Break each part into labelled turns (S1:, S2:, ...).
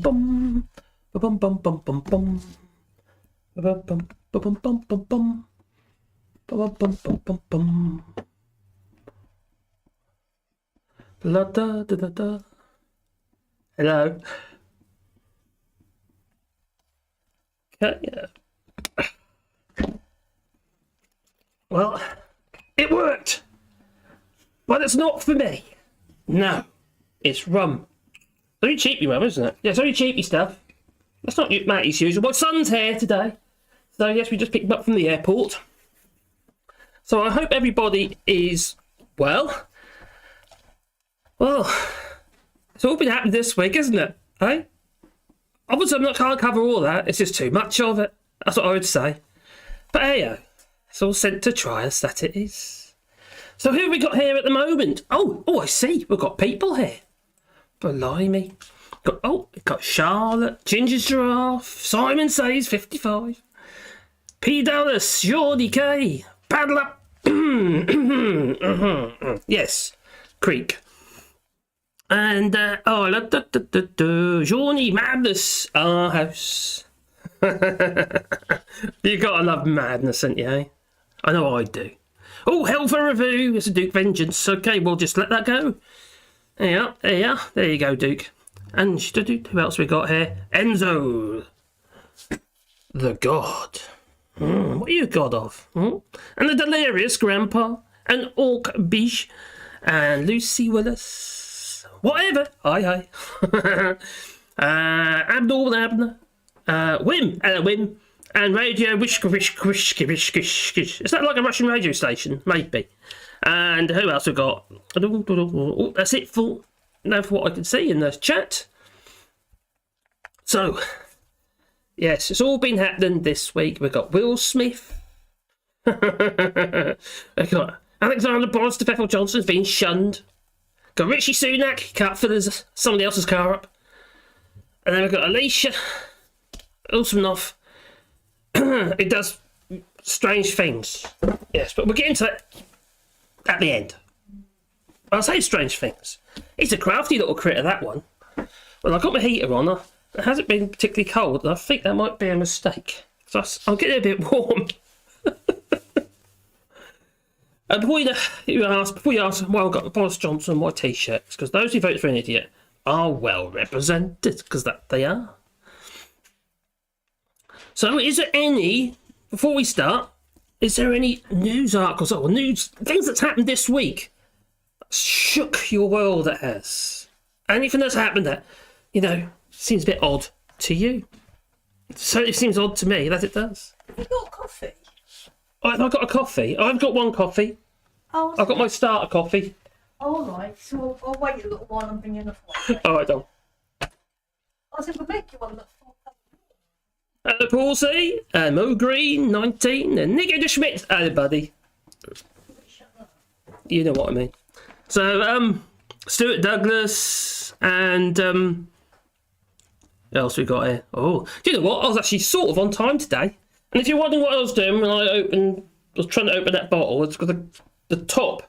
S1: bum. Bum bum bum bum bum. Bum bum bum bum bum bum. Bum bum bum bum bum. La da da da da. Hello. Okay. Well, it worked, but it's not for me. No, it's rum. Very cheapy rum, isn't it? Yeah, it's very cheapy stuff. That's not Matty's usual. My son's here today, so yes, we just picked him up from the airport. So I hope everybody is well. Well, it's all been happening this week, isn't it? Hey? Obviously, can't cover all that. It's just too much of it. That's what I would say. But hey, it's all sent to trials, that it is. So who have we got here at the moment? Oh, I see. We've got people here. Blimey. We've got Charlotte, Ginger Giraffe, Simon Says 55, P. Dallas, Geordie K, Paddle Up. Yes, Creek. And, Johnny Madness, our house. You gotta love madness, ain't you, eh? I know I do. Oh, Hell for Review, it's a Duke Vengeance. Okay, we'll just let that go. There you go, Duke. And who else we got here? Enzo, the God. What are you God of? And the Delirious Grandpa, and Orc Biche, and Lucy Willis. Whatever. Hi. Abdul Abner, Wim, and Radio Wish. Is that like a Russian radio station? Maybe. And who else we got? Oh, that's it for what I can see in the chat. So, yes, it's all been happening this week. We've got Will Smith. We've got Alexander Boris Johnson's being shunned. Got Richie Sunak, can't fill somebody else's car up. And then we've got Alisher Usmanov. It does strange things. Yes, but we'll get into that at the end. I'll say strange things. He's a crafty little critter, that one. Well, I've got my heater on. It hasn't been particularly cold. I think that might be a mistake. So I'm getting a bit warm. And before you ask, well, I've got Boris Johnson, my T-shirts, because those who vote for an idiot are well represented, because that they are. So is there any, before we start, is there any news articles or news, things that's happened this week that shook your world that has? Anything that's happened that, seems a bit odd to you? It certainly seems odd to me, that it does.
S2: Have you got coffee?
S1: Have I got a coffee? I've got one coffee.
S2: Oh,
S1: I've got my starter coffee.
S2: All right, so I'll wait a little while and bring you another one.
S1: All right, Dom.
S2: I said we'll make you one that's full.
S1: Hello, Paul C. And Mo Green, 19. And Nico de Schmidt. Hello, buddy. You know what I mean. So, Stuart Douglas and, who else we got here? Oh, do you know what? I was actually sort of on time today. And if you're wondering what I was doing when I was trying to open that bottle, it's because the top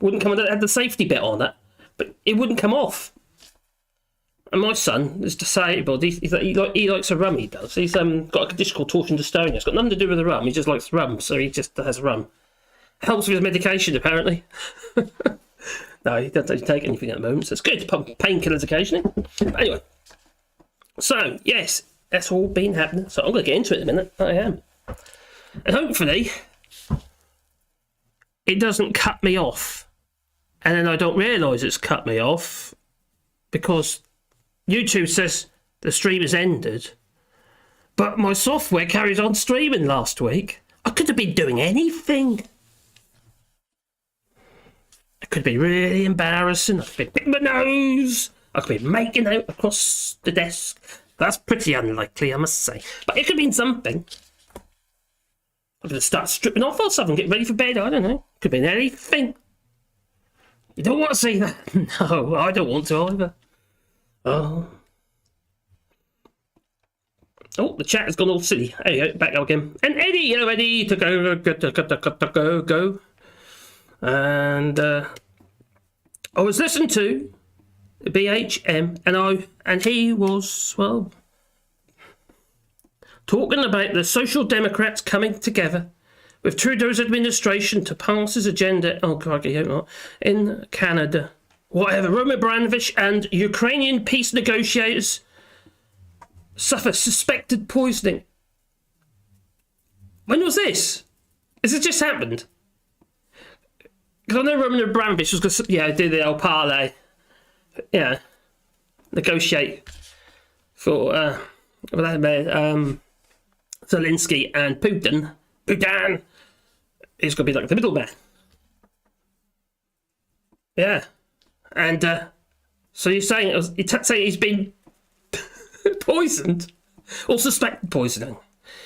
S1: wouldn't come, it had the safety bit on it, but it wouldn't come off. And my son is disabled. He likes a rum, he does. He's got a condition called torsion dystonia. It's got nothing to do with the rum. He just likes rum, so he just has rum. Helps with his medication, apparently. No, he doesn't take anything at the moment, so it's good. Painkillers occasionally. But anyway. So, yes, that's all been happening. So I'm going to get into it in a minute. I am. And hopefully, it doesn't cut me off. And then I don't realise it's cut me off because YouTube says the stream has ended. But my software carries on streaming last week. I could have been doing anything. It could be really embarrassing. I could be picking my nose. I could be making out across the desk. That's pretty unlikely, I must say. But it could be something. I'm going to start stripping off or something, get ready for bed, I don't know. Could be anything. You don't want to see that? No, I don't want to either. Oh, the chat has gone all silly. There you go, back up again. And Eddie, Eddie to go. And I was listening to BHMNO, and he was, well, talking about the Social Democrats coming together with Trudeau's administration to pass his agenda, oh crikey, hope not, in Canada. Whatever, Roman Abramovich and Ukrainian peace negotiators suffer suspected poisoning. When was this? Has it just happened? Because I know Roman Abramovich was going to, do the old parlay. Yeah. Negotiate for Zelensky and Putin. Putin is going to be like the middleman. Yeah. And so you're saying he's been poisoned or suspected poisoning.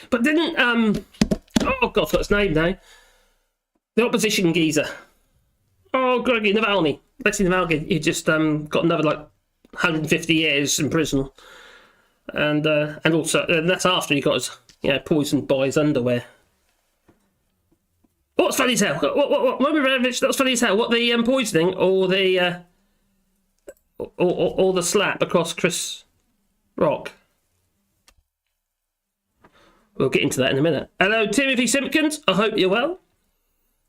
S1: But didn't oh god, what's his name now? The opposition geezer. Oh, Greg Navalny. Alexei Navalny, he just got another like 150 years in prison. And also that's after he got his poisoned by his underwear. What's funny as hell? What that's funny as hell. What, the poisoning or the or the slap across Chris Rock? We'll get into that in a minute. Hello, Timothy Simpkins. I hope you're well.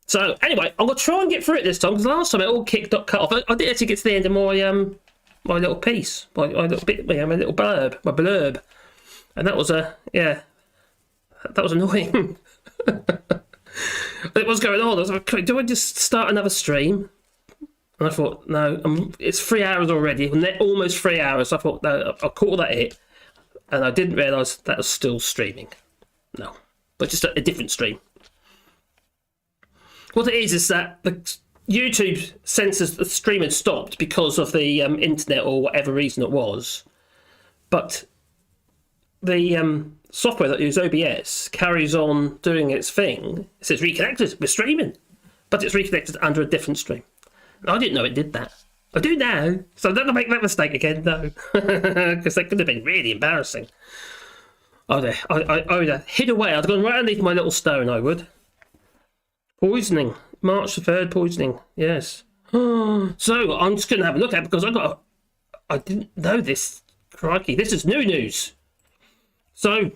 S1: So, anyway, I'm going to try and get through it this time, because last time it all cut off. I did actually get to the end of my little piece, my little blurb, my blurb. And that was that was annoying. It was going on. I was like, do I just start another stream? And I thought, no, it's 3 hours already. Almost 3 hours. I thought, no, I'll call that it. And I didn't realise that was still streaming. No, but just a different stream. What it is that the YouTube censors the stream had stopped because of the internet or whatever reason it was. But the software that uses OBS carries on doing its thing. It says reconnected, we're streaming. But it's reconnected under a different stream. I didn't know it did that. I do now, so don't make that mistake again, no. Because that could have been really embarrassing. I would have hid away. I'd gone right underneath my little stone, I would. Poisoning. March the 3rd, poisoning. Yes. So, I'm just going to have a look at it because I didn't know this. Crikey, this is new news. So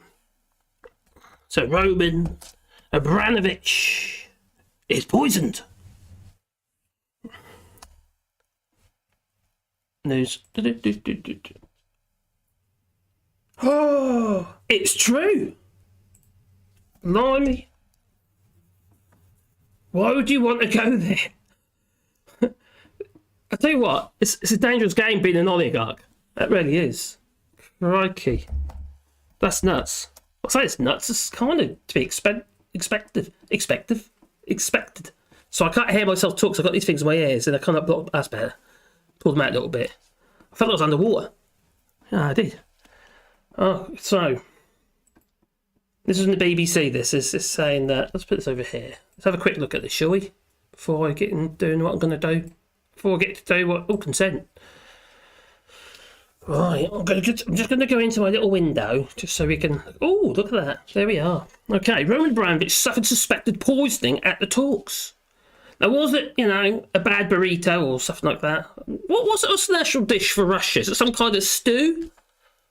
S1: Roman Abramovich is poisoned. News. Oh, it's true. Blimey. Why would you want to go there? I tell you what, it's a dangerous game being an oligarch. That really is. Crikey. That's nuts. I say it's nuts. It's kind of to be expected. So I can't hear myself talk, so I've got these things in my ears and I kind of block. That's better. Pulled them out a little bit. I felt like I was underwater. Yeah, I did. Oh, so this is in the BBC. This is saying that. Let's put this over here. Let's have a quick look at this, shall we? Before I get in doing what I'm going to do. Before I get to do what? Oh, consent. Right, I'm just going to go into my little window just so we can. Oh, look at that. There we are. Okay, Roman Abramovich suffered suspected poisoning at the talks. Now, was it, a bad burrito or something like that? What's the national dish for Russia? Is it some kind of stew?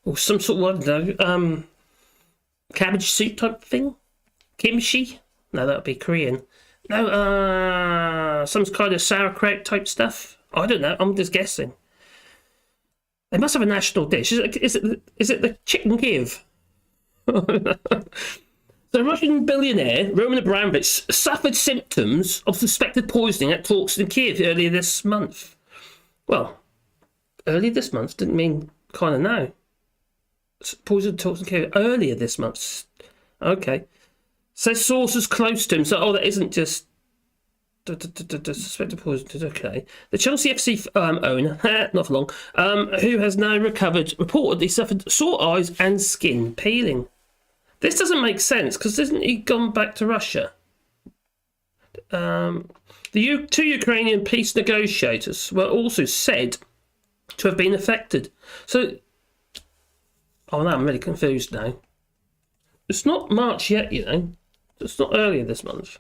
S1: Or some sort of, I don't know, cabbage soup type thing? Kimchi? No, that would be Korean. No, some kind of sauerkraut type stuff? I don't know, I'm just guessing. They must have a national dish. Is it the chicken Kiev? The Russian billionaire Roman Abramovich suffered symptoms of suspected poisoning at talks in Kiev earlier this month. Well, earlier this month didn't mean kind of now. Poisoned talks in Kiev earlier this month. Okay. Says sources close to him. So, that isn't just suspected poison. Okay. The Chelsea FC owner, not for long, who has now recovered, reportedly suffered sore eyes and skin peeling. This doesn't make sense because isn't he gone back to Russia? The two Ukrainian peace negotiators were also said to have been affected. So, no, I'm really confused now. It's not March yet, It's not earlier this month.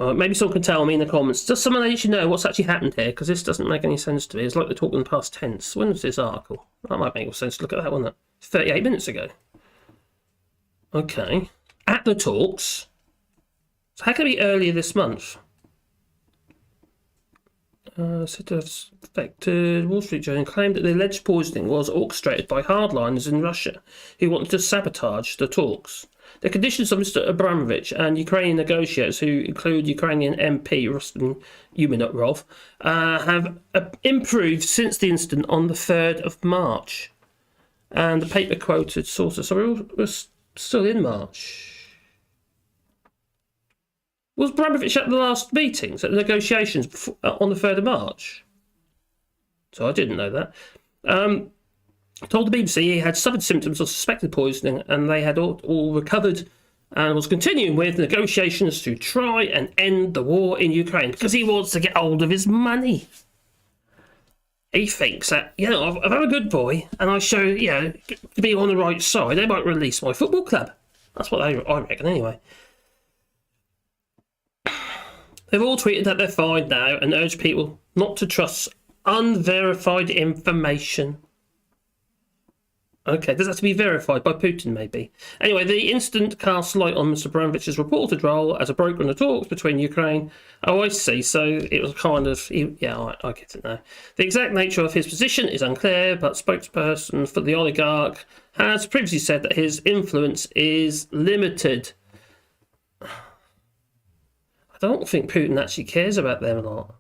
S1: Maybe someone can tell me in the comments. Does someone actually know what's actually happened here? Because this doesn't make any sense to me. It's like they're talking in the past tense. When was this article? That might make more sense to look at that, wouldn't it? 38 minutes ago. Okay. At the talks. So how can it be earlier this month? Affected Wall Street Journal claimed that the alleged poisoning was orchestrated by hardliners in Russia who wanted to sabotage the talks. The conditions of Mr. Abramovich and Ukrainian negotiators, who include Ukrainian MP Rustem Umanov, have improved since the incident on the 3rd of March. And the paper quoted sources. So we're still in March. Was Abramovich at the last meetings, at the negotiations on the 3rd of March? So I didn't know that. Told the BBC he had suffered symptoms of suspected poisoning and they had all recovered and was continuing with negotiations to try and end the war in Ukraine because he wants to get hold of his money. He thinks that, if I'm a good boy and I show, to be on the right side, they might release my football club. That's what I reckon anyway. They've all tweeted that they're fine now and urged people not to trust unverified information. Okay, does that have to be verified by Putin, maybe? Anyway, the incident casts light on Mr. Abramovich's reported role as a broker in the talks between Ukraine. Oh, I see. So it was kind of... I get it now. The exact nature of his position is unclear, but spokesperson for the Oligarch has previously said that his influence is limited. I don't think Putin actually cares about them a lot.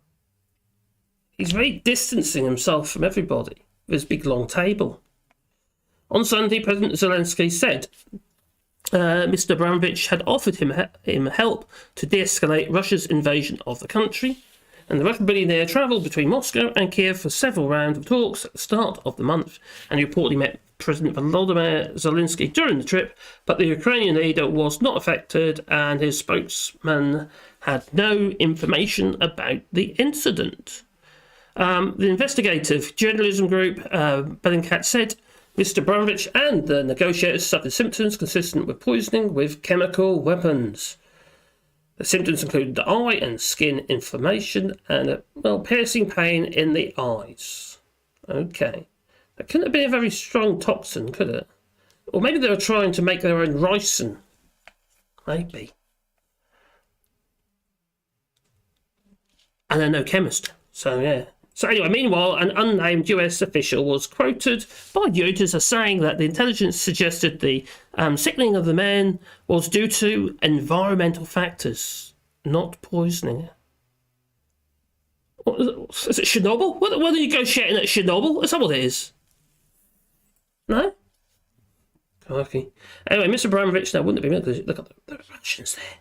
S1: He's very distancing himself from everybody with his big long table. On Sunday, President Zelensky said Mr. Abramovich had offered him help to de-escalate Russia's invasion of the country, and the Russian billionaire travelled between Moscow and Kiev for several rounds of talks at the start of the month, and he reportedly met President Volodymyr Zelensky during the trip, but the Ukrainian leader was not affected, and his spokesman had no information about the incident. The investigative journalism group Bellingcat said Mr. Abramovich and the negotiators suffered symptoms consistent with poisoning with chemical weapons. The symptoms included the eye and skin inflammation and piercing pain in the eyes. Okay. That couldn't have been a very strong toxin, could it? Or maybe they were trying to make their own ricin. Maybe. And they're no chemist, so yeah. So anyway, meanwhile, an unnamed US official was quoted by Reuters as saying that the intelligence suggested the sickening of the men was due to environmental factors, not poisoning. Is it Chernobyl? What are you negotiating at Chernobyl? Is that what it is? No? Okay. Anyway, Mr. Abramovich, now wouldn't it be, look at the Russians there.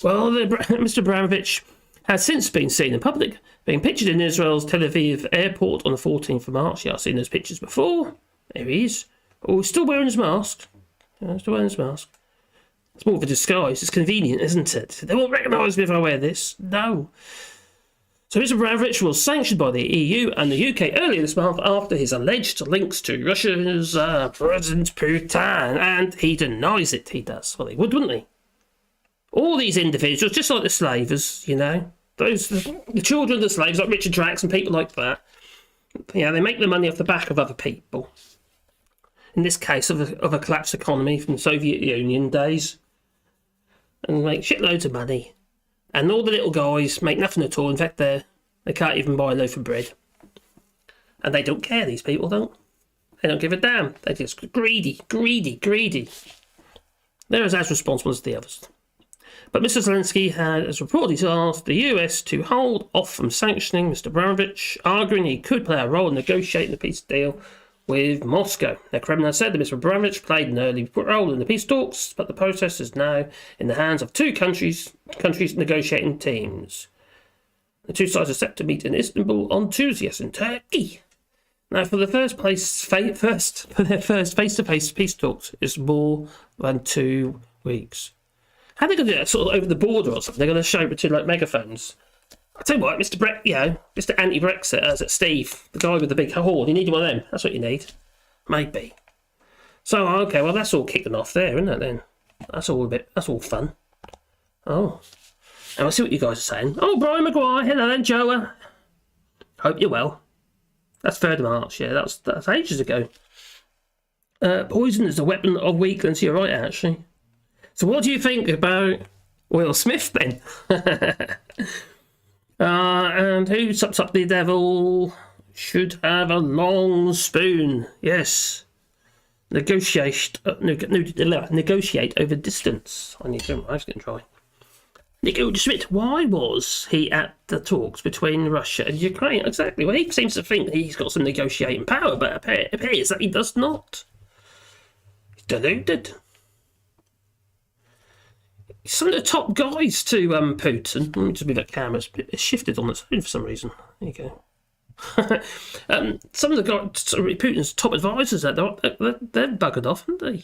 S1: Well, Mr. Abramovich has since been seen in public, being pictured in Israel's Tel Aviv airport on the 14th of March. Yeah, I've seen those pictures before. There he is. Oh, he's still wearing his mask. Yeah, still wearing his mask. It's more of a disguise. It's convenient, isn't it? They won't recognise me if I wear this. No. So Mr. Abramovich was sanctioned by the EU and the UK earlier this month after his alleged links to Russia's President Putin, and he denies it. He does. Well, he would, wouldn't he? All these individuals, just like the slavers, the children of the slaves, like Richard Drax and people like that, they make their money off the back of other people. In this case, of a collapsed economy from the Soviet Union days, and make shitloads of money. And all the little guys make nothing at all. In fact, they can't even buy a loaf of bread. And they don't care, these people don't. They don't give a damn. They're just greedy. They're as responsible as the others. But Mr. Zelensky has reportedly asked the US to hold off from sanctioning Mr. Abramovich, arguing he could play a role in negotiating the peace deal with Moscow. Now, Kremlin has said that Mr. Abramovich played an early role in the peace talks, but the process is now in the hands of two countries' negotiating teams. The two sides are set to meet in Istanbul on Tuesday, yes, in Turkey. Now, for their first face-to-face peace talks, it's more than 2 weeks. How are they going to do that? Sort of over the border or something? They're going to show it to like megaphones. I tell you what, Mr. Anti-Brexit, as it Steve, the guy with the big horn. You need one of them. That's what you need. Maybe. So okay, well that's all kicking off there, isn't it? Then that's all fun. Oh, And I'll see what you guys are saying. Oh, Brian Mcguire, hello then, Joa. Hope you're well. That's 3rd of March, yeah, that's ages ago. Poison is a weapon of weakness, you're right, actually. So what do you think about Will Smith, then? And who sups up the devil should have a long spoon. Yes. Negotiate over distance. I need to, I was going to try. Nico Schmidt, why was he at the talks between Russia and Ukraine? Exactly. Well, he seems to think he's got some negotiating power, but it appears that he does not. He's deluded. Some of the top guys to Putin. Let me just move that camera. It's shifted on its own for some reason. There you go. Some of the guys, Putin's top advisors, they're buggered off, haven't they?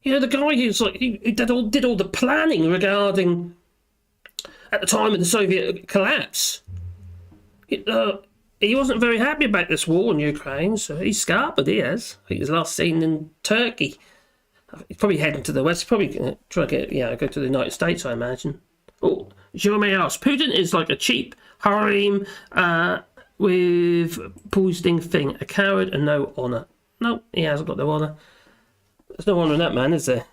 S1: You know, the guy who's like who did all the planning regarding at the time of the Soviet collapse. He wasn't very happy about this war in Ukraine, so he's scarpered. He has. I think he was last seen in Turkey. He's probably heading to the west. Probably going to try to go to the United States, I imagine. Oh, Jerome asks, Putin is like a cheap harem with poisoning thing, a coward and no honour. No, he hasn't got no honour. There's no honour in that man, is there?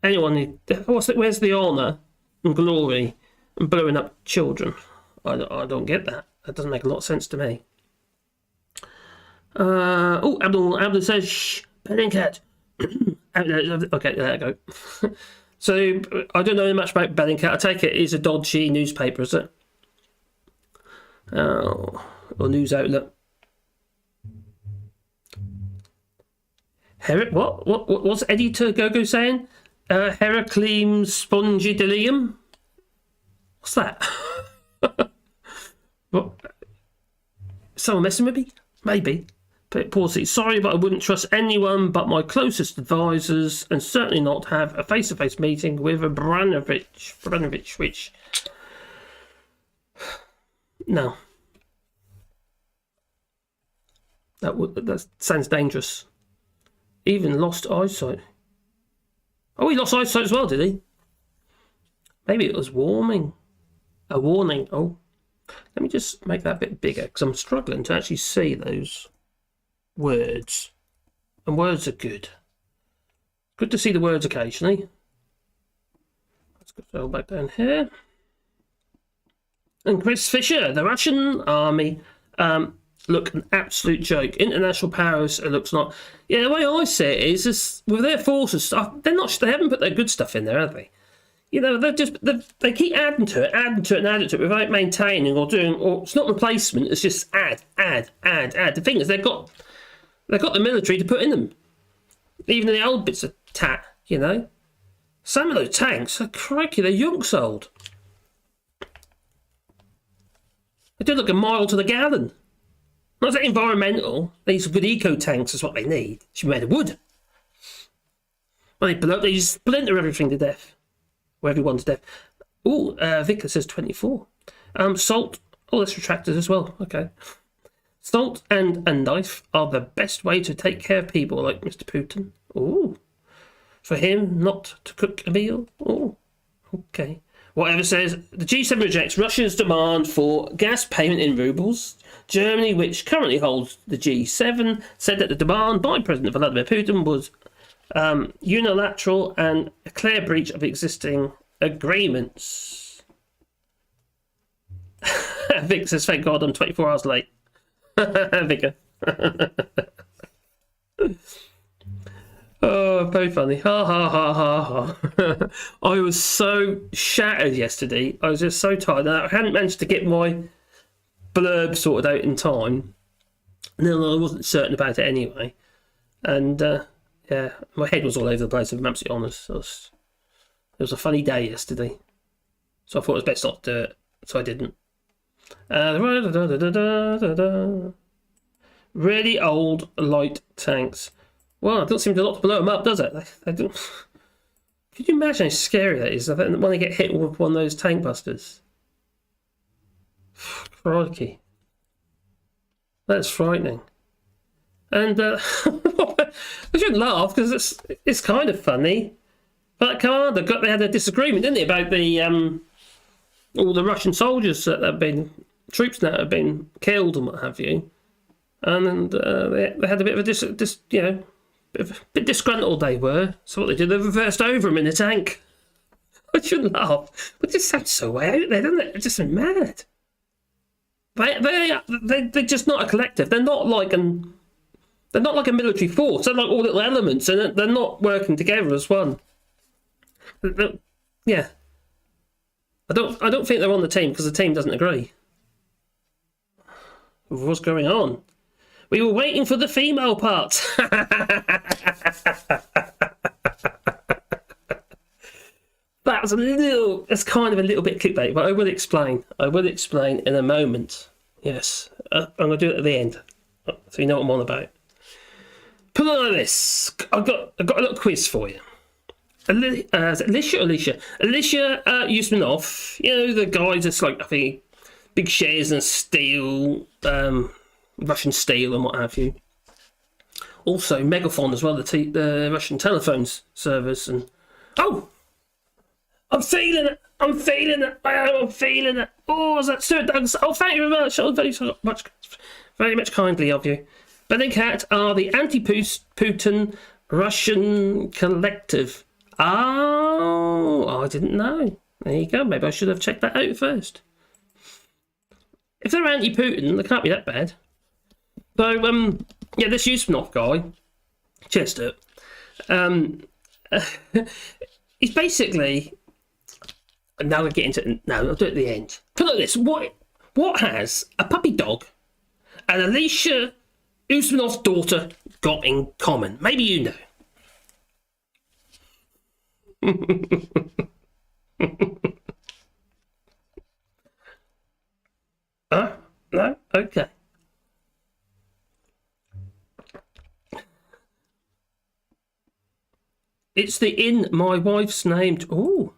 S1: Anyone? Where's the honour and glory and blowing up children? I don't get that. That doesn't make a lot of sense to me. Abdul says, shh, Bellingcat. Okay, there I go. So, I don't know much about Bellingcat. I take it it's a dodgy newspaper, is it? Or news outlet. What's Eddie Turgogo saying? Heracleum spongidilium? What's that? What? Someone messing with me? Maybe. But Pawsey, sorry, but I wouldn't trust anyone but my closest advisors, and certainly not have a face-to-face meeting with Abramovich, which... No. That sounds dangerous. Even lost eyesight. Oh, he lost eyesight as well, did he? Maybe it was warming. A warning. Oh, let me just make that a bit bigger because I'm struggling to actually see those words. And words are good. Good to see the words occasionally. Let's go back down here. And Chris Fisher, the Russian army. Look, an absolute joke. International powers, it looks not. Yeah, the way I see it is with their forces stuff. They haven't put their good stuff in there, have they? You know, they keep adding to it without maintaining or doing. Or it's not replacement. It's just add. The thing is, they've got the military to put in them. Even the old bits of tat, you know. Some of those tanks, crikey, they're yonks old. They do look a mile to the gallon. Not that environmental. They need some good eco tanks. Is what they need. Should be made of wood. Well, they splinter everything to death, or everyone to death. Oh, Vicar says 24. Salt. Oh, that's retracted as well. Okay. Salt and a knife are the best way to take care of people like Mr. Putin. Oh, for him not to cook a meal. Oh, okay. Whatever says, the G7 rejects Russia's demand for gas payment in rubles. Germany, which currently holds the G7, said that the demand by President Vladimir Putin was unilateral and a clear breach of existing agreements. Vic says, thank God I'm 24 hours late. Vicar. Oh, very funny. Ha ha ha ha ha. I was so shattered yesterday. I was just so tired. I hadn't managed to get my blurb sorted out in time. No, I wasn't certain about it anyway. And yeah, my head was all over the place, if I'm absolutely honest. It was a funny day yesterday. So I thought it was best not to do it. So I didn't. Really old light tanks. Well, it doesn't seem to lot to blow them up, does it? They don't. Could you imagine how scary that is when they get hit with one of those tank busters? Crikey. That's frightening. And I shouldn't laugh because it's kind of funny. But Commander, they had a disagreement, didn't they, about the all the Russian soldiers that have been troops that have been killed and what have you, and they had a bit of a bit disgruntled they were. So what they did, they reversed over them in a tank. I shouldn't laugh, but it just sounds so way out there, doesn't it? It's just so mad. They're just not a collective. They're not like a military force. They're like all little elements, and they're not working together as one. Yeah, I don't think they're on the team because the team doesn't agree. What's going on? We were waiting for the female part. It's kind of a little bit clickbait, but I will explain. I will explain in a moment. Yes, I'm going to do it at the end, so you know what I'm on about. Put on this. I've got a little quiz for you. Alisher Usmanov. You know, the guy that's like, I think, big shares in steel, Russian steel and what have you. Also, Megaphone as well, the Russian telephones service. And I'm feeling it. I'm feeling it. I'm feeling it. Oh, is that Sir Douglas? Oh, thank you very much. Oh, very much kindly of you. Bellingcat are the anti-Putin Russian collective. Oh, I didn't know. There you go. Maybe I should have checked that out first. If they're anti-Putin, they can't be that bad. So, yeah, this Usmanov guy, Chester, he's basically. Now we get into it. No, I'll do it at the end. Put it like this: what has a puppy dog and Alisher Usmanov's daughter got in common? Maybe you know. No? Okay. It's the in my wife's named. Oh.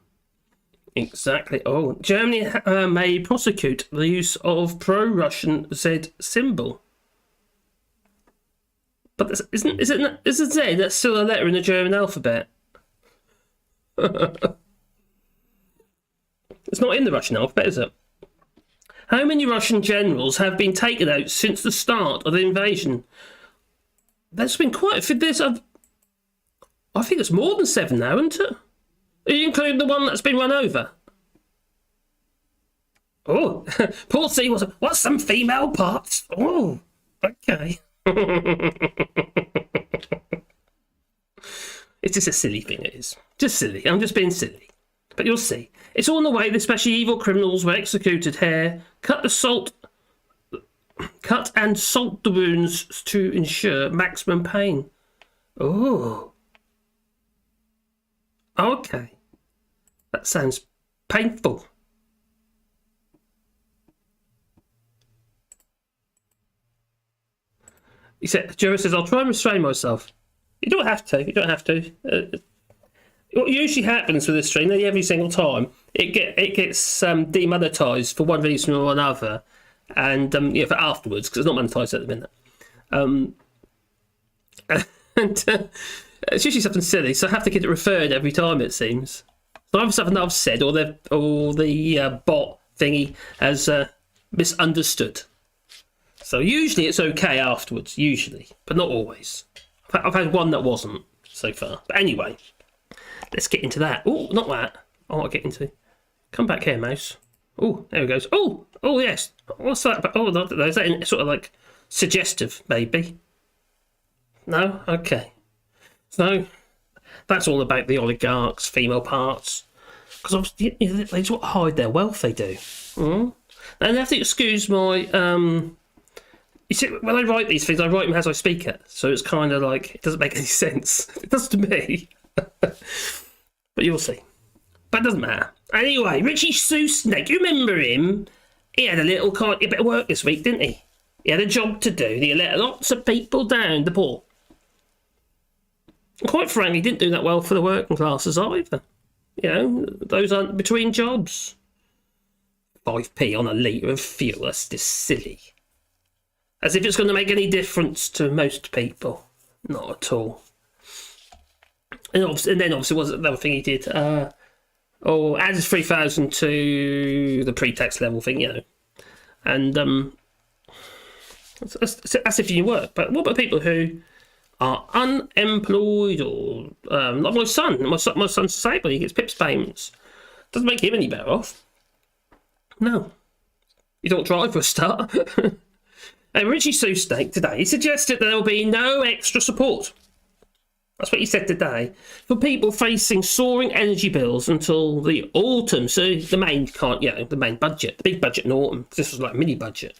S1: Exactly. Oh, Germany may prosecute the use of pro-Russian Z symbol. But isn't Z? That's still a letter in the German alphabet. It's not in the Russian alphabet, is it? How many Russian generals have been taken out since the start of the invasion? There's been quite a few. I think it's more than 7 now, isn't it? Are you including the one that's been run over? Oh, Paul C. What's some female parts? Oh, okay. It's just a silly thing, it is. Just silly. I'm just being silly. But you'll see. It's all in the way the especially evil criminals were executed here. Cut and salt the wounds to ensure maximum pain. Oh. Okay. That sounds painful. Joe says, I'll try and restrain myself. You don't have to. You don't have to. What usually happens with this stream, every single time, it gets demonetised for one reason or another, and for afterwards, because it's not monetised at the minute. It's usually something silly, so I have to get it referred every time, it seems. So either something that I've said, or the bot thingy has misunderstood. So usually it's okay afterwards, usually, but not always. I've had one that wasn't so far. But anyway, let's get into that. Oh, not that. I want to get into. Come back here, mouse. Oh, there it goes. Oh, yes. What's that? Oh, is that sort of like suggestive, maybe? No? Okay. So, that's all about the oligarchs, female parts. Because they just want to hide their wealth, they do. And you have to excuse my... You see, when I write these things, I write them as I speak it. So it's kind of like, it doesn't make any sense. It does to me. But you'll see. But it doesn't matter. Anyway, Richie Snake, you remember him? He had a bit of work this week, didn't he? He had a job to do. He let lots of people down the poor. And quite frankly, he didn't do that well for the working classes either. You know, those aren't between jobs. 5p on a litre of fuel, that's just silly. As if it's going to make any difference to most people. Not at all. and then obviously was another thing he did. Added 3,000 to the pre-tax level thing, and that's if you work. But what about people who are unemployed or like my son? My son's disabled. He gets PIPS payments. Doesn't make him any better off. No, you don't drive for a start. And Richie Sunak today, he suggested there will be no extra support. That's what he said today for people facing soaring energy bills until the autumn. So the main budget, the big budget in autumn. This was like a mini budget.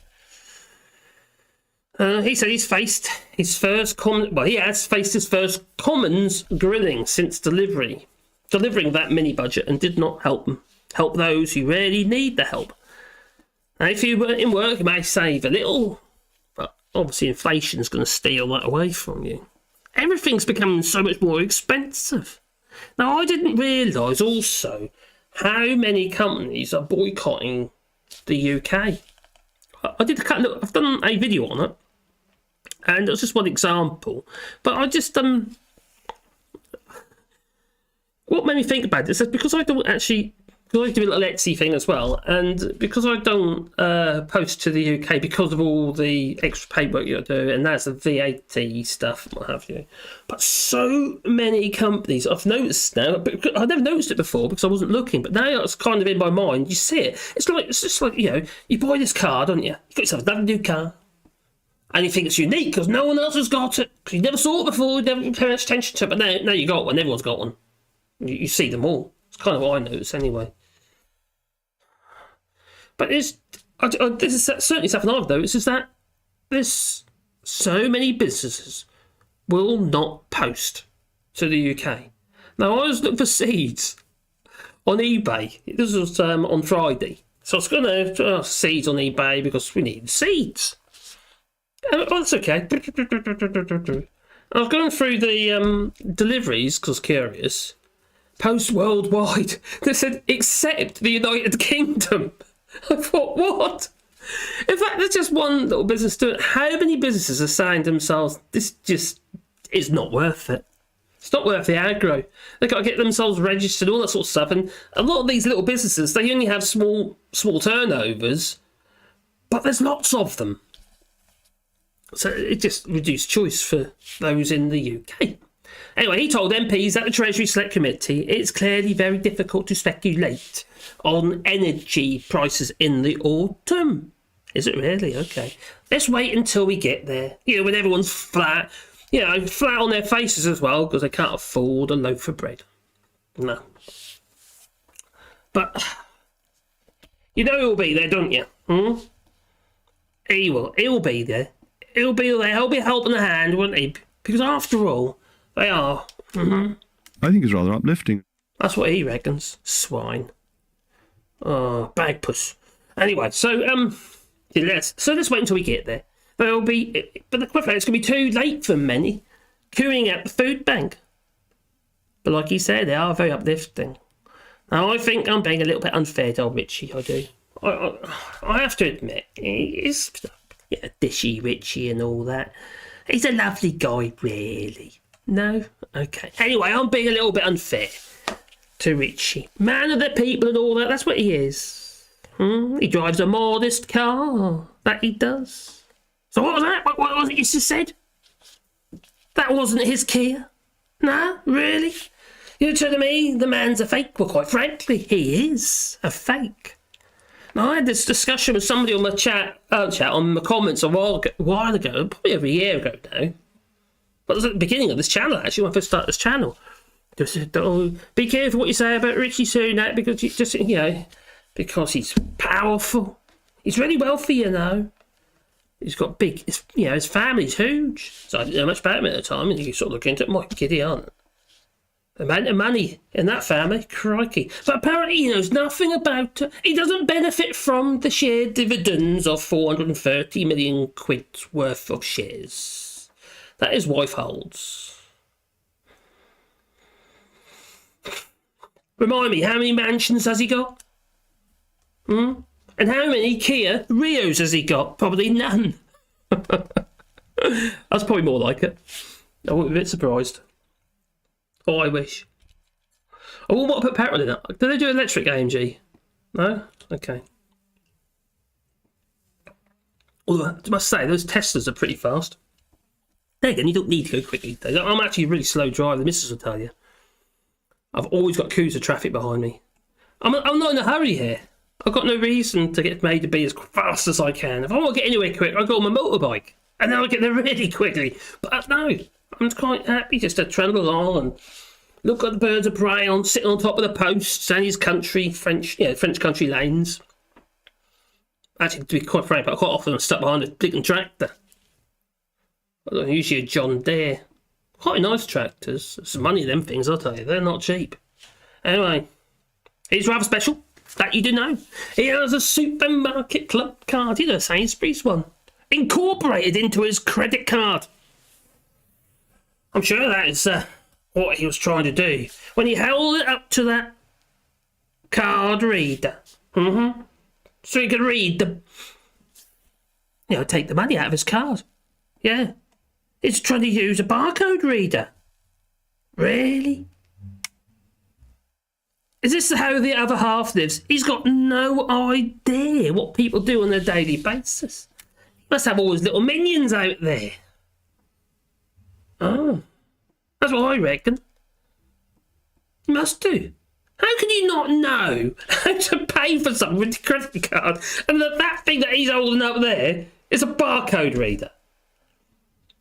S1: He said he's faced his first he has faced his first Commons grilling since delivering that mini budget, and did not help those who really need the help. Now, if you were in work, you may save a little. Obviously, inflation's going to steal that away from you. Everything's becoming so much more expensive. Now, I didn't realise also how many companies are boycotting the UK. I've done a video on it, and it's just one example. But I just what made me think about this is because I do a little Etsy thing as well, and because I don't post to the UK because of all the extra paperwork you do, and that's the VAT stuff and what have you. But so many companies I've noticed now, but I never noticed it before because I wasn't looking, but now it's kind of in my mind. You see it. It's just like you buy this car, don't you? You got yourself another new car, and you think it's unique because no one else has got it. Because you never saw it before, you never paid much attention to it. But now you got one. Everyone's got one. You see them all. It's kind of what I notice anyway. But this is certainly something I've noticed, is that there's so many businesses will not post to the UK. Now, I was looking for seeds on eBay. This was on Friday. So I was going to seeds on eBay because we need seeds. That's okay. I was going through the deliveries because curious. Post worldwide. They said, except the United Kingdom. I thought, what? In fact, there's just one little business doing it. How many businesses are saying to themselves, this just is not worth it? It's not worth the aggro. They've got to get themselves registered, all that sort of stuff. And a lot of these little businesses, they only have small turnovers, but there's lots of them. So it just reduced choice for those in the UK. Anyway, he told MPs at the Treasury Select Committee it's clearly very difficult to speculate on energy prices in the autumn. Is it really? Okay. Let's wait until we get there. When everyone's flat, flat on their faces as well because they can't afford a loaf of bread. No. But, he'll be there, don't you? He will. He'll be there. He'll be there. He'll be helping a hand, won't he? Because after all, they are.
S3: I think it's rather uplifting.
S1: That's what he reckons. Swine. Oh, bagpuss. Anyway, so let's wait until we get there. But the equivalent, it's going to be too late for many, queuing at the food bank. But like he said, they are very uplifting. Now, I think I'm being a little bit unfair to old Richie, I do. I have to admit, he's dishy Richie and all that. He's a lovely guy, really. No? Okay. Anyway, I'm being a little bit unfair to Richie. Man of the people and all that, that's what he is. He drives a modest car. That he does. So what was that? What was it you just said? That wasn't his Kia? No? Really? You're telling me the man's a fake? Well, quite frankly, he is a fake. Now, I had this discussion with somebody on my chat on the comments a while ago, probably over a year ago now. But it was at the beginning of this channel, actually, when I first started this channel. Just said, be careful what you say about Richie Sunak because he's powerful. He's really wealthy, He's got big, his family's huge. So I didn't know much about him at the time, and you sort of look into it, my giddy aunt. The amount of money in that family, crikey. But apparently he knows nothing about it. He doesn't benefit from the share dividends of 430 million quid worth of shares that his wife holds. Remind me, how many mansions has he got? And how many Kia Rios has he got? Probably none. That's probably more like it. I wouldn't be a bit surprised. Oh, I wish. I wouldn't want to put petrol in it. Do they do electric AMG? No? Okay. Although, I must say, those Teslas are pretty fast. There again, you don't need to go quickly. I'm actually a really slow driver, the missus will tell you. I've always got queues of traffic behind me. I'm not in a hurry here. I've got no reason to get made to be as fast as I can. If I want to get anywhere quick, I go on my motorbike. And then I get there really quickly. But no, I'm quite happy just to trundle along and look at the birds of prey on sitting on top of the posts and his country, French country lanes. Actually, to be quite frank, quite often I'm stuck behind a big tractor. Usually a John Deere. Quite nice tractors. Some money in them things, I'll tell you. They're not cheap. Anyway, he's rather special. That you do know. He has a supermarket club card. You know, Sainsbury's one. Incorporated into his credit card. I'm sure that is what he was trying to do when he held it up to that card reader. So he could read take the money out of his card. Yeah. He's trying to use a barcode reader. Really? Is this how the other half lives? He's got no idea what people do on a daily basis. He must have all his little minions out there. Oh. That's what I reckon. He must do. How can you not know how to pay for something with your credit card and that thing that he's holding up there is a barcode reader?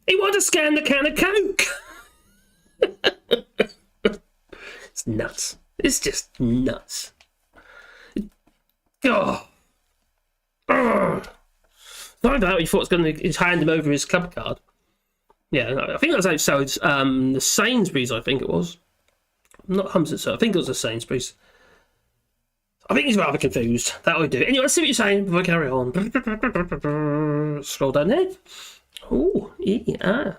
S1: He wanted to scan the can of Coke. It's nuts. It's just nuts. Oh. Find out he thought it was going to hand him over his club card. Yeah, I think that was outside the Sainsbury's, I think it was. I'm not 100% certain. I think it was the Sainsbury's. I think he's rather confused. That would do. Anyway, let's see what you're saying before I carry on. Scroll down there. Oh, yeah.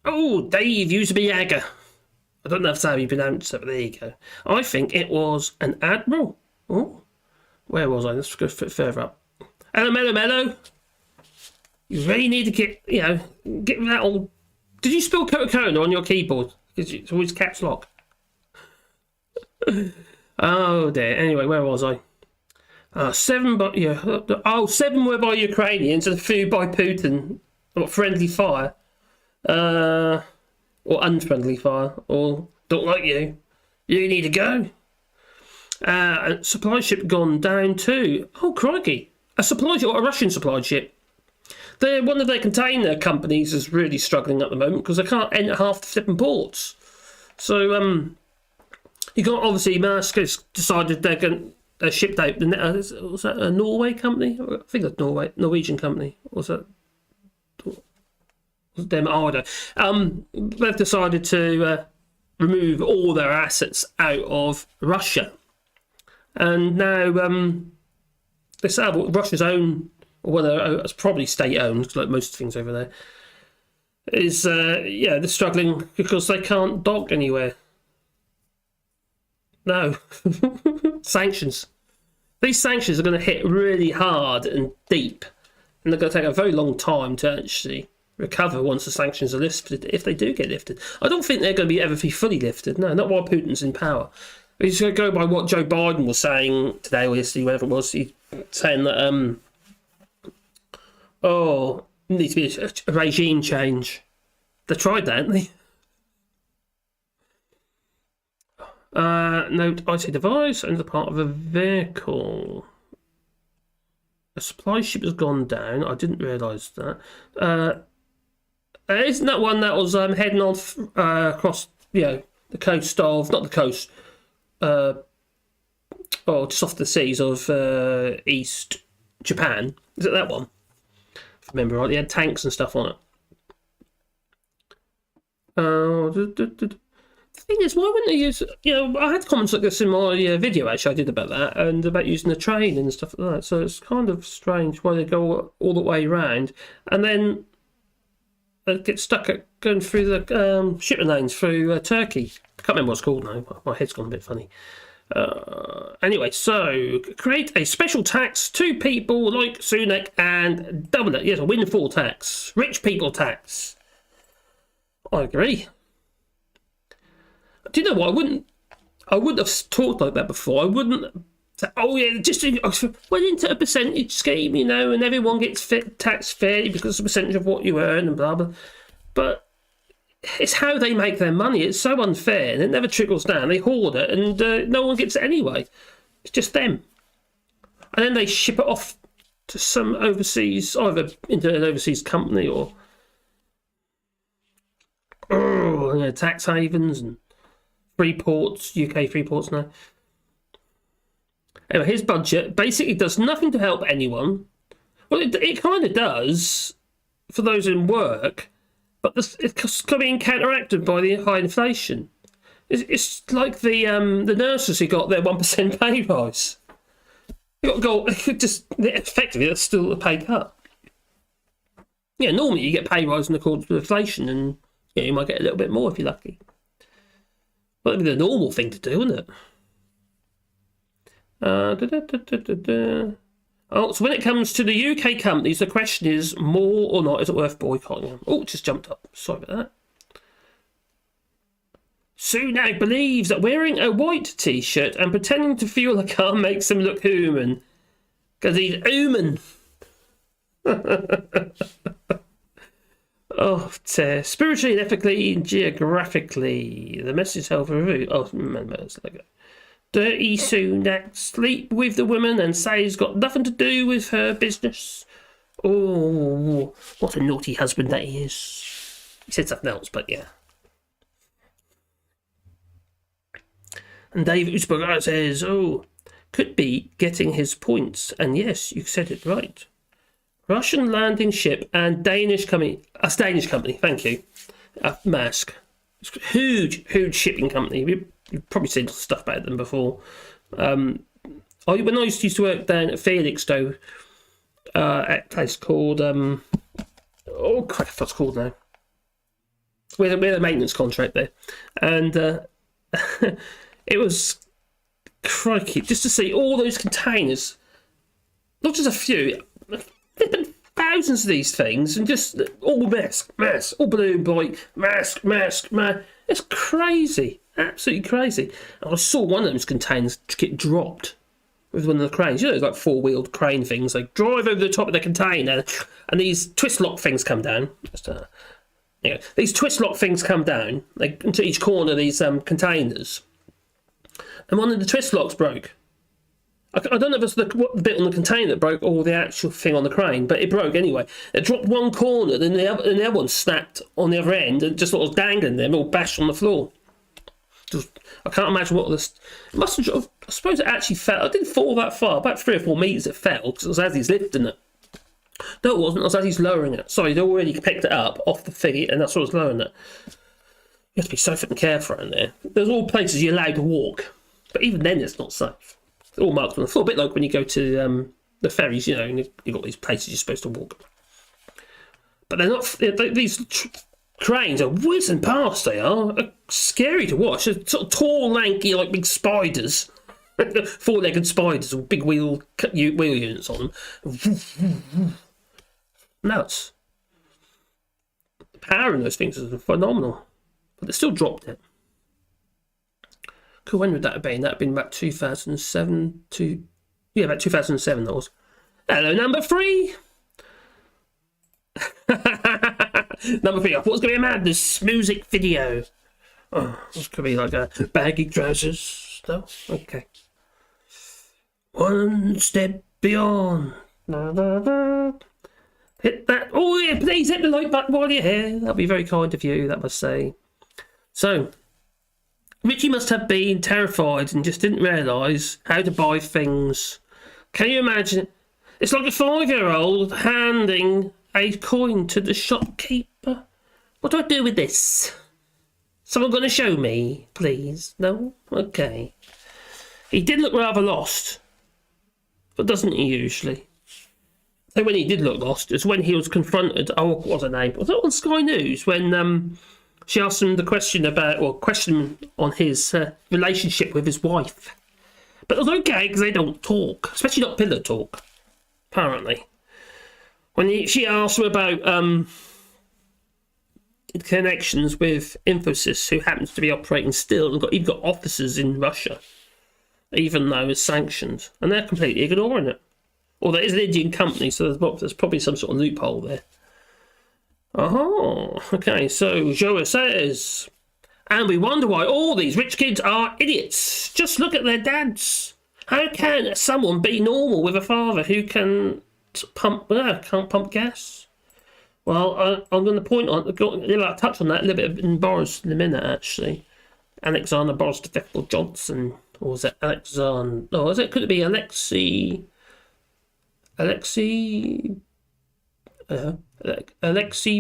S1: Oh, Dave used to be Jagger. I don't know if that's how you pronounce it, but there you go. I think it was an Admiral. Oh, where was I? Let's go further up. Hello, Mellow. You really need to get that old... Did you spill Coca-Cola on your keyboard? Because it's always caps lock. Oh dear. Anyway, where was I? 7 were by Ukrainians and a few by Putin. What, friendly fire? Or unfriendly fire? Or don't like you? You need to go. A supply ship gone down too. Oh crikey! A supply ship, or a Russian supply ship. One of their container companies is really struggling at the moment because they can't enter half the flipping ports. So you got obviously Maersk has decided they're going to ship out the was that a Norway company? I think that's Norwegian company. Was that? Was it them? Oh, I don't. They've decided to remove all their assets out of Russia, and now they say Russia's own. Well, it's probably state-owned, like most things over there, is, they're struggling because they can't dock anywhere. No. Sanctions. These sanctions are going to hit really hard and deep, and they're going to take a very long time to actually recover once the sanctions are lifted, if they do get lifted. I don't think they're going to ever be fully lifted, no, not while Putin's in power. He's going to go by what Joe Biden was saying today or yesterday, whatever it was, he's saying that, needs to be a regime change. They tried that, haven't they? Note IT device and the part of a vehicle. A supply ship has gone down. I didn't realise that. Isn't that one that was heading off across, the coast of, not the coast, just off the seas of East Japan? Is it that one? Remember, right? They had tanks and stuff on it. The thing is, why wouldn't they use... I had comments like this in my video, actually, I did about that, and about using the train and stuff like that. So it's kind of strange why they go all the way around, and then they get stuck at going through the shipping lanes through Turkey. I can't remember what it's called now. My head's gone a bit funny. Anyway, so create a special tax to people like Sunak and double it. Yes, a windfall tax, rich people tax. I agree. Do you know what? I wouldn't have talked like that before. I wouldn't say, oh yeah, just went into a percentage scheme, you know, and everyone gets taxed fairly because it's a percentage of what you earn and blah blah. But it's how they make their money. It's so unfair, and it never trickles down. They hoard it, and no one gets it anyway. It's just them, and then they ship it off to some overseas, either into an overseas company or tax havens and free ports, UK free ports now. Anyway, his budget basically does nothing to help anyone. Well, it kind of does for those in work, but it's being counteracted by the high inflation. It's like the nurses who got their 1% pay rise. Effectively, that's still a pay cut. Yeah, normally you get pay rise in accordance with inflation, and you might get a little bit more if you're lucky. But that'd be the normal thing to do, wouldn't it? Oh, so when it comes to the UK companies, the question is, more or not, is it worth boycotting them? Oh, it just jumped up. Sorry about that. Sunak believes that wearing a white t-shirt and pretending to fuel a car makes him look human. Because he's human. Oh, spiritually, ethically, and geographically. The message held for review. Oh, it's like that. Dirty Sunak sleep with the woman and say he's got nothing to do with her business. Oh, what a naughty husband that he is. He said something else, but yeah. And Dave Usmanov says, oh, could be getting his points. And yes, you said it right. Russian landing ship and Danish company. That's Danish company, thank you. Maersk. It's a huge shipping company. You've probably seen stuff about them before. When I used to work down at Felixstowe, at a place called oh crap, what's it called now? We had a maintenance contract there, and it was crikey just to see all those containers, not just a few, thousands of these things, and just all mask, all balloon blight, mask. It's crazy. Absolutely crazy. And I saw one of those containers get dropped with one of the cranes. You know, those like four-wheeled crane things. They drive over the top of the container, and these twist lock things come down. These twist lock things come down into each corner of these containers. And one of the twist locks broke. I don't know if it's the bit on the container that broke or the actual thing on the crane, but it broke anyway. It dropped one corner, then the other one snapped on the other end and just sort of dangled there, all bashed on the floor. I can't imagine what this. It must have. I suppose it actually fell. It didn't fall that far, about 3 or 4 meters. It fell because it was as he's lifting it. No, it wasn't. It was as he's lowering it. Sorry, he'd already picked it up off the thing, and that's what was lowering it. You have to be so fucking careful in there. There's all places you're allowed to walk, but even then, it's not safe. It's all marked on the floor, a bit like when you go to the ferries. You know, and you've got these places you're supposed to walk. But they're not. These cranes are whizzing past. They are scary to watch. They're sort of tall, lanky, like big spiders, 4-legged spiders with big wheel units on them. Nuts. The power in those things is phenomenal, but they still dropped it. Cool. When would that have been? That would have been about 2007 about 2007. That was. Hello, number 3. Number 3, I thought it was going to be a madness music video. Oh, this could be like a baggy trousers stuff. Okay. One step beyond. Hit that. Oh, yeah, please hit the like button while you're here. That'll be very kind of you, that must say. So, Richie must have been terrified and just didn't realise how to buy things. Can you imagine? It's like a 5-year-old handing a coin to the shopkeeper. What do I do with this? Someone going to show me, please? No? Okay. He did look rather lost, but doesn't he usually? So when he did look lost, it's when he was confronted. Oh, what was her name? Was it on Sky News when she asked him the question on his relationship with his wife? But it was okay because they don't talk, especially not pillow talk. Apparently. When she asked him about connections with Infosys, who happens to be operating still, and even got offices in Russia, even though it's sanctioned, and they're completely ignoring it. Or there is an Indian company, so there's probably some sort of loophole there. Oh, okay, so Joa says, and we wonder why all these rich kids are idiots. Just look at their dads. How can someone be normal with a father who can't pump gas? Well, I'm going to point on, I'll touch on that a little bit in Boris in a minute, actually. Alexander Boris Johnson, or was it Alexander? Oh, is it? Could it be Alexei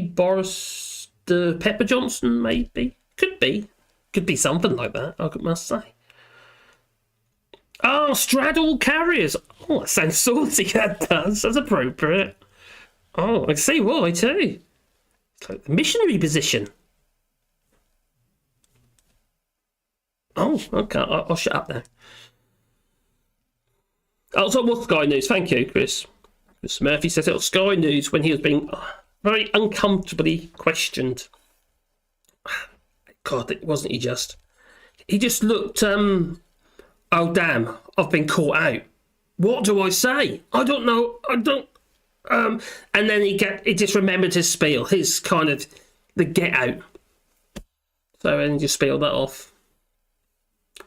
S1: Boris the Pepper Johnson, maybe? Could be something like that, I must say. Oh, straddle carriers. Oh, that sounds saucy, that does. That's appropriate. Oh, I can see why, too. It's like the missionary position. Oh, okay, I'll shut up now. Oh, so what's Sky News? Thank you, Chris. Chris Murphy says it was Sky News when he was being very uncomfortably questioned. God, wasn't he just? He just looked, oh damn, I've been caught out. What do I say? I don't know, and then he just remembered his spiel, his kind of, the get out. So then he just spieled that off.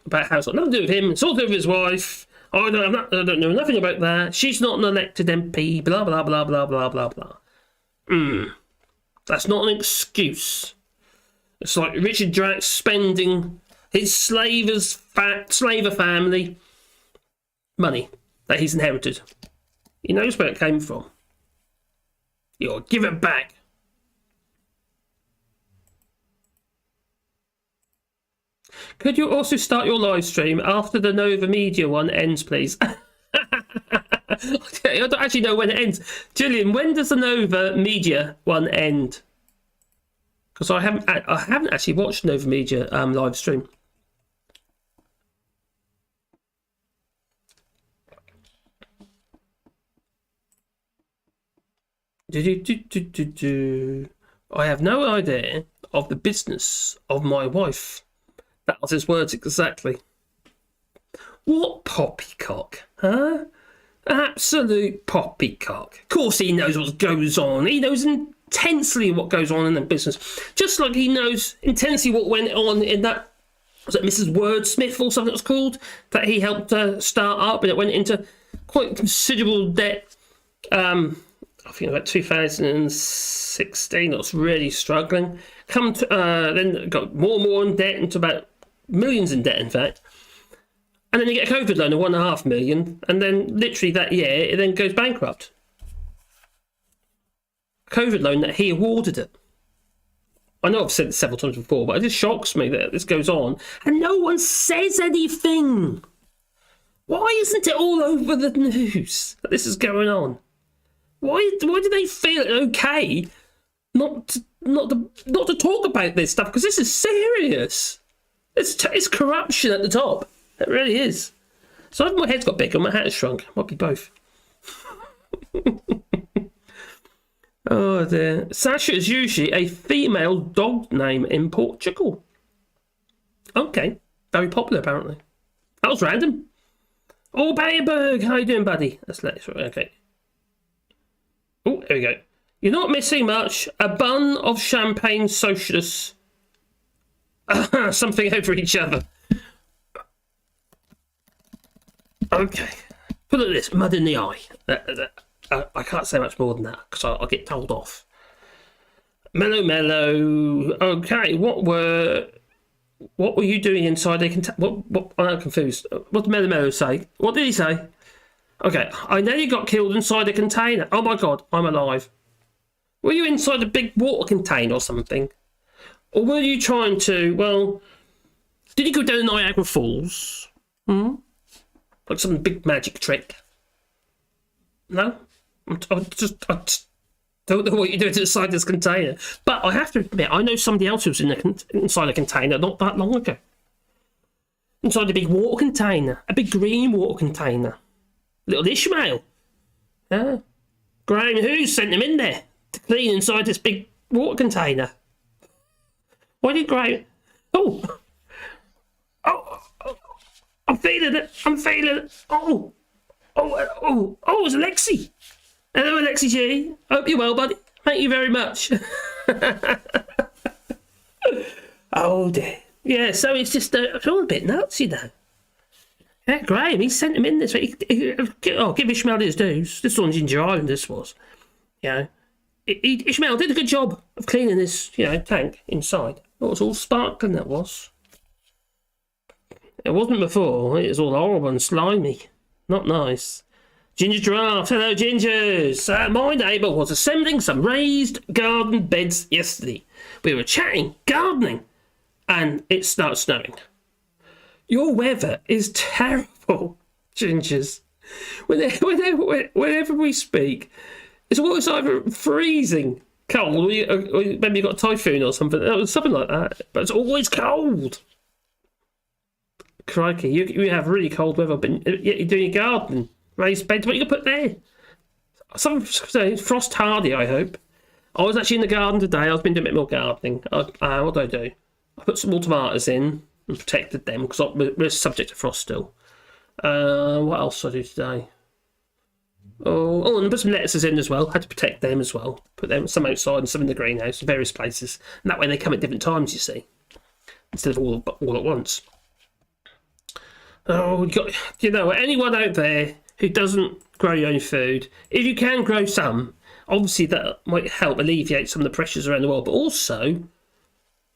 S1: About how it's got nothing to do with him, it's all to do with his wife. I don't know nothing about that. She's not an elected MP, blah, blah, blah, blah, blah, blah, blah. That's not an excuse. It's like Richard Drax spending his slaver family money that he's inherited. He knows where it came from. You'll give it back. Could you also start your live stream after the Nova Media one ends, please? I don't actually know when it ends. Julian, when does the Nova Media one end? Because I haven't actually watched Nova Media live stream. I have no idea of the business of my wife. That was his words exactly. What poppycock, huh? Absolute poppycock. Of course he knows what goes on. He knows intensely what goes on in the business. Just like he knows intensely what went on in that, was it Mrs. Wordsmith or something it was called, that he helped start up, and it went into quite considerable debt. I think about 2016, I was really struggling. Then got more and more in debt, into about millions in debt, in fact. And then you get a COVID loan of $1.5 million, and then literally that year, it then goes bankrupt. COVID loan that he awarded it. I know I've said it several times before, but it just shocks me that this goes on, and no one says anything. Why isn't it all over the news that this is going on? Why do they feel it okay not to talk about this stuff? Because this is serious. It's corruption at the top. It really is. So either my head's got bigger, my hat has shrunk. Might be both. Oh dear. Sasha is usually a female dog name in Portugal. Okay. Very popular, apparently. That was random. Oh, Bayerberg, how you doing, buddy? Okay. Oh, there we go. You're not missing much. A bun of champagne socialists. Something over each other. Okay. Put it this, mud in the eye. I can't say much more than that because I'll get told off. Mellow. Okay, what were you doing inside a container? What? I'm confused. What did Mellow say? What did he say? Okay, I nearly got killed inside a container. Oh my god, I'm alive. Were you inside a big water container or something? Or were you trying to, well, did you go down Niagara Falls? Like some big magic trick? No? I just don't know what you're doing inside this container. But I have to admit, I know somebody else who was inside a container not that long ago. Inside a big water container. A big green water container. Little Ishmael. Graham Hughes sent him in there to clean inside this big water container. Why did Graham? Oh, oh, I'm feeling it. Oh, it's Alexi. Hello, Alexi G. Hope you're well, buddy. Thank you very much. Oh dear. Yeah, so it's just it's all a bit nuts, you know. Yeah, Graham, he sent him in this week. Give Ishmael his dues. This on Ginger Island, this was. You know, Ishmael did a good job of cleaning this, tank inside. It was all sparkling, that was. It wasn't before. It was all horrible and slimy. Not nice. Ginger Giraffe, hello Gingers. My neighbour was assembling some raised garden beds yesterday. We were chatting, gardening, and it started snowing. Your weather is terrible, Gingers. Whenever we speak, it's always either freezing cold, or maybe you've got a typhoon or something, something like that. But it's always cold. Crikey, you have really cold weather, but yet you're doing your garden. Raised beds, what are you going to put there? Something frost hardy, I hope. I was actually in the garden today. I've been doing a bit more gardening. What do I do? I put some more tomatoes in and protected them because we're subject to frost still. What else did I do today? And I put some lettuces in as well. Had to protect them as well. Put them some outside and some in the greenhouse, various places. And that way they come at different times, you see, instead of all at once. Anyone out there who doesn't grow your own food, if you can grow some, obviously that might help alleviate some of the pressures around the world, but also,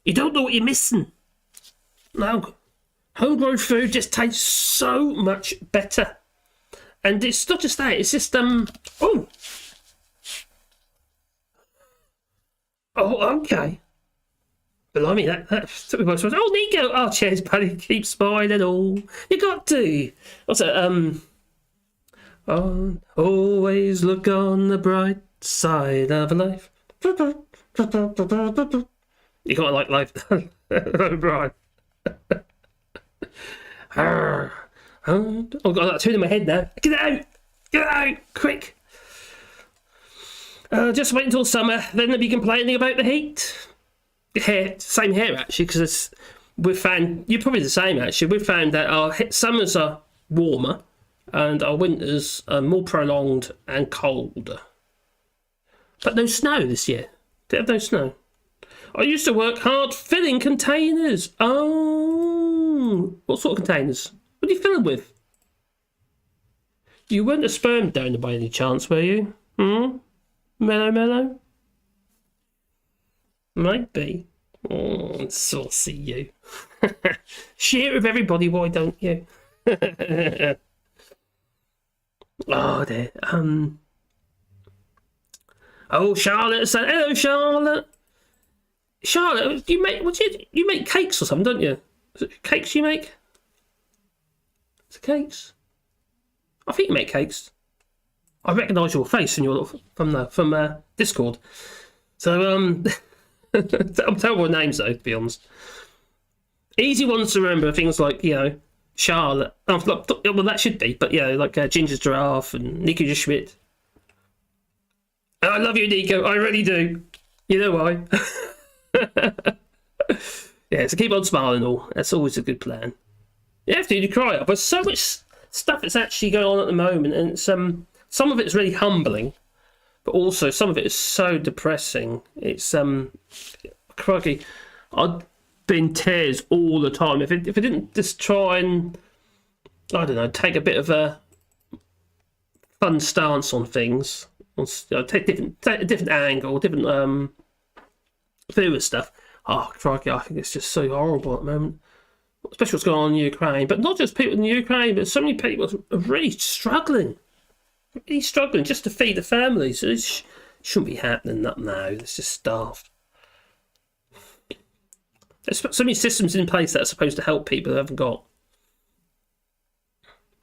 S1: you don't know what you're missing. No. Homegrown food just tastes so much better. And it's not just that, it's just, okay. Blimey, that took me by surprise. Oh, Nico! Oh, cheers, buddy. Keep smiling all. You got to. What's that? Always look on the bright side of life. You gotta like life. Right. I've got that tune in my head now. Get it out! Quick! Just wait until summer, then they'll be complaining about the heat. Same here actually, because we've found, you're probably the same actually, we've found that our summers are warmer and our winters are more prolonged and colder. But no snow this year. Did have no snow. I used to work hard filling containers. Oh, what sort of containers? What do you fill them with? You weren't a sperm donor by any chance, were you? Mellow? Might be. Oh, saucy you. Share it with everybody, why don't you? Oh dear. Charlotte said, hello Charlotte. Charlotte, you make cakes or something, don't you? Is it cakes you make? Is it cakes? I think you make cakes. I recognise your face from Discord. So I'm terrible with names though, to be honest. Easy ones to remember, things like, Charlotte. Well, that should be, but like Ginger's Giraffe and Nico Schmidt. I love you, Nico. I really do. You know why? Yeah, so keep on smiling all. That's always a good plan. You have to cry up. There's so much stuff that's actually going on at the moment, and some of it's really humbling, but also some of it is so depressing. It's crikey, I'd be in tears all the time if I didn't just try and, I don't know, take a bit of a fun stance on things, take a different angle, different view of stuff. Oh crikey, I think it's just so horrible at the moment, especially what's going on in Ukraine. But not just people in Ukraine, but so many people are really struggling just to feed the families. It shouldn't be happening that now. It's just starved. There's so many systems in place that are supposed to help people who haven't got.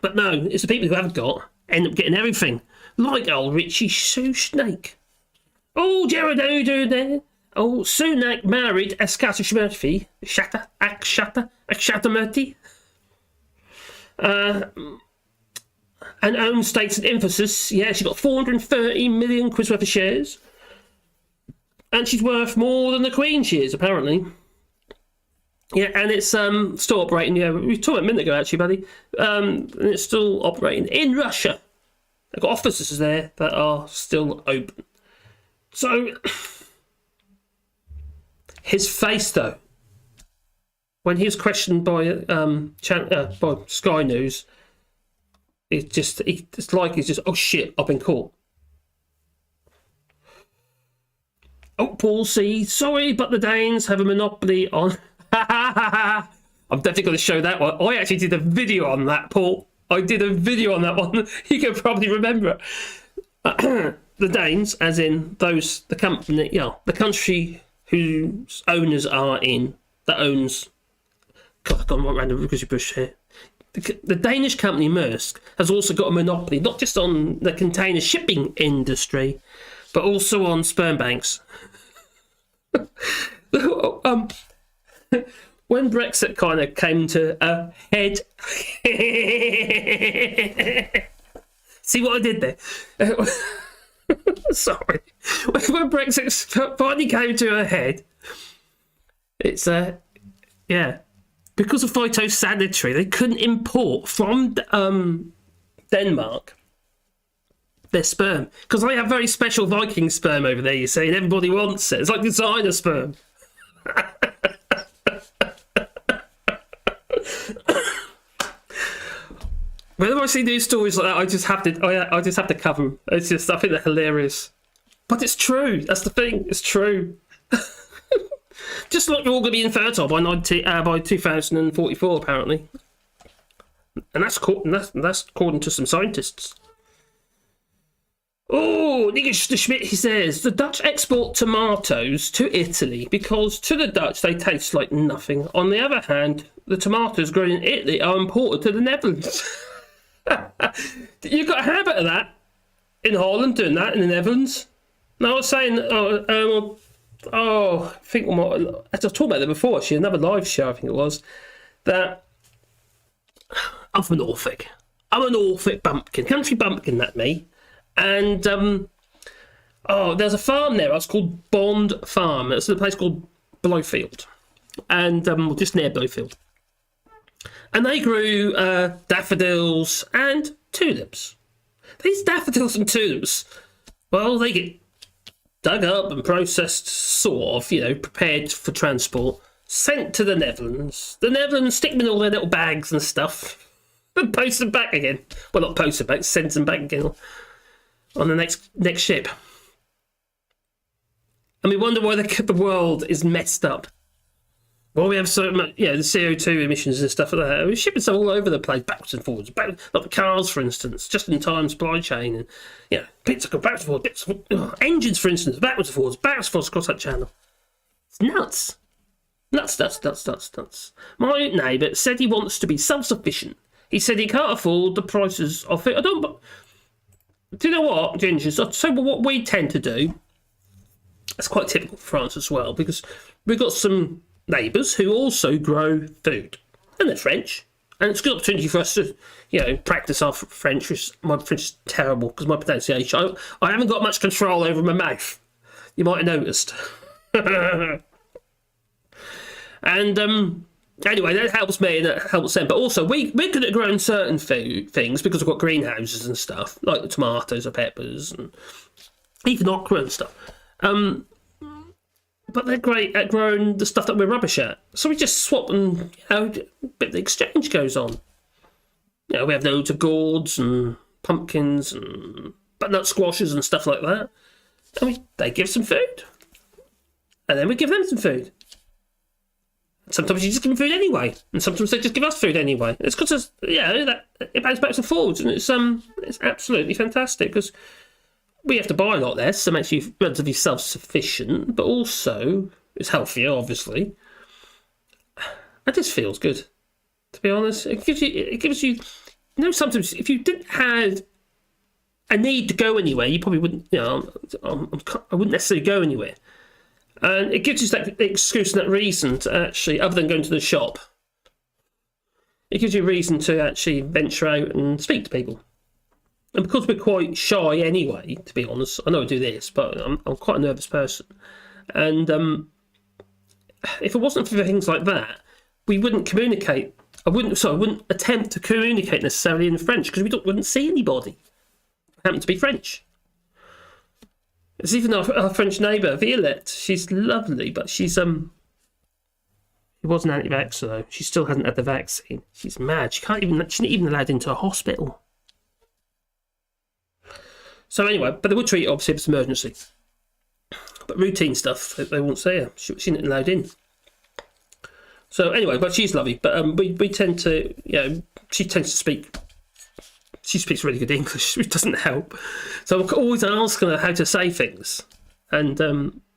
S1: But no, it's the people who haven't got end up getting everything. Like old Richie Snake. Oh, Jared O'Do there. Oh, Sunak married Askata Shmurthy. Akshata Murthy. And owns stakes and emphasis. Yeah, she got 430 million quid worth of shares. And she's worth more than the Queen she is, apparently. Yeah, and it's still operating. Yeah, we were talking a minute ago, actually, buddy. And it's still operating in Russia. They've got offices there that are still open. So, his face, though, when he was questioned by Sky News, it's like he's just, oh shit, I've been caught. Oh, Paul C. Sorry, but the Danes have a monopoly on. I'm definitely going to show that one. I actually did a video on that, Paul. I did a video on that one. You can probably remember it. The Danes, as in the company, the country whose owners are in, that owns. God, I've gone right round the Rugby bush here. The Danish company Maersk has also got a monopoly, not just on the container shipping industry, but also on sperm banks. When Brexit kind of came to a head, see what I did there? Sorry. When Brexit finally came to a head, it's because of phytosanitary, they couldn't import from Denmark their sperm, because they have very special Viking sperm over there, you see, and everybody wants it. It's like designer sperm. Whenever I see news stories like that, I just have to cover them. I think they're hilarious. But it's true. That's the thing. It's true. Just like we're all going to be infertile by 2044, apparently. And that's according to some scientists. Oh, Nick Schmidt, he says, the Dutch export tomatoes to Italy because to the Dutch they taste like nothing. On the other hand, the tomatoes grown in Italy are imported to the Netherlands. You've got a habit of that in Holland, doing that in the Netherlands. No, I was saying, I think as I've talked about that before, actually, another live show, I think it was, that I'm from Norfolk. I'm a Norfolk bumpkin, country bumpkin, that me. And there's a farm there. It's called Bond Farm. It's a place called Blowfield, and just near Blowfield. And they grew daffodils and tulips. These daffodils and tulips, well, they get dug up and processed, sort of, prepared for transport, sent to the Netherlands. The Netherlands stick them in all their little bags and stuff, and post them back again. Well, not post them back, send them back again on the next ship. And we wonder why the world is messed up. Well, we have so much, the CO2 emissions and stuff like that. We're shipping stuff all over the place, backwards and forwards. Like the cars, for instance, just in time supply chain, and bits go backwards and forwards. Engines, for instance, backwards and forwards across that channel. It's nuts. Nuts. My neighbour said he wants to be self-sufficient. He said he can't afford the prices of it. Do you know what, Gingers? So what we tend to do, that's quite typical for France as well, because we've got some neighbours who also grow food, and they're French, and it's a good opportunity for us to, practice our French. My French is terrible because my pronunciation. I haven't got much control over my mouth. You might have noticed. And anyway, that helps me and that helps them. But also, we're good at growing certain things because we've got greenhouses and stuff, like the tomatoes or peppers and even okra and stuff. But they're great at growing the stuff that we're rubbish at. So we just swap and, a bit of the exchange goes on. We have loads of gourds and pumpkins and butternut squashes and stuff like that. And they give some food. And then we give them some food. Sometimes you just give them food anyway. And sometimes they just give us food anyway. It's because, it bounces back and forwards. And it's absolutely fantastic because we have to buy a lot less, so it makes you relatively self-sufficient, but also it's healthier, obviously. It just feels good, to be honest. It gives you, sometimes if you didn't have a need to go anywhere, you probably wouldn't, I wouldn't necessarily go anywhere. And it gives you that excuse and that reason to actually, other than going to the shop, it gives you a reason to actually venture out and speak to people. And because we're quite shy anyway, to be honest, I know I do this, but I'm quite a nervous person. And if it wasn't for things like that, we wouldn't communicate. I wouldn't attempt to communicate necessarily in French because we wouldn't see anybody who happened to be French. It's even our French neighbour, Violette. She's lovely, but she's she was an anti-vaxxer though. She still hasn't had the vaccine. She's mad. She's not even allowed into a hospital. So anyway, but they would treat it obviously if it's an emergency. But routine stuff, they won't see her. She's not allowed in. So anyway, but she's lovely. But we tend to, she tends to speak. She speaks really good English, which doesn't help. So I'm always asking her how to say things, and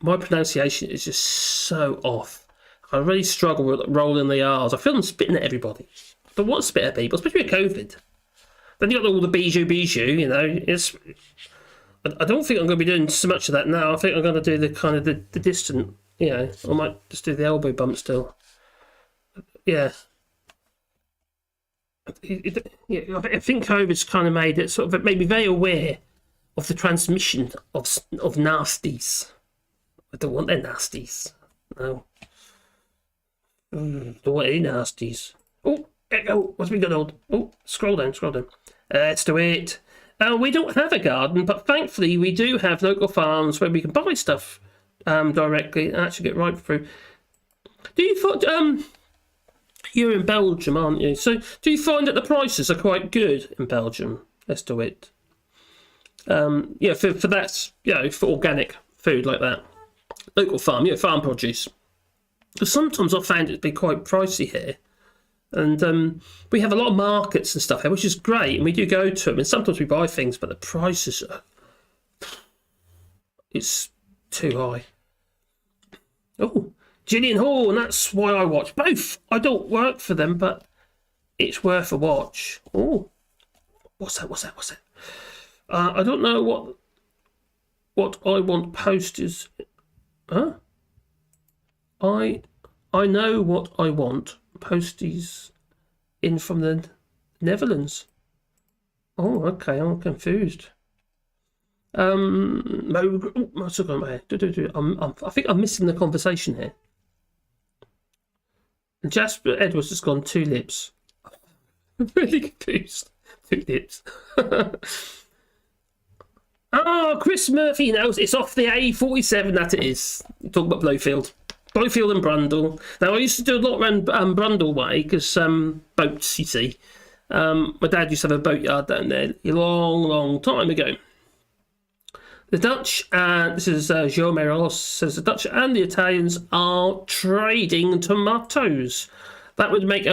S1: my pronunciation is just so off. I really struggle with rolling the R's. I feel I'm spitting at everybody. I don't want to spit at people, especially with COVID. Then you got all the bijou. I don't think I'm going to be doing so much of that now. I think I'm going to do the kind of the distant. I might just do the elbow bump still. Yeah. I think COVID's kind of made me very aware of the transmission of nasties. I don't want their nasties. No. Don't want any nasties. Oh, what's we got on? Oh, scroll down. Let's do it. We don't have a garden, but thankfully we do have local farms where we can buy stuff directly and actually get right through. Do you find you're in Belgium, aren't you? So do you find that the prices are quite good in Belgium? Let's do it. For that, for organic food like that, local farm, farm produce. Because sometimes I've found it to be quite pricey here, and we have a lot of markets and stuff here, which is great, and we do go to them, and sometimes we buy things, but the prices it's too high. Oh. Gillian Hall, and that's why I watch both. I don't work for them, but it's worth a watch. Oh, what's that? I don't know what I want posters. Huh? I know what I want. Posties in from the Netherlands. Oh, okay. I'm confused. What's going on my head? I think I'm missing the conversation here. Jasper Edwards has gone 2 lips. I'm really confused. 2 lips. Chris Murphy knows it's off the A47. That it is. You talk about Blowfield and Brundle. Now I used to do a lot around Brundle way because boats. You see, my dad used to have a boatyard down there a long time ago. The Dutch, this is Joe Meros, says the Dutch and the Italians are trading tomatoes. That would make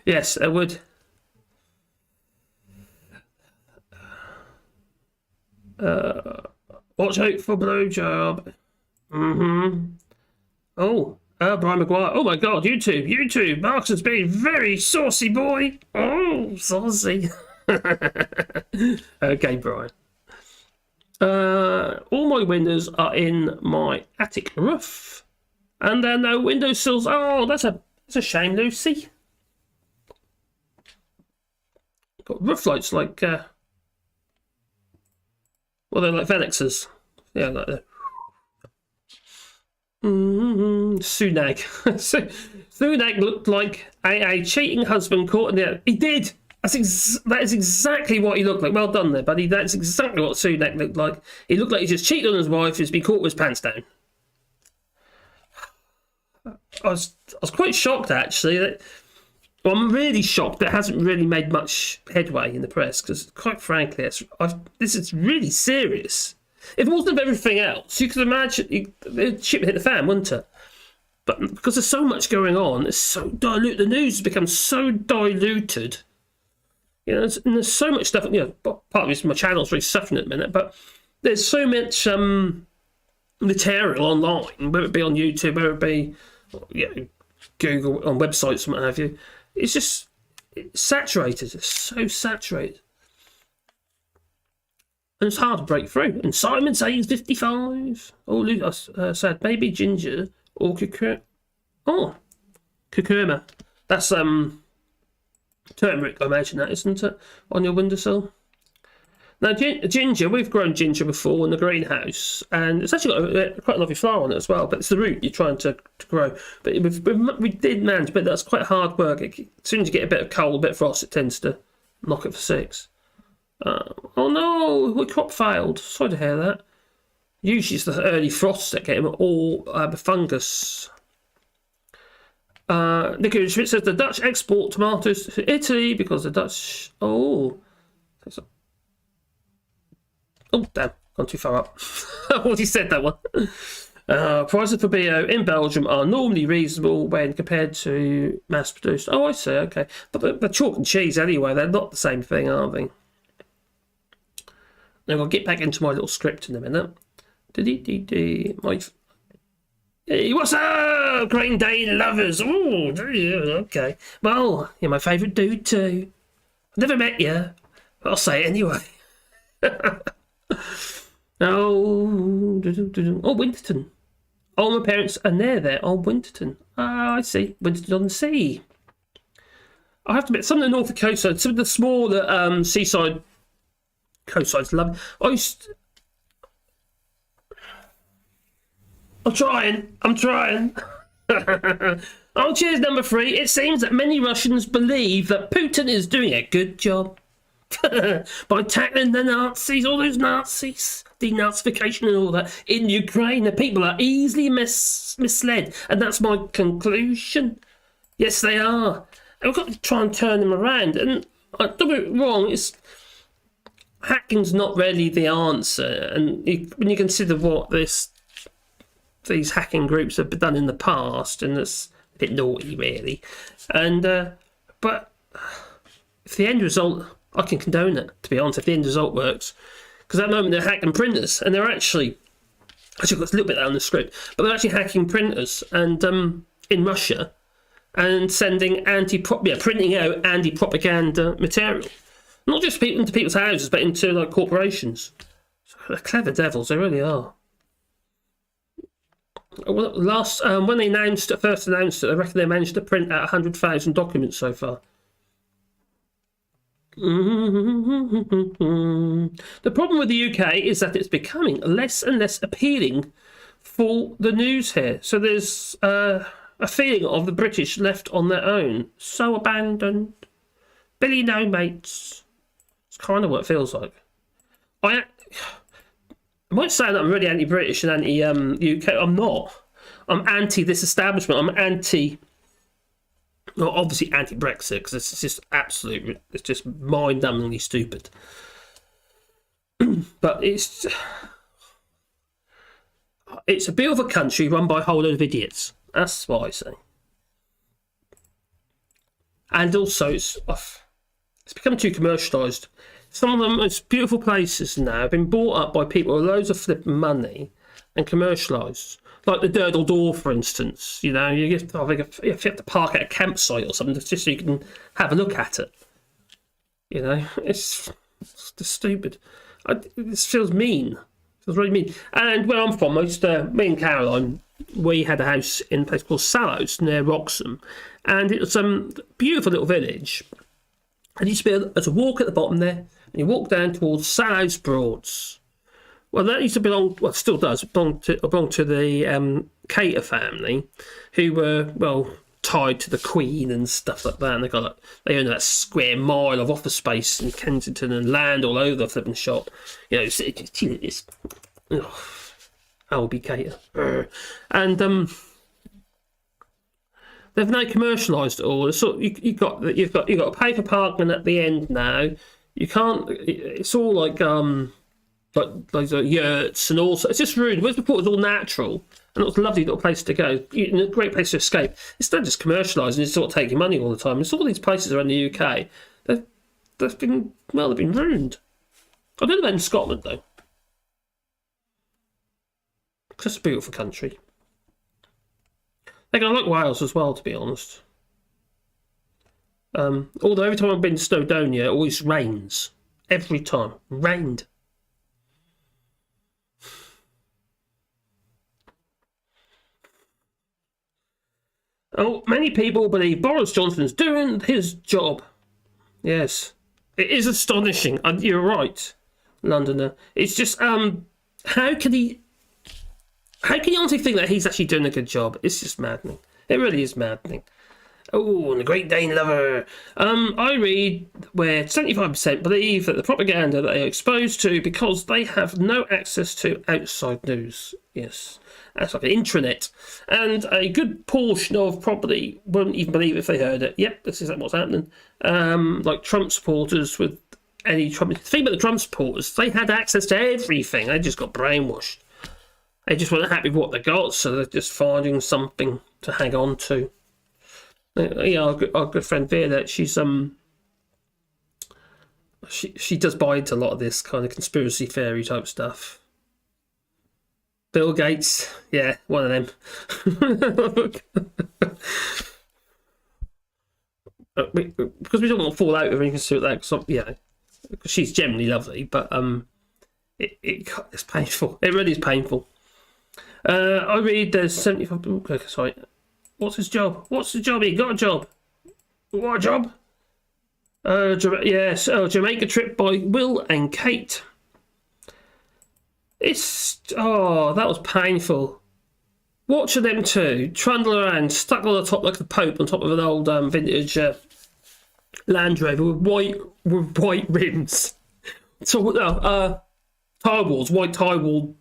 S1: yes, it would. Watch out for blowjob. Oh, Brian Mcguire. Oh my God, YouTube. Marks has been very saucy boy. Oh, saucy. Okay, Brian. All my windows are in my attic roof, and there are no windowsills. Oh, that's a shame, Lucy. Got roof lights like they're like Velexes. Yeah, like that. Sunak. Sunak looked like a cheating husband caught in the. He did. That is exactly what he looked like. Well done there, buddy. That's exactly what Sunak looked like. He looked like he just cheated on his wife. He's been caught with his pants down. I was quite shocked actually. I'm really shocked that it hasn't really made much headway in the press because, quite frankly, this is really serious. If it wasn't of everything else, you could imagine the shit would hit the fan, wouldn't it? But because there's so much going on, it's so diluted. The news has become so diluted. And there's so much stuff. Part of it is my channel's really suffering at the minute, but there's so much material online, whether it be on YouTube, whether it be Google, on websites and what have you. It's just saturated. It's so saturated. And it's hard to break through. And Simon says 55. Oh, said maybe ginger or curcuma. Oh, curcuma. That's turmeric, I imagine that, isn't it? On your windowsill. Now, ginger, we've grown ginger before in the greenhouse, and it's actually got quite a lovely flower on it as well, but it's the root you're trying to grow. But we did manage, but that's quite hard work. As soon as you get a bit of cold, a bit of frost, it tends to knock it for six. Oh no, the crop failed. Sorry to hear that. Usually it's the early frosts that get them, or the fungus. Nicky Schmidt says the Dutch export tomatoes to Italy because the Dutch... Oh, damn, gone too far up. I've already said that one. Prices for bio in Belgium are normally reasonable when compared to mass-produced. Oh, I see, okay. But the chalk and cheese anyway, they're not the same thing, are they? Now, I'll get back into my little script in a minute. Hey, what's up, Green Day lovers? Oh, okay. Well, you're my favourite dude too. I've never met you, but I'll say it anyway. Oh, Winterton. Oh, my parents are near there. Oh, Winterton. Ah, I see. Winterton on the sea. I have to admit, some of the Norfolk coastside, some of the smaller seaside coastsides, love. I'm trying. Oh, cheers, number 3. It seems that many Russians believe that Putin is doing a good job by tackling the Nazis, all those Nazis, denazification and all that in Ukraine. The people are easily misled, and that's my conclusion. Yes, they are. And we've got to try and turn them around. And don't get me wrong, hacking's not really the answer. And when you consider what these hacking groups have done in the past, and it's a bit naughty, really. And but if the end result, I can condone it, to be honest, if the end result works. Because at the moment they're hacking printers, and they're actually got a little bit down the script, but they're actually hacking printers and in Russia, and sending printing out anti-propaganda material, not just into people's houses, but into like corporations. So they're clever devils, they really are. Well, when they first announced it, I reckon they managed to print out 100,000 documents so far. The problem with the UK is that it's becoming less and less appealing for the news here. So there's a feeling of the British left on their own, so abandoned. Billy no mates. It's kind of what it feels like. I might say that I'm really anti-British and anti-UK. I'm not. I'm anti this establishment. I'm obviously anti-Brexit, because it's just it's just mind-numbingly stupid. But it's a bit of a country run by a whole load of idiots. That's what I say. And also, it's become too commercialised. Some of the most beautiful places now have been bought up by people with loads of flipping money and commercialised. Like the Durdle Door, for instance. You know, you have to park at a campsite or something just so you can have a look at it. You know, it's just stupid. This feels mean. It feels really mean. And where I'm from, me and Caroline, we had a house in a place called Sallows near Wroxham, and it was a beautiful little village. And you used to be able to walk at the bottom there, and you walk down towards Sallows Broads. Well, that used to still does belong to the Cater family, who were tied to the Queen and stuff like that. And they own that square mile of office space in Kensington and land all over the flipping shop. You know, it's I'll be Cater, and they've now commercialised it all. So you've got to pay for parking at the end now. You can't. It's all like those yurts and all. It's just rude. Whereas before it was all natural and it was a lovely little place to go, a great place to escape. It's not just commercialised and it's sort of taking money all the time. It's all these places around the UK. They've been ruined. I don't know about in Scotland though. Because it's a beautiful country. They're going to like Wales as well, to be honest. Although every time I've been to Snowdonia, it always rains. Every time. Rained. Oh, many people believe Boris Johnson's doing his job. Yes. It is astonishing. You're right. Londoner. It's just how can you honestly think that he's actually doing a good job? It's just maddening. It really is maddening. Oh, and the Great Dane lover. I read where 75% believe that the propaganda that they are exposed to because they have no access to outside news. Yes, that's like an intranet. And a good portion of probably won't even believe if they heard it. Yep, this is what's happening. Like Trump supporters with any Trump. The thing about the Trump supporters, they had access to everything. They just got brainwashed. They just weren't happy with what they got, so they're just finding something to hang on to. Yeah, our good friend Vera, she's she does buy into a lot of this kind of conspiracy theory type stuff. Bill Gates, yeah, one of them. Because we don't want to fall out with anything to do with that. Cause, yeah, because she's generally lovely, but it's painful. It really is painful. I read there's 75. Okay, sorry. What's his job? What's the job? He got a job. What a job? Yes, Jamaica trip by Will and Kate. That was painful. Watching them two trundle around, stuck on the top like the Pope on top of an old vintage Land Rover with white rims. So tire walls, white tire wall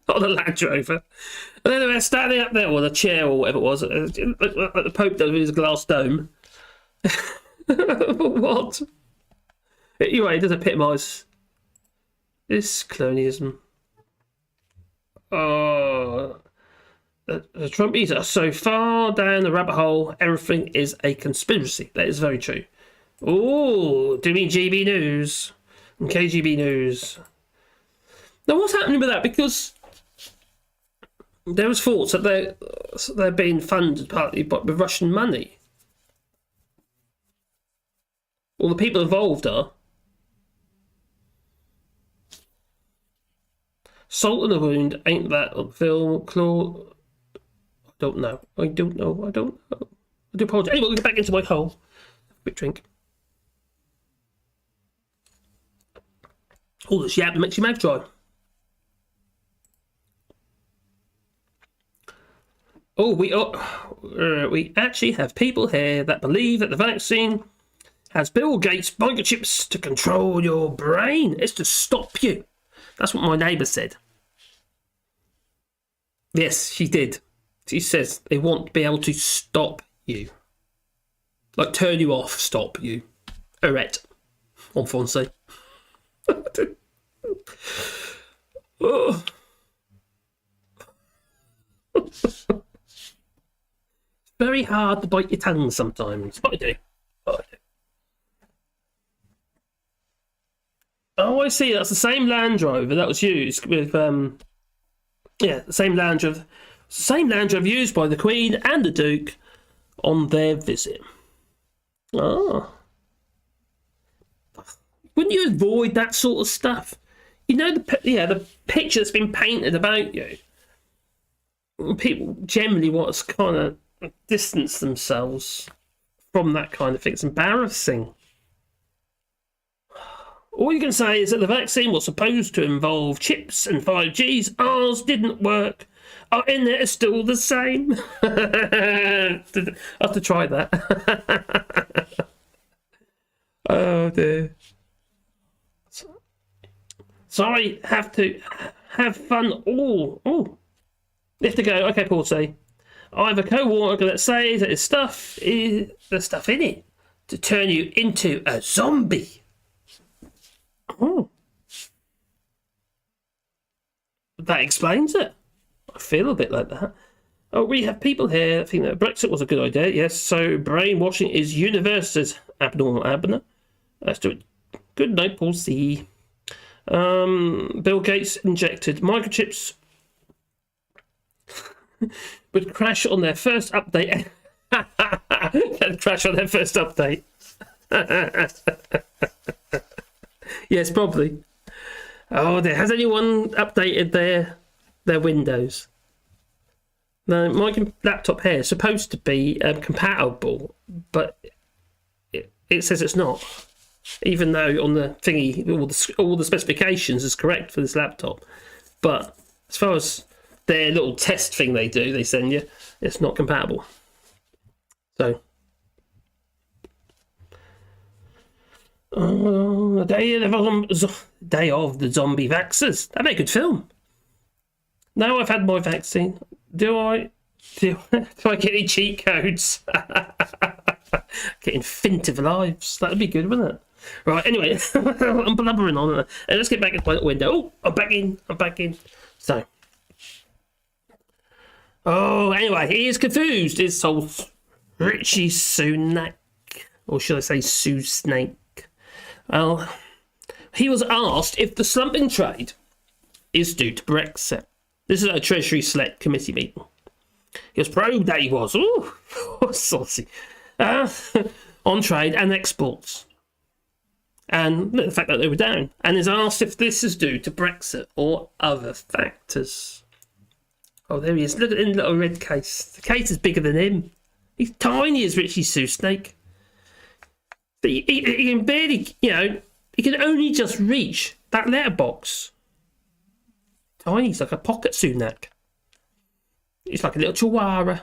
S1: on the Land Rover. And then they're standing up there, or the chair, or whatever it was, like the Pope does with his glass dome. What? Anyway, it does epitomise this colonialism. Oh, the Trumpies are so far down the rabbit hole, everything is a conspiracy. That is very true. Oh, do you mean GB News and KGB News? Now, what's happening with that? Because there was thoughts that they're being funded partly with Russian money. Well, the people involved are. Salt in the wound, ain't that Phil Claw? I don't know. I do apologise. Anyway, we'll get back into my hole. Quick drink. Oh, this yap makes your mouth dry. Oh, we actually have people here that believe that the vaccine has Bill Gates microchips to control your brain. It's to stop you. That's what my neighbour said. Yes, she did. She says they want to be able to stop you. Like turn you off, stop you. Arrête. En français. Oh. Very hard to bite your tongue sometimes. What I do. Oh, I see. That's the same Land Rover that was used with, the same Land Rover used by the Queen and the Duke on their visit. Oh. Wouldn't you avoid that sort of stuff? You know, the picture that's been painted about you. People generally want to kind of distance themselves from that kind of thing. It's embarrassing. All you can say is that the vaccine was supposed to involve chips and 5Gs. Ours didn't work. Our internet is still the same. I have to try that. Oh dear. Sorry, have to have fun. Oh. You have to go. Okay, Paul, say. I have a co-worker that says that there's stuff in it to turn you into a zombie. Oh. That explains it. I feel a bit like that. Oh, we have people here that think that Brexit was a good idea. Yes, so brainwashing is universal. Abnormal Abner. Let's do it. Good night, Paul C. Bill Gates injected microchips would crash on their first update. Crash on their first update. Yes, probably. Oh, has anyone updated their Windows? No, my laptop here is supposed to be compatible, but it says it's not. even though on the thingy all the specifications is correct for this laptop. But as far as their little test thing they send you, it's not compatible. So, the Day of the Zombie Vaxxers. That'd be a good film. Now I've had my vaccine, do I get any cheat codes? Get infinitive lives. That'd be good, wouldn't it? Right, anyway, I'm blubbering on. And let's get back into my window. Oh, I'm back in. So. Oh, anyway, he is confused. It's old Richie Sunak. Or should I say Sue Snake? Well, he was asked if the slump in trade is due to Brexit. This is a Treasury Select Committee meeting. He was probed that he was. Ooh, saucy. On trade and exports. And the fact that they were down. And is asked if this is due to Brexit or other factors. Oh, there he is. Look at his little red case. The case is bigger than him. He's tiny as Richie Sue Snake. He can barely, he can only just reach that letterbox. Tiny, he's like a pocket Sunak. It's like a little chihuahua.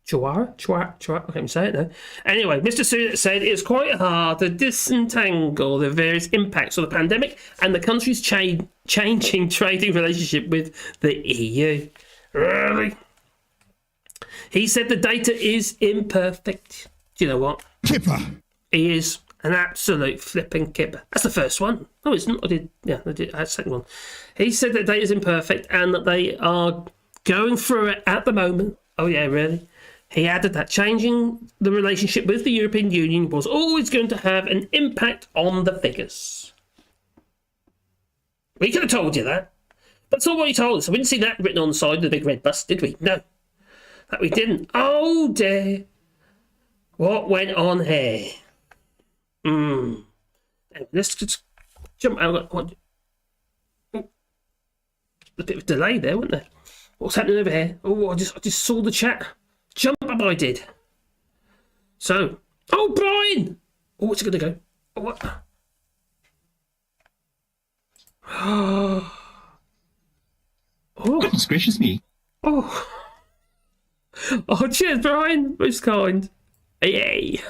S1: Chihuahua? I can't even say it now. Anyway, Mr. Sunak said it's quite hard to disentangle the various impacts of the pandemic and the country's changing trading relationship with the EU. Really? He said the data is imperfect. Do you know what?
S3: Kipper.
S1: He is an absolute flipping kipper. That's the first one. Oh, it's not. I had the second one. He said that data is imperfect and that they are going through it at the moment. Oh, yeah, really? He added that changing the relationship with the European Union was always going to have an impact on the figures. We could have told you that. But that's not what he told us. We didn't see that written on the side of the big red bus, did we? No. That we didn't. Oh, dear. What went on here? Let's just jump out. A bit of a delay there, wasn't there? What's happening over here? Oh, I just saw the chat. Jump up, I did. So, oh, Brian! Oh, what's it going to go? Oh, what? Oh.
S3: Goodness gracious me.
S1: Oh. Oh, cheers, Brian. Most kind. Yay.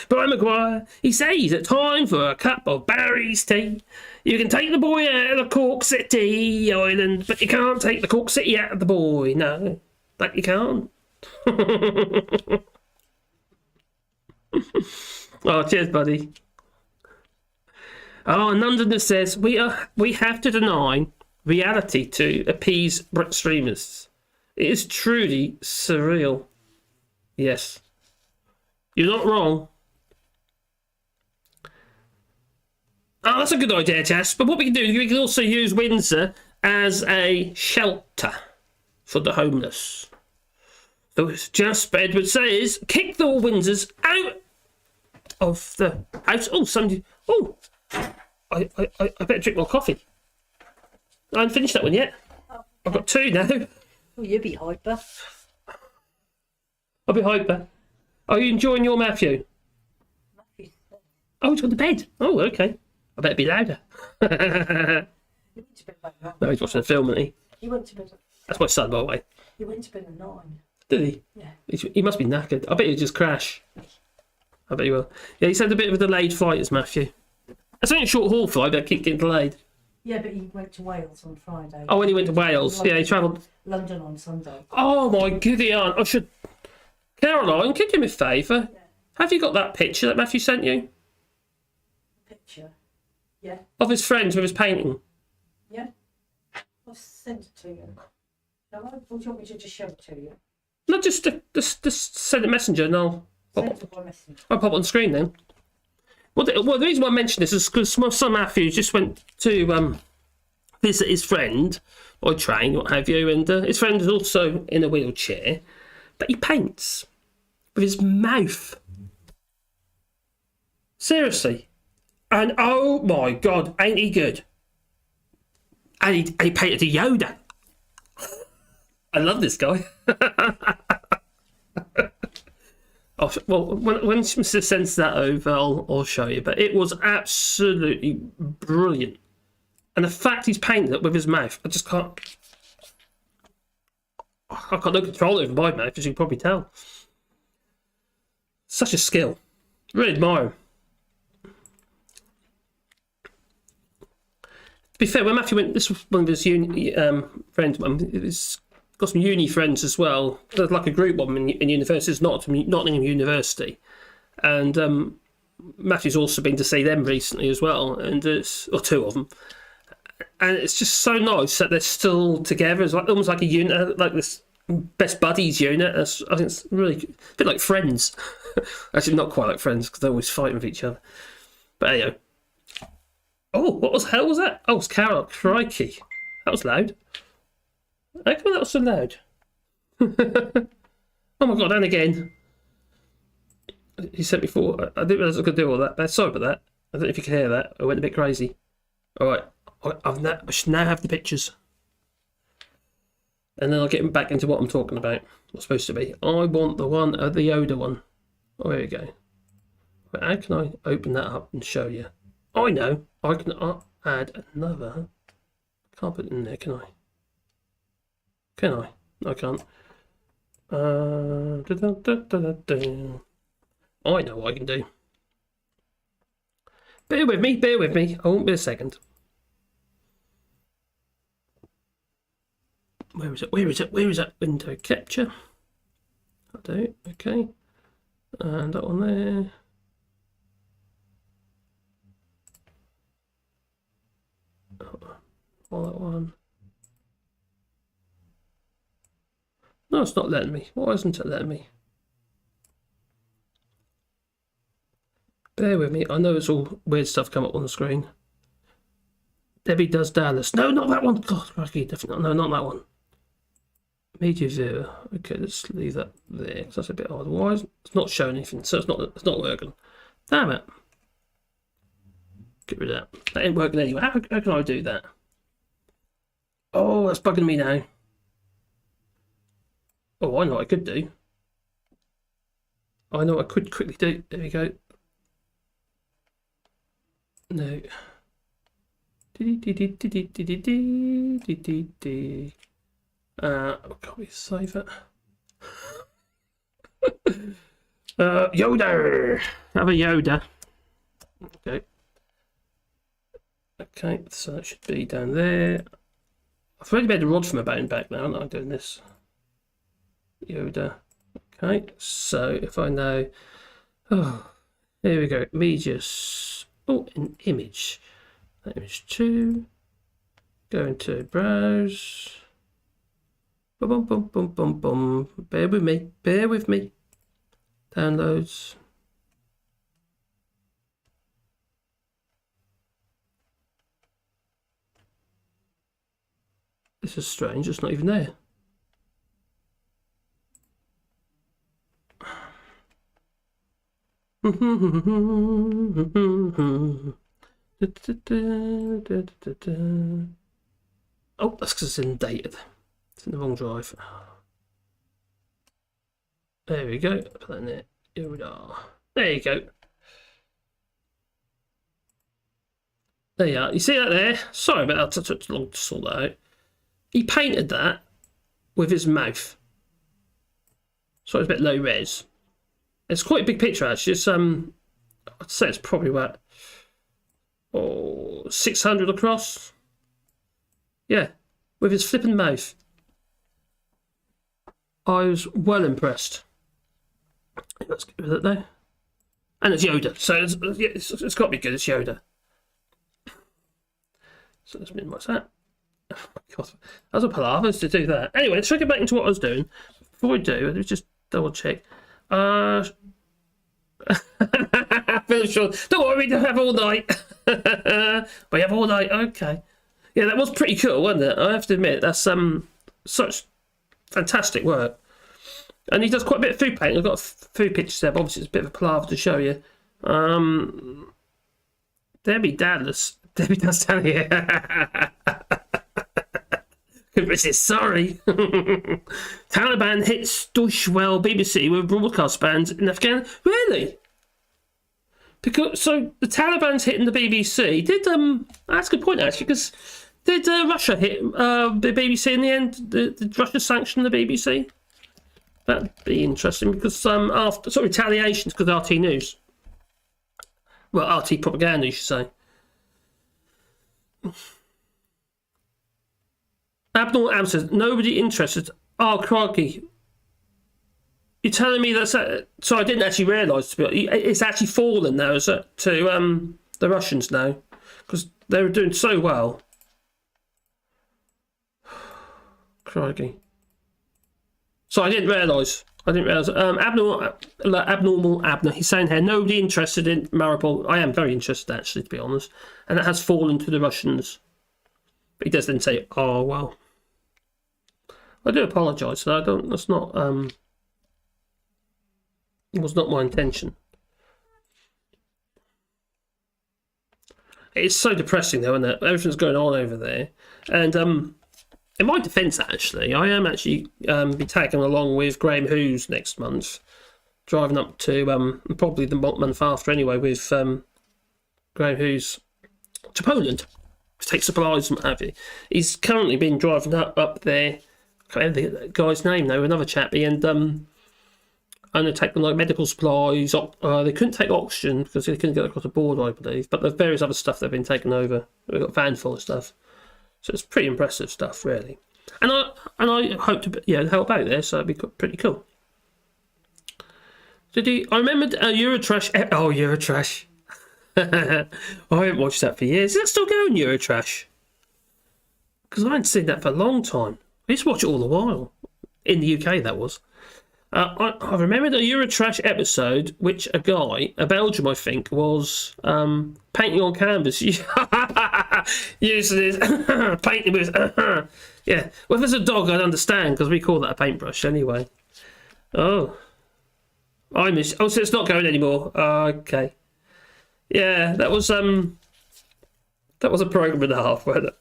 S1: Brian Mcguire, he says it's time for a cup of Barry's tea. You can take the boy out of the Cork City Island, but you can't take the Cork City out of the boy. No, that you can't. Oh, cheers, buddy. Oh, and London says we have to deny reality to appease extremists. It is truly surreal. Yes. You're not wrong. Oh, that's a good idea, Tess. But what we can do, we can also use Windsor as a shelter for the homeless. So it's just Edward says, kick the Windsors out of the house. Oh, somebody. Oh, I better drink more coffee. I haven't finished that one yet. I've got two now.
S2: Oh, you'll be hyper.
S1: I'll be hyper. Are you enjoying your Matthew? Oh, he's gone to bed. Oh, okay. I better be louder.
S2: He went to bed by 9.
S1: No, he's watching a film, isn't he?
S2: He went to bed.
S1: That's my son, by the way.
S2: He went to bed at 9.
S1: Did he?
S2: Yeah.
S1: He must be knackered. I bet he'll just crash. I bet he will. Yeah, he's had a bit of a delayed flight, as Matthew. That's only a short haul flight, but I keep getting delayed.
S2: Yeah, but he went to Wales on Friday.
S1: Oh, when he went to Wales.
S2: London,
S1: Yeah, he travelled.
S2: London on Sunday.
S1: Oh, my goody aunt. I should. Caroline, can you do me a favour?
S2: Yeah.
S1: Have you got that picture that Matthew sent you?
S2: Picture? Yeah.
S1: Of his friends with his painting?
S2: Yeah. I'll send it to you. Shall I? Or do you want me to just show it to you?
S1: No, just send a messenger and I'll
S2: Send it by messenger.
S1: pop it on screen then. Well, the reason why I mention this is because my son Matthew just went to visit his friend by train, what have you, and his friend is also in a wheelchair, but he paints with his mouth. Seriously. And oh my God, ain't he good? And he painted a Yoda. I love this guy. Oh, well, when Mr. sends that over, I'll show you. But it was absolutely brilliant. And the fact he's painted it with his mouth, I just can't. I got no control over my mouth, as you can probably tell. Such a skill. Really admire him. To be fair, when Matthew went, this was one of his uni friends. He's got some uni friends as well. There's like a group of them in university. It's Nottingham University, and Matthew's also been to see them recently as well, and or two of them. And it's just so nice that they're still together. It's like almost like a unit, like this best buddies unit. I think it's really a bit like Friends. Actually, not quite like Friends because they're always fighting with each other. But anyway. Oh, what was hell was that? Oh, it's Carol. Crikey, that was loud. How come that was so loud? Oh my god! And again, he sent me four. I didn't realise I could do all that. Sorry about that. I don't know if you can hear that. I went a bit crazy. All right. I should now have the pictures. And then I'll get back into what I'm talking about. What's supposed to be. I want the one, the Yoda one. Oh, here we go. But how can I open that up and show you? I know. I can add another. Can't put it in there, can I? Can I? No, I can't. I know what I can do. Bear with me, bear with me. I won't be a second. Where is it? Where is it? Where is that window capture? I do. Okay. And that one there. Oh, that one. No, it's not letting me. Why isn't it letting me? Bear with me. I know it's all weird stuff come up on the screen. Debbie Does Dallas. No, not that one. God, crikey, definitely not. No, not that one. Media viewer. Okay, let's leave that there because that's a bit odd. Why is it's not showing anything? So it's not working. Damn it. Get rid of that. That ain't working anyway. How can I do that? Oh, that's bugging me now. Oh, I know what I could do. I know what I could quickly do. There we go. No. Can't we save it? Yoda! Have a Yoda. Okay. Okay, so that should be down there. I've already made a rod from a bone back now, aren't I, doing this? Yoda. Okay, so if I know... Oh, here we go. Media. Oh, an image. Image 2. Go into browse. Boom, boom, boom, boom, boom. Bear with me. Bear with me. Downloads. This is strange. It's not even there. Oh, that's because it's inundated. It's in the wrong drive. There we go. Put that in there. Here we are. There you go. There you are. You see that there? Sorry about that. It took too long to sort that out. He painted that with his mouth. So it's a bit low res. It's quite a big picture actually. It's I'd say it's probably about 600 across. Yeah, with his flipping mouth. I was well impressed. Let's get rid of that there. And it's Yoda, so it's got to be good. It's Yoda. So let's minimize that. Oh my god, that was a palaver to do that. Anyway, let's get back into what I was doing. Before I do, let me just double check. Sure. Don't worry, we don't have all night. We have all night. Okay. Yeah, that was pretty cool, wasn't it? I have to admit, that's such fantastic work. And he does quite a bit of food painting. I've got a few pictures there, but obviously it's a bit of a palaver to show you. Debbie Dallas. Debbie Dallas down here. Could Sorry. Taliban hits Deutschwelle BBC with broadcast bans in Afghanistan. Really? Because so the Taliban's hitting the BBC. Did that's a good point actually, because did Russia hit the BBC in the end? Did Russia sanction the BBC? That'd be interesting because after sort of retaliations because RT News. Well, RT propaganda, you should say. Abnormal Am says, nobody interested. Oh, crikey. You're telling me that's... so I didn't actually realise. It's actually fallen now, is it? To the Russians now. Because they were doing so well. Crikey. So I didn't realise. Abnormal Abner. He's saying here, nobody interested in Mariupol. I am very interested, actually, to be honest. And it has fallen to the Russians. But he does then say, oh, well. I do apologise. I don't. That's not. It was not my intention. It's so depressing, though, isn't it? Everything's going on over there, and in my defence, actually, I am actually be tagging along with Graham Hughes next month, driving up to probably the month after anyway with Graham Hughes to Poland to take supplies and what have you. He's currently been driving up there. I can't remember the guy's name now, another chappie, and I'm going to take them like medical supplies. They couldn't take oxygen because they couldn't get across the border, I believe. But there's various other stuff they've been taken over. We've got a van full of stuff, so it's pretty impressive stuff, really. And I hope to help out there, so it'd be pretty cool. I remembered Eurotrash. Oh, Eurotrash! I haven't watched that for years. Is that still going, Eurotrash? Because I haven't seen that for a long time. I used to watch it all the while. In the UK, that was. I remembered a Eurotrash episode which a guy, a Belgian I think, was painting on canvas. Using his painting with yeah. Well, if it's a dog, I'd understand because we call that a paintbrush anyway. Oh, I miss. Oh, so it's not going anymore. Okay. Yeah, that was a program and a half, wasn't it?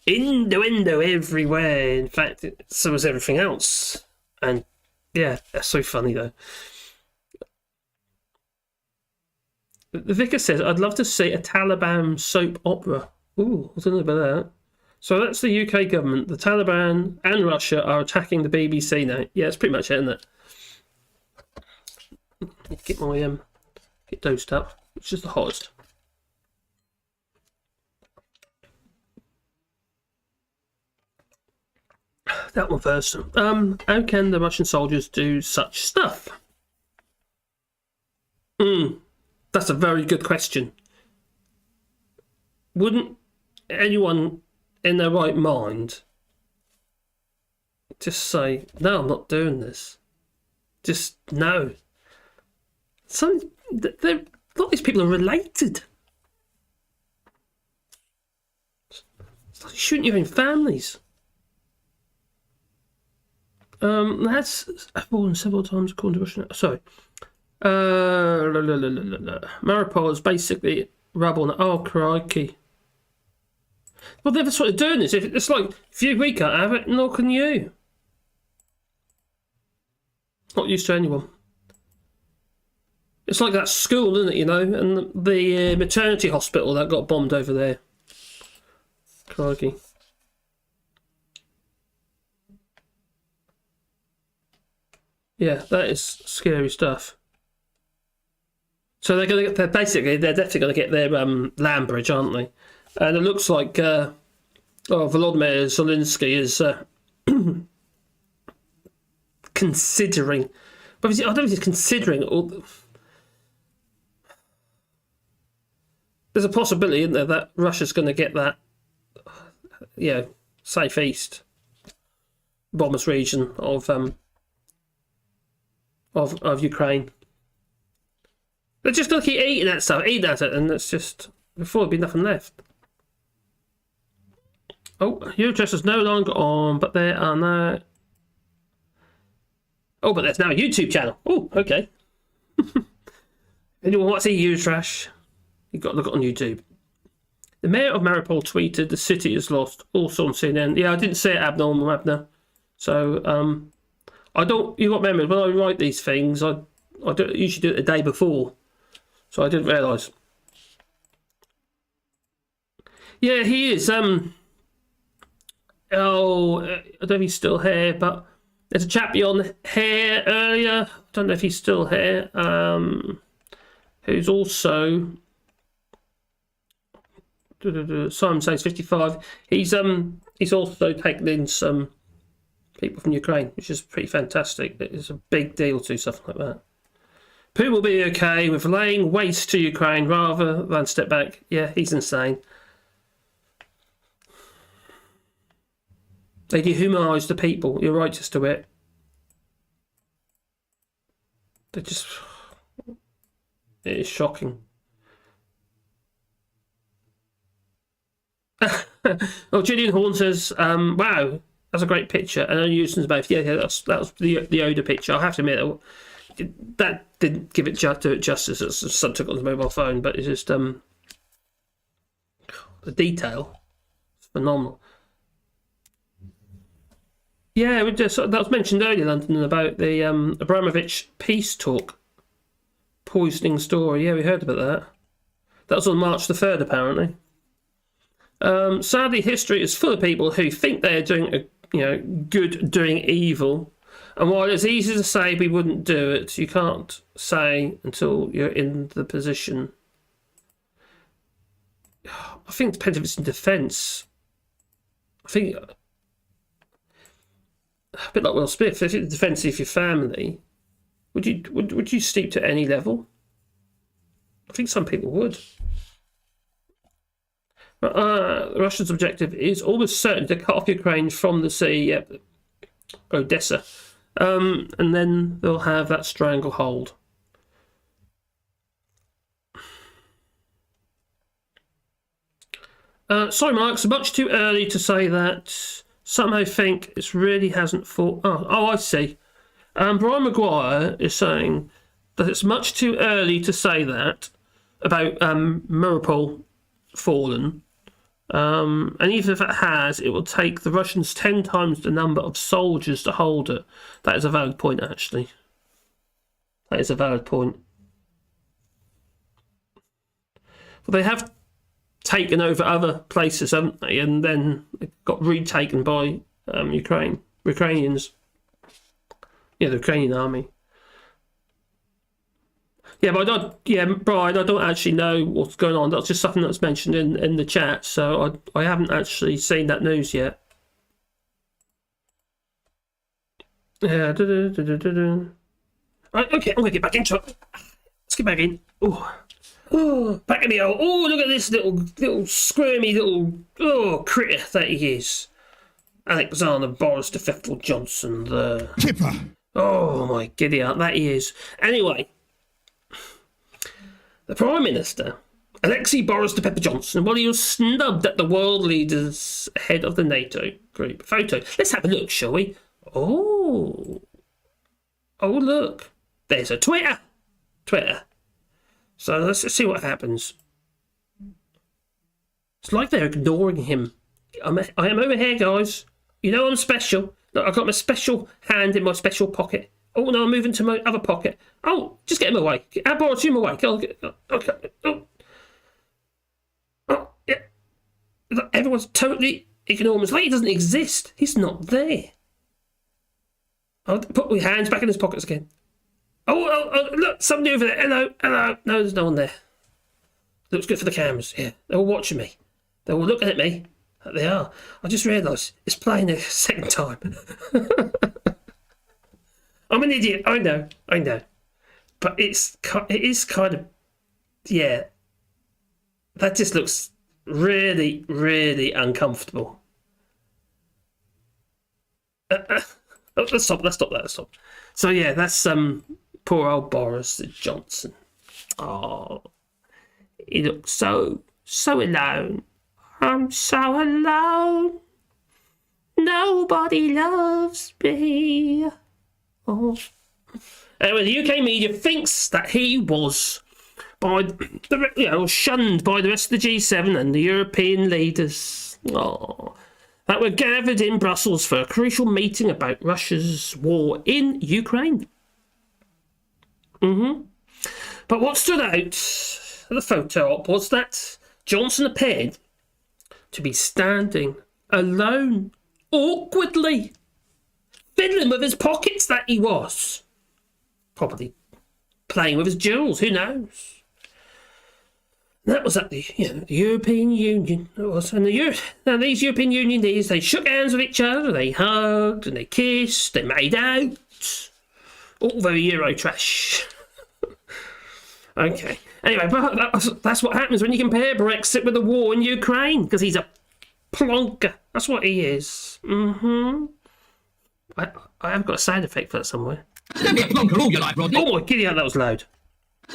S1: Innuendo everywhere. In fact, so was everything else. And yeah, that's so funny though. The vicar says, I'd love to see a Taliban soap opera. Ooh, I don't know about that. So that's the UK government. The Taliban and Russia are attacking the BBC now. Yeah, that's pretty much it, isn't it? Need to get my get dosed up, which is the hottest. That one first. How can the Russian soldiers do such stuff? That's a very good question. Wouldn't anyone in their right mind just say, no, I'm not doing this? Just no. A lot of these people are related. It's like shooting your own families. That's fallen several times according to Russian. Sorry. Mariupol is basically rubble. Oh, crikey. Well, they're sort of doing this. It's like, if we can't have it, nor can you. Not used to anyone. It's like that school, isn't it, you know? And the maternity hospital that got bombed over there. Crikey. Yeah, that is scary stuff. So they're going to get they're definitely going to get their land bridge, aren't they? And it looks like Volodymyr Zelensky is considering, but I don't know if he's considering. There's a possibility, isn't there, that Russia's going to get that, safe east, bombers region of Ukraine. They're just going to keep eating that stuff, and it's just, before there'll be nothing left. Oh, Eurotrash is no longer on, but there are now... Oh, but there's now a YouTube channel. Oh, okay. Anyone want to see Eurotrash? You've got to look on YouTube. The mayor of Mariupol tweeted, "The city is lost." Also on CNN. Yeah, I didn't say it, Abnormal Abner. So I don't. You got to remember, when I write these things, I don't usually do it the day before, so I didn't realise. Yeah, he is. I don't know if he's still here, but there's a chap on here earlier. I don't know if he's still here. Who's also Simon says 55. He's also taken in some people from Ukraine, which is pretty fantastic. It's a big deal to do something like that. Putin will be okay with laying waste to Ukraine rather than step back. Yeah, he's insane. They dehumanise the people. You're right as to it. They just... It is shocking. Oh, Gillian Horn says, wow, that's a great picture. And only used both. Yeah, that was the Oda picture. I have to admit, that didn't give it justice. It's some took on the mobile phone, but it's just the detail is phenomenal. Yeah, that was mentioned earlier, London, about the Abramovich peace talk poisoning story. Yeah, we heard about that. That was on March the 3rd, apparently. Sadly, history is full of people who think they are doing good doing evil. And while it's easy to say we wouldn't do it, you can't say until you're in the position. I think it depends if it's in defence. I think... A bit like Will Smith, if it's defensive of your family, would you stoop to any level? I think some people would. The Russians' objective is almost certain to cut off Ukraine from the sea, Odessa, and then they'll have that stranglehold. Sorry, Mark, it's much too early to say that. Somehow think it really hasn't fought. Oh, I see. Brian Mcguire is saying that it's much too early to say that about Mariupol fallen. And even if it has, it will take the Russians 10 times the number of soldiers to hold it. That is a valid point, actually. That is a valid point. Well, they have taken over other places, haven't they? And then it got retaken by Ukrainians. Yeah, the Ukrainian army. Yeah, but Brian, I don't actually know what's going on. That's just something that's mentioned in the chat, so I haven't actually seen that news yet. Yeah. Right, okay, I'm gonna get back into it. Let's get back in. Oh, back in the old. Oh, look at this little squirmy little critter that he is. Alexander Boris Defectful Johnson, the
S3: Tipper.
S1: Oh my giddy aunt, that he is. Anyway, the Prime Minister, Alexei Boris the Pepper Johnson, well, he was snubbed at the world leaders head of the NATO group photo. Let's have a look, shall we? Oh, look, there's a Twitter. So let's see what happens. It's like they're ignoring him. I am over here, guys. You know I'm special. Look, I've got my special hand in my special pocket. Oh, no, I'm moving to my other pocket. Oh, just get him away. I'll borrow him away. Okay. Oh, yeah. Everyone's totally ignoring him. It's like he doesn't exist. He's not there. I'll put my hands back in his pockets again. Oh, look, somebody over there. Hello. No, there's no one there. Looks good for the cameras. Yeah, they're all watching me. They're all looking at me. They are. I just realised it's playing a second time. I'm an idiot. I know. But it is kind of, yeah. That just looks really, really uncomfortable. Let's stop. So yeah, that's poor old Boris Johnson. Oh, he looks so alone. I'm so alone. Nobody loves me. Oh. Anyway, the UK media thinks that he was by shunned by the rest of the G7 and the European leaders. That were gathered in Brussels for a crucial meeting about Russia's war in Ukraine. But what stood out at the photo op was that Johnson appeared to be standing alone, awkwardly, fiddling with his pockets that he was. Probably playing with his jewels, who knows? That was at the European Union. It was, and now these European Union leaders, they shook hands with each other, they hugged and they kissed, they made out. All very Euro trash. Okay. Anyway, but that's what happens when you compare Brexit with the war in Ukraine, because he's a plonker. That's what he is. I have got a sound effect for that somewhere.
S4: Don't be a plonker all your life, Rodney.
S1: Oh my giddy, that was loud.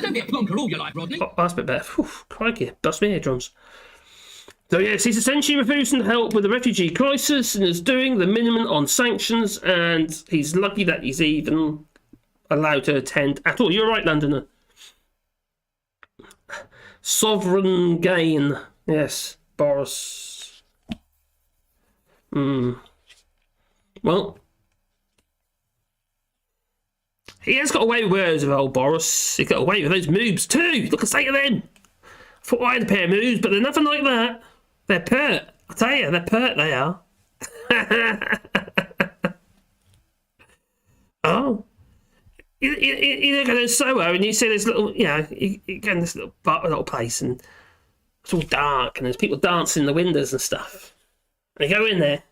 S4: Don't be a plonker all your life, Rodney.
S1: Oh, that's a bit better. Whew, crikey, bust me eardrums. So yes, he's essentially refusing to help with the refugee crisis and is doing the minimum on sanctions, and he's lucky that he's even allowed to attend at all. You're right, Londoner. Sovereign gain. Yes, Boris. Well, he has got away with words of old Boris. He got away with those moves too. Look at the state of them. I thought I had a pair of moves, but they're nothing like that. They're pert. I tell you, they're pert, they are. Oh. You look at a Soho and you see this little, you go in this little place and it's all dark and there's people dancing in the windows and stuff. And you go in there,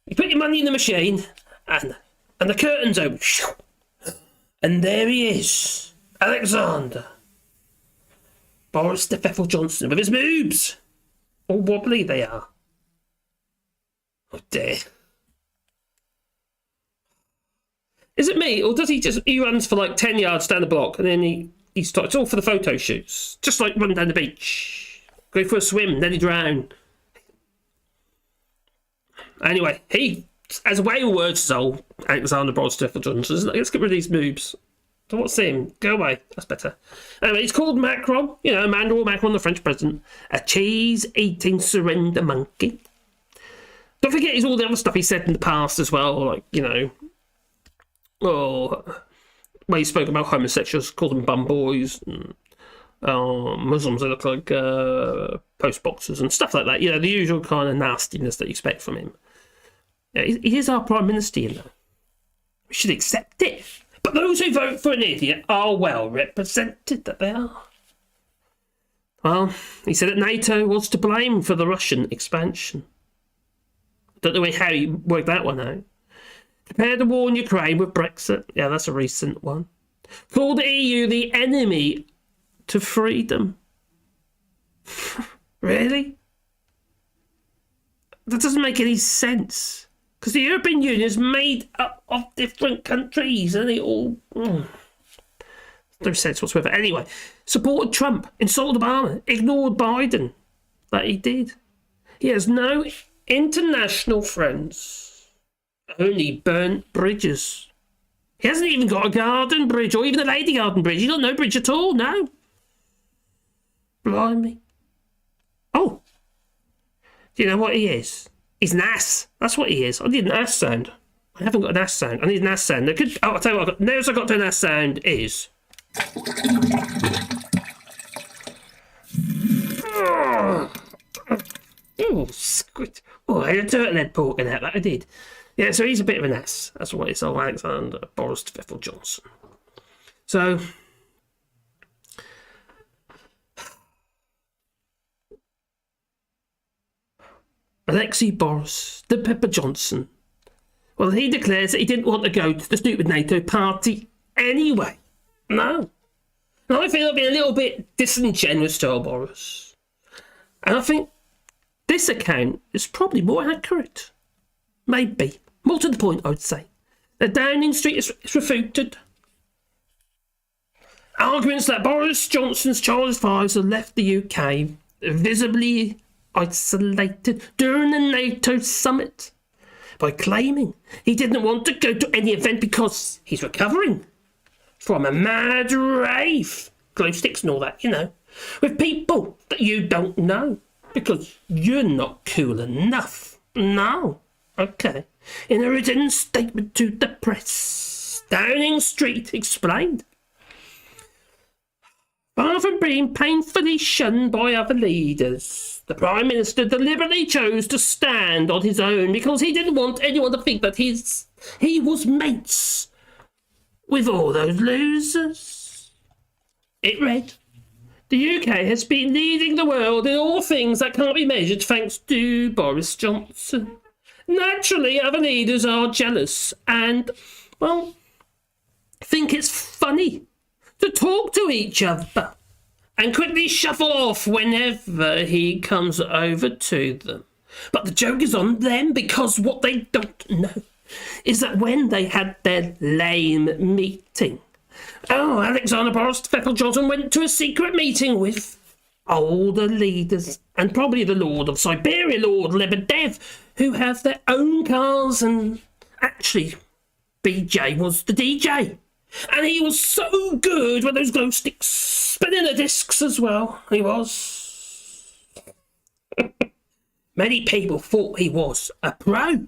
S1: you put your money in the machine and the curtains open. And there he is, Alexander. Boris the Pfeffel Johnson with his moves. All wobbly they are. Oh dear. Is it me, or does he runs for like 10 yards down the block and then he starts, it's all for the photo shoots. Just like running down the beach. Go for a swim, then he drown. Anyway, he has way more words as old Alexander Boris Pfeffel Johnson. Let's get rid of these moves. Don't want to see him. Go away. That's better. Anyway, he's called Macron. Emmanuel Macron, the French president. A cheese-eating surrender monkey. Don't forget all the other stuff he said in the past as well. Like, where he spoke about homosexuals, called them bum boys. And, Muslims, they look like post boxers and stuff like that. The usual kind of nastiness that you expect from him. He is our Prime Minister, We should accept it. But those who vote for an idiot are well represented, that they are. Well, he said that NATO was to blame for the Russian expansion. Don't know how he worked that one out. Compare the war in Ukraine with Brexit. Yeah, that's a recent one. Called the EU the enemy to freedom. Really? That doesn't make any sense. Because the European Union is made up of different countries and they all... no sense whatsoever. Anyway, supported Trump, insulted Obama, ignored Biden. That he did. He has no international friends. Only burnt bridges. He hasn't even got a garden bridge or even a lady garden bridge. He's got no bridge at all, no. Blimey. Oh. Do you know what he is? He's an ass. That's what he is. I need an ass sound. I haven't got an ass sound. I need an ass sound. I'll tell you what. The nearest I got to an ass sound is. Oh, squid. Oh, I had a turtle head poking out. That I did. Yeah, so he's a bit of an ass. That's what it's all, Alexander Boris Pfeffel Johnson. So. Alexei Boris, the Pepper Johnson. Well, he declares that he didn't want to go to the stupid NATO party anyway. No. And I think I've been a little bit disingenuous to old Boris. And I think this account is probably more accurate. Maybe. More to the point, I would say. The Downing Street is refuted. Arguments that Boris Johnson's Charles Pfizer left the UK visibly isolated during the NATO summit by claiming he didn't want to go to any event because he's recovering from a mad rave glow sticks and all that, you know, with people that you don't know because you're not cool enough. No. Okay. In a written statement to the press, Downing Street explained, far from being painfully shunned by other leaders, the Prime Minister deliberately chose to stand on his own because he didn't want anyone to think that he was mates with all those losers. It read, the UK has been leading the world in all things that can't be measured thanks to Boris Johnson. Naturally, other leaders are jealous and, well, think it's funny to talk to each other and quickly shuffle off whenever he comes over to them. But the joke is on them because what they don't know is that when they had their lame meeting, Alexander Boris Feckle Johnson went to a secret meeting with older leaders and probably the Lord of Siberia, Lord Lebedev, who have their own cars, and actually BJ was the DJ. And he was so good with those glow sticks, spinning the discs as well. He was. Many people thought he was a pro.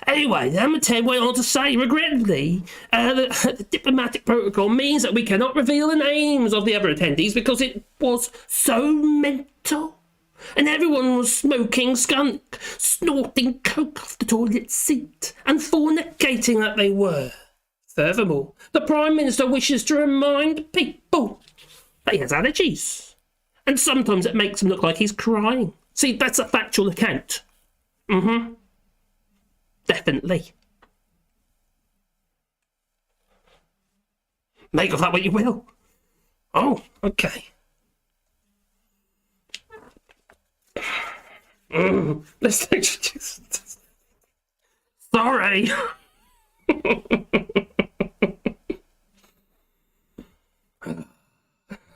S1: Anyway, Amateur went on to say, regrettably, the diplomatic protocol means that we cannot reveal the names of the other attendees because it was so mental. And everyone was smoking skunk, snorting coke off the toilet seat, and fornicating that they were. Furthermore, the Prime Minister wishes to remind people that he has allergies. And sometimes it makes him look like he's crying. See, that's a factual account. Definitely. Make of that what you will. Oh, okay. Let's introduce. Sorry.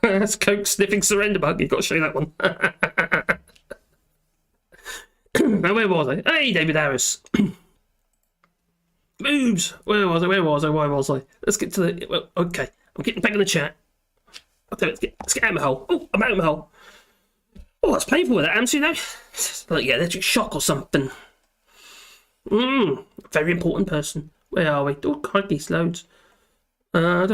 S1: That's Coke sniffing surrender bug. You've got to show that one. Now, where was I? Hey, David Harris. Moves. Where was I? Why was I? Let's get to the. Well, okay, I'm getting back in the chat. Okay, let's get out of my hole. Oh, I'm out of my hole. Oh, that's painful with that, Amps, you know. It's like electric shock or something. Very important person. Where are we? Oh, crikey, loads. Oh,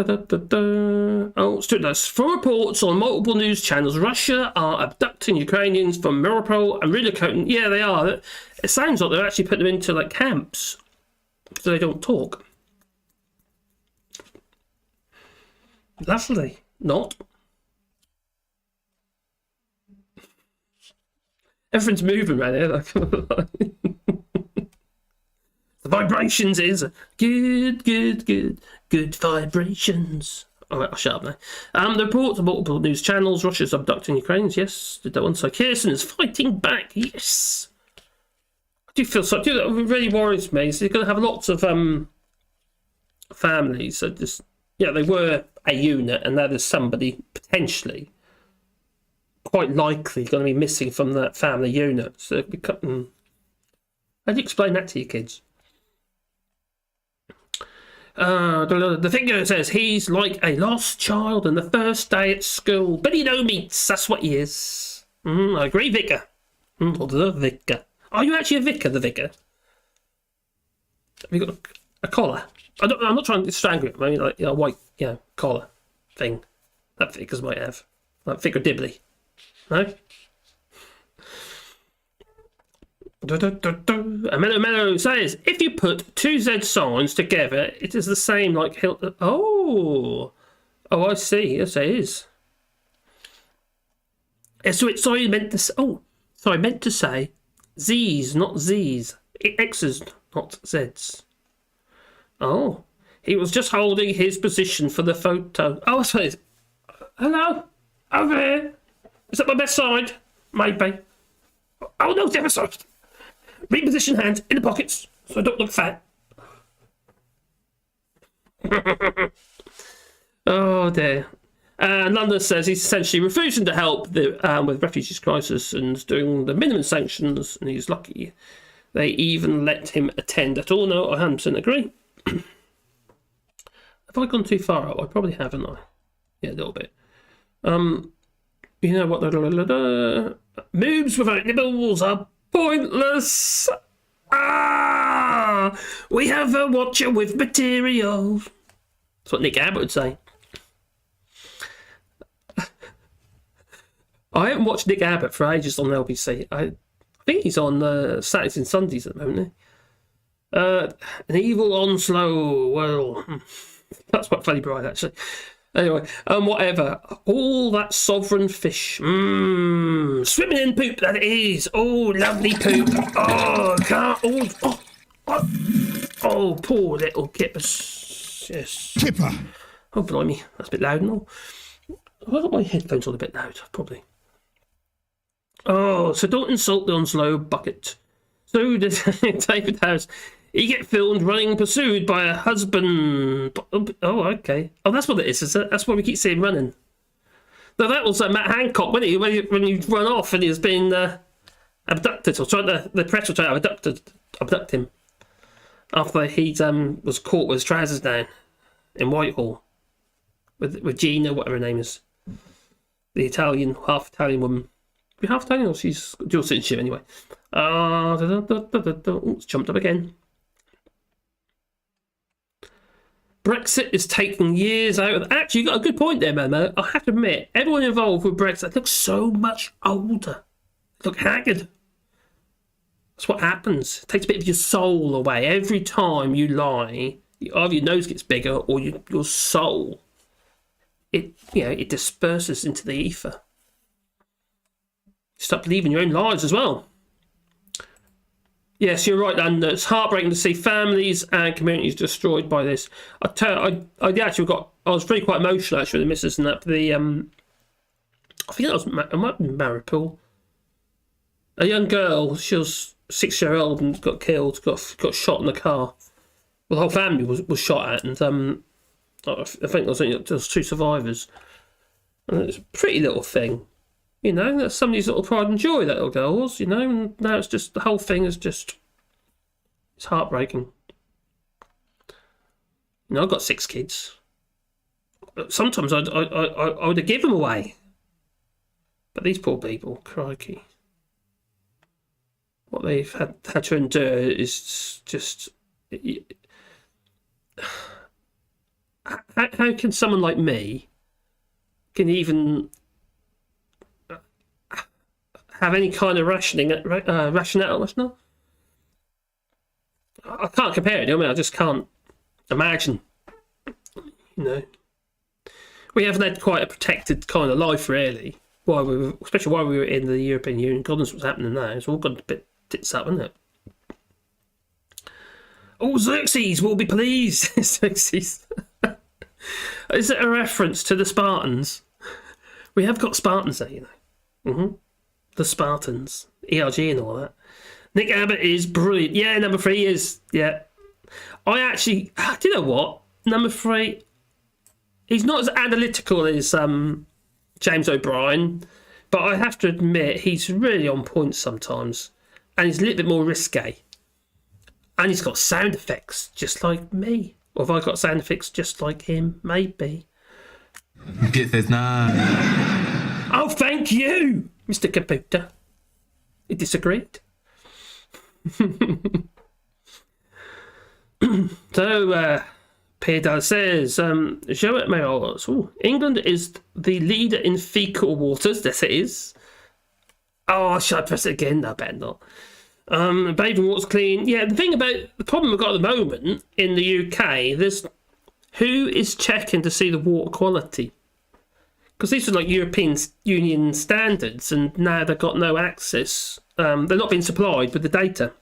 S1: students. From reports on multiple news channels, Russia are abducting Ukrainians from Mariupol and relocating. Yeah, they are. It sounds like they're actually putting them into like camps so they don't talk. Lovely. Not. Everyone's moving around here. The vibrations is good vibrations. All right, I'll shut up now. The reports of multiple news channels, Russia's abducting Ukrainians. Yes, did that one. So Kirsten is fighting back. Yes. I do feel so. That really worries me. So you're going to have lots of families. So just, yeah, they were a unit, and now there's somebody potentially, quite likely, going to be missing from that family unit. So how do you explain that to your kids? The figure says he's like a lost child on the first day at school, but he no meets. That's what he is. I agree, vicar. The vicar. Are you actually a vicar? The vicar. Have you got a collar? I'm not trying to strangle it. I mean, like, white, collar thing. That vicars might have, like Vicar Dibley. No. Mello says, if you put two Z signs together, it is the same like Hilton. Oh, I see. Yes, it is. Sorry, meant to say Z's, not Z's. X's, not Z's. Oh, he was just holding his position for the photo. Oh, I suppose. Hello, over here. Is that my best side? Maybe. Oh no, it's the other side. Reposition hands in the pockets so I don't look fat. Oh dear. And London says he's essentially refusing to help with refugees crisis and doing the minimum sanctions, and he's lucky they even let him attend at all. No, I 100% agree. Have I gone too far out? I probably haven't. Yeah, a little bit. You know what? Moves without nibbles are pointless. We have a watcher with material. That's what Nick Abbott would say. I haven't watched Nick Abbott for ages on LBC. I think he's on Saturdays and Sundays at the moment. An evil Onslow. Well, that's quite funny, Brian, actually. Anyway, whatever. All that sovereign fish. Swimming in poop, that is. Oh, lovely poop. Oh, can't. Oh, poor little kippers. Yes.
S3: Kipper.
S1: Oh, blimey. That's a bit loud and all. I got my headphones on a bit loud, probably. Oh, so don't insult the Onslow bucket. So did David Harris. He get filmed running pursued by a husband. Oh, okay. Oh, that's what it is it? That's why we keep seeing running. No, that was Matt Hancock, wasn't he? When he run off and he was being abducted, or the press were trying to abduct him after he was caught with his trousers down in Whitehall with Gina, whatever her name is, the Italian, half Italian woman. Half Italian, or she's dual citizenship anyway. It's jumped up again. Brexit is taking years out of... Actually, you got a good point there, man. I have to admit, everyone involved with Brexit looks so much older. They look haggard. That's what happens. It takes a bit of your soul away. Every time you lie, either your nose gets bigger or your soul, it disperses into the ether. You start believing your own lies as well. Yes, you're right, and it's heartbreaking to see families and communities destroyed by this. I was really quite emotional actually with the missus and that. I think that was it might have been Maripool. A young girl, she was 6-year-old and got killed, got shot in the car. Well, the whole family was shot at, and I think there was 2 survivors. And it's a pretty little thing. You know, that's somebody's little pride and joy, that little girl was, you know, and now it's just, the whole thing is just, it's heartbreaking. You know, I've got 6 kids. Sometimes I would have given them away. But these poor people, crikey. What they've had to endure is just... How can someone like me can even... have any kind of rationale? I can't compare it. I mean, I just can't imagine. You know, we haven't had quite a protected kind of life, really. Especially while we were in the European Union. God knows what's happening now. It's all gone a bit tits up, isn't it? Oh, Xerxes will be pleased. Xerxes. Is it a reference to the Spartans? We have got Spartans there, you know. The Spartans, ERG and all that. Nick Abbott is brilliant. Yeah, number 3 is, yeah. I actually, do you know what? Number 3, he's not as analytical as James O'Brien, but I have to admit he's really on point sometimes. And he's a little bit more risque. And he's got sound effects just like me. Or have I got sound effects just like him? Maybe. Oh, thank you, Mr. Computer. He disagreed. So, Peter says, show it, Mayors. England is the leader in fecal waters. Yes, it is. Oh, should I press it again? No, I better not. Bathing water's clean. Yeah, the problem we've got at the moment in the UK, there's who is checking to see the water quality? Because these are like European Union standards, and now they've got no access. They're not being supplied with the data,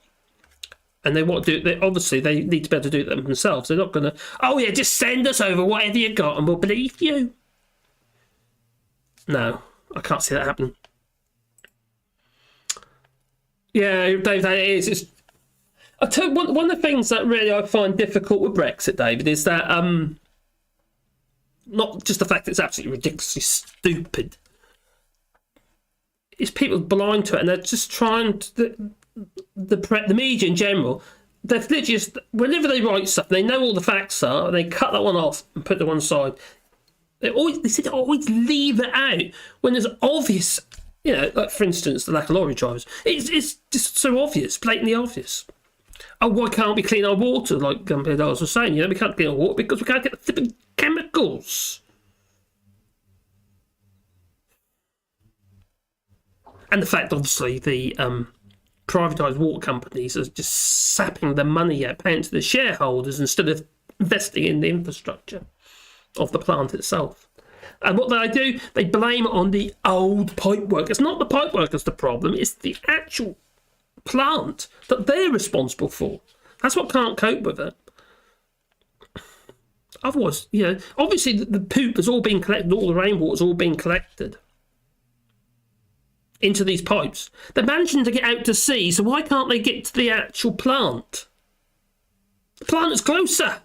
S1: and they want to do. They need to be able to do it themselves. They're not going to. Oh yeah, just send us over whatever you got, and we'll believe you. No, I can't see that happening. Yeah, Dave, that is. It's, I tell you, one of the things that really I find difficult with Brexit, David, is that not just the fact that it's absolutely ridiculously stupid. It's people blind to it, and they're just trying to, the media in general. They're literally just, whenever they write stuff, they know all the facts are, and they cut that one off and put it to one side. They seem to always leave it out when there's obvious, like for instance, the lack of lorry drivers. It's just so obvious, blatantly obvious. Oh, why can't we clean our water? Like Gunpowder Dolls was saying, we can't clean our water because we can't get the flipping chemicals. And the fact, obviously, the privatised water companies are just sapping the money out, paying to the shareholders instead of investing in the infrastructure of the plant itself. And what they do, they blame it on the old pipework. It's not the pipework that's the problem, it's the actual plant that they're responsible for. That's what can't cope with it. Otherwise, obviously the poop has all been collected, all the rainwater's all been collected into these pipes. They're managing to get out to sea, so why can't they get to the actual plant? The plant is closer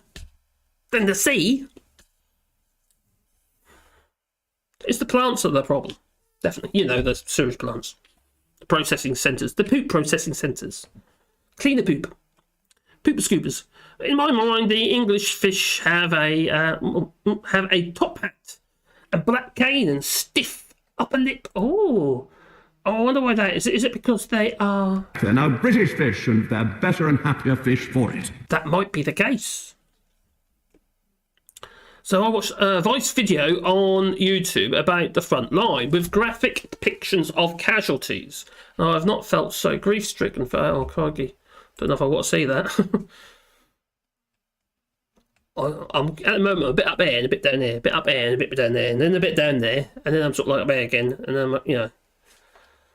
S1: than the sea. It's the plants that are the problem. Definitely. The sewage plants. The processing centres. The poop processing centres. Clean the poop. Pooper scoopers. In my mind, the English fish have a top hat, a black cane and stiff upper lip. Oh, I wonder why that is. Is it because they are...
S3: They're now British fish, and they're better and happier fish for it.
S1: That might be the case. So I watched a Vice video on YouTube about the front line with graphic depictions of casualties. Now, I've not felt so grief-stricken for... Oh, crikey. Don't know if I want to see that. I'm at the moment a bit up there and a bit down there, a bit up there and a bit down there, and then a bit down there, and then I'm sort of like up there again, and then,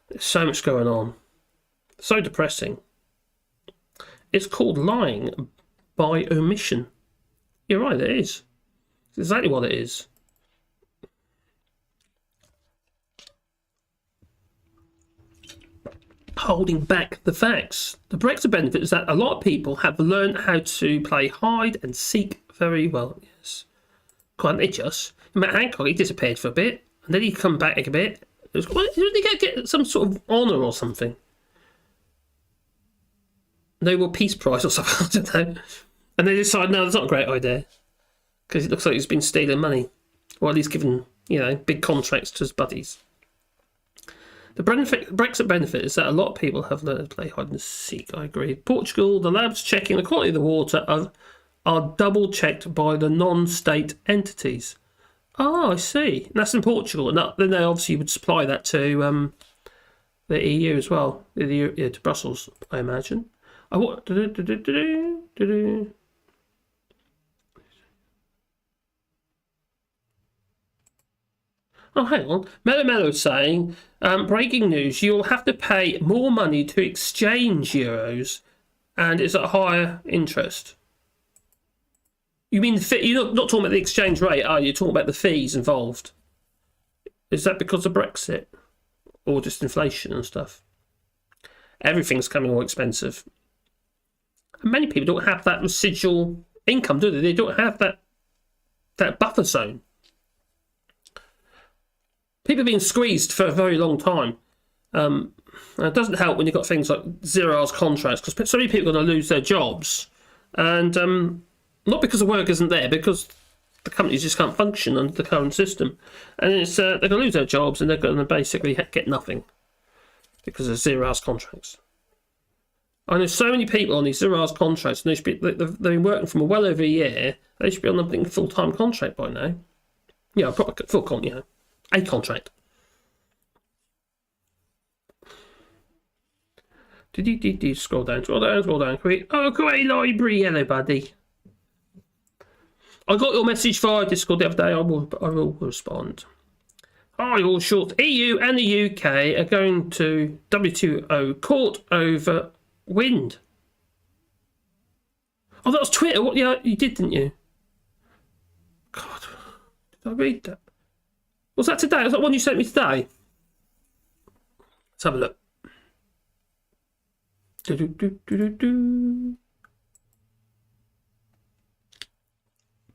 S1: there's so much going on. So depressing. It's called lying by omission. You're right, it is. It's exactly what it is. Holding back the facts. The Brexit benefit is that a lot of people have learned how to play hide and seek very well. Yes. Can't they just? Matt Hancock, he disappeared for a bit, and then he come back a bit. Did he get some sort of honour or something? Nobel Peace Prize or something, I don't know. And they decide, no, that's not a great idea. Because it looks like he's been stealing money. Or at least giving, big contracts to his buddies. The Brexit benefit is that a lot of people have learned to play hide and seek, I agree. Portugal, the labs checking the quality of the water are double checked by the non-state entities. Oh, I see. And that's in Portugal. And then they obviously would supply that to the EU as well. To Brussels, I imagine. Oh, hang on. Mello's saying, breaking news, you'll have to pay more money to exchange euros and it's at higher interest. You mean you're not talking about the exchange rate, are you? You're talking about the fees involved. Is that because of Brexit? Or just inflation and stuff? Everything's coming more expensive. And many people don't have that residual income, do they? They don't have that buffer zone. People have been squeezed for a very long time. It doesn't help when you've got things like 0 hours contracts, because so many people are going to lose their jobs. And not because the work isn't there, because the companies just can't function under the current system. And it's they're going to lose their jobs and they're going to basically get nothing because of 0 hours contracts. I know so many people on these 0 hours contracts, and they've been working for well over a year. They should be on a full-time contract by now. Yeah, proper full contract, a contract. Scroll down. Quick. Oh, great library. Hello, buddy. I got your message via Discord the other day. I will respond. Hi, AllShorts. EU and the UK are going to WTO court over wind. Oh, that was Twitter. What? Yeah, you did, didn't you? God, did I read that? Was that today? Was that one you sent me today? Let's have a look.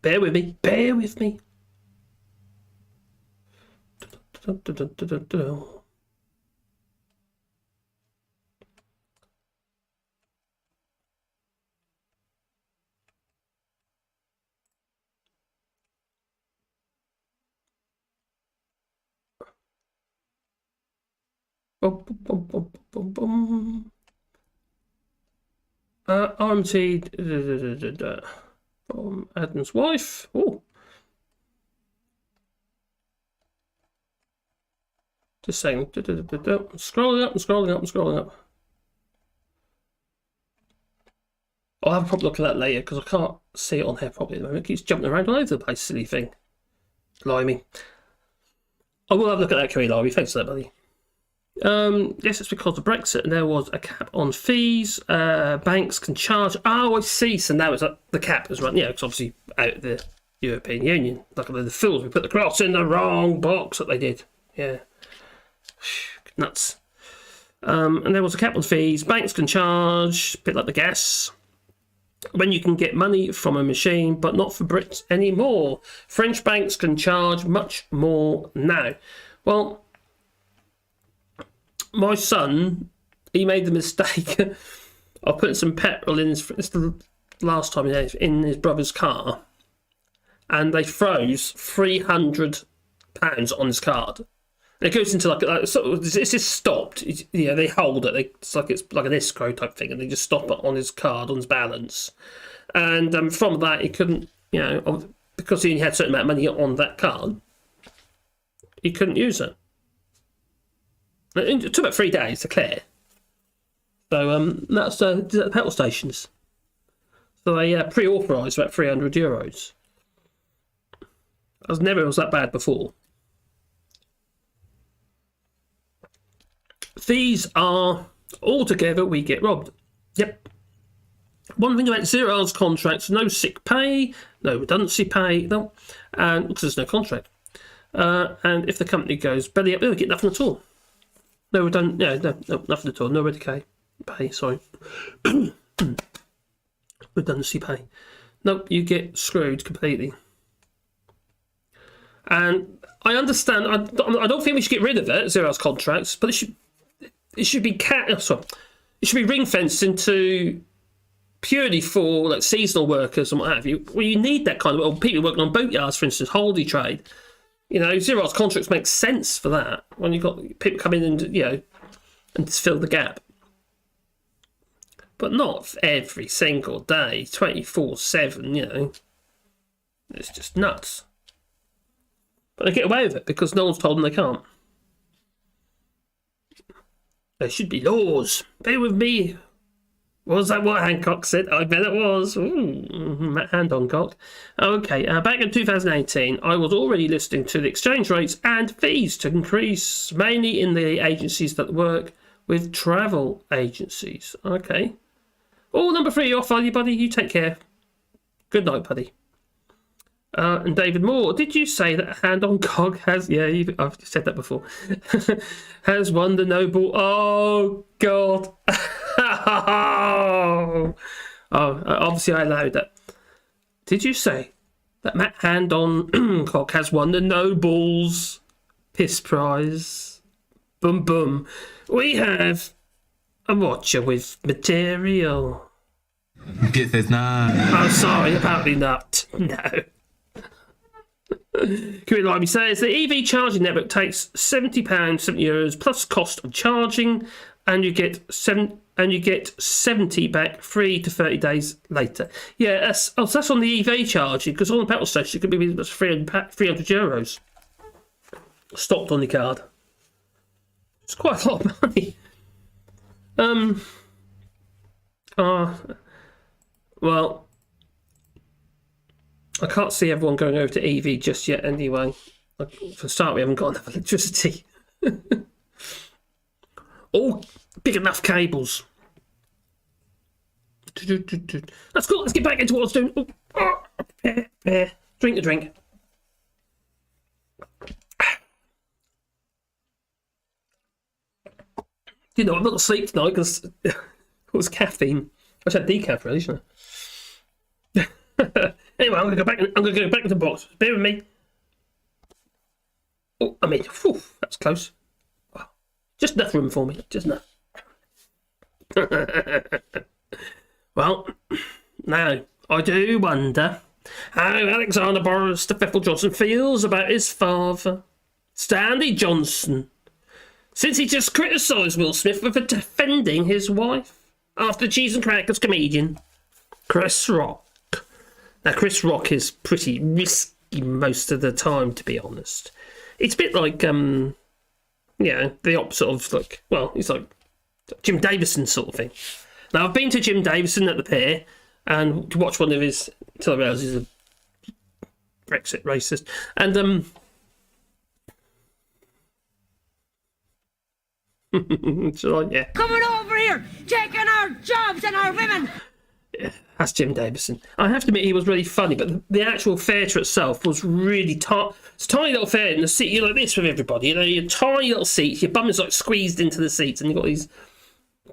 S1: Bear with me. Bear with me. Bum, bum, bum, bum, bum. RMT from Adam's wife. Oh, just saying. Scrolling up and scrolling up and scrolling up. I'll have a proper look at that later because I can't see it on here properly at the moment. It keeps jumping around all over the place, silly thing. Blimey. I will have a look at that, Kerry Larry. Thanks for that, buddy. Yes, it's because of Brexit and there was a cap on fees. Banks can charge. Oh, I see. So now it's the cap is right. Yeah, because obviously out of the European Union. Like the fools, we put the cross in the wrong box that they did. Yeah. Nuts. And there was a cap on fees. Banks can charge, a bit like the gas, when you can get money from a machine, but not for Brits anymore. French banks can charge much more now. Well, my son, he made the mistake of putting some petrol in his, it's the last time in his brother's car, and they froze £300 on his card. It goes into like it's just stopped. They hold it. It's like an escrow type thing, and they just stop it on his card, on his balance. And from that, he couldn't, because he only had a certain amount of money on that card, he couldn't use it. It took about 3 days to clear. So that's the petrol stations. So they pre-authorised about €300. It was that bad before. Fees are altogether we get robbed. Yep. One thing about 0 hours contracts: no sick pay, no redundancy pay, no, and because there's no contract. And if the company goes belly up, they get nothing at all. No nothing at all. No redundancy pay. Sorry, redundancy pay. Nope, you get screwed completely. And I understand. I don't think we should get rid of it, 0 hours contracts, but it should be it should be ring fenced into purely for like seasonal workers and what have you. Well, you need that kind of people working on boatyards, for instance, holiday trade. 0 hours contracts make sense for that when you've got people come in and and fill the gap, but not every single day, 24/7. It's just nuts. But they get away with it because no one's told them they can't. There should be laws. Bear with me. Was that what Hancock said? I bet it was. Hand on cock. Okay, back in 2018, I was already listening to the exchange rates and fees to increase, mainly in the agencies that work with travel agencies. Okay. Number 3 off, are you, buddy? You take care. Good night, buddy. And David Moore, did you say that Hand on Cog has... Yeah, I've said that before. has won the Nobel... Oh, God. Obviously I allowed that. Did you say that Matt Hand on Cog has won the Nobel's Piss Prize? Boom, boom. We have a watcher with material.
S5: Get this now.
S1: Oh, sorry, apparently not. No. Kieran Limey says the EV charging network takes £70, €70 plus cost of charging, and you get 70 back 3 to 30 days later. Yeah, that's on the EV charging, because on the petrol station it could be €300 stopped on the card. It's quite a lot of money. Well, I can't see everyone going over to EV just yet anyway. For a start, we haven't got enough electricity. All big enough cables. That's cool. Let's get back into what I was doing. Drink the drink. I'm not going to sleep tonight because it was caffeine. I should have decaf, really, shouldn't I? Anyway, I'm going to go back into the box. Bear with me. Oh, that's close. Just enough room for me. Just enough. Well, now, I do wonder how Alexander Boris de Pfeffel Johnson feels about his father, Stanley Johnson, since he just criticised Will Smith for defending his wife after the Cheese and Crackers comedian Chris Rock. Now, Chris Rock is pretty risky most of the time, to be honest. It's a bit like, the opposite of, like, well, he's like Jim Davison sort of thing. Now, I've been to Jim Davison at the Pier and to watch one of his, until I realise he's a Brexit racist. And, so, yeah.
S6: Coming over here, taking our jobs and our women.
S1: Yeah, that's Jim Davison. I have to admit he was really funny, but the actual theatre itself was really tight. It's a tiny little theatre in the seat. You're like this with everybody. You know, your tiny little seats. Your bum is like squeezed into the seats, and you've got these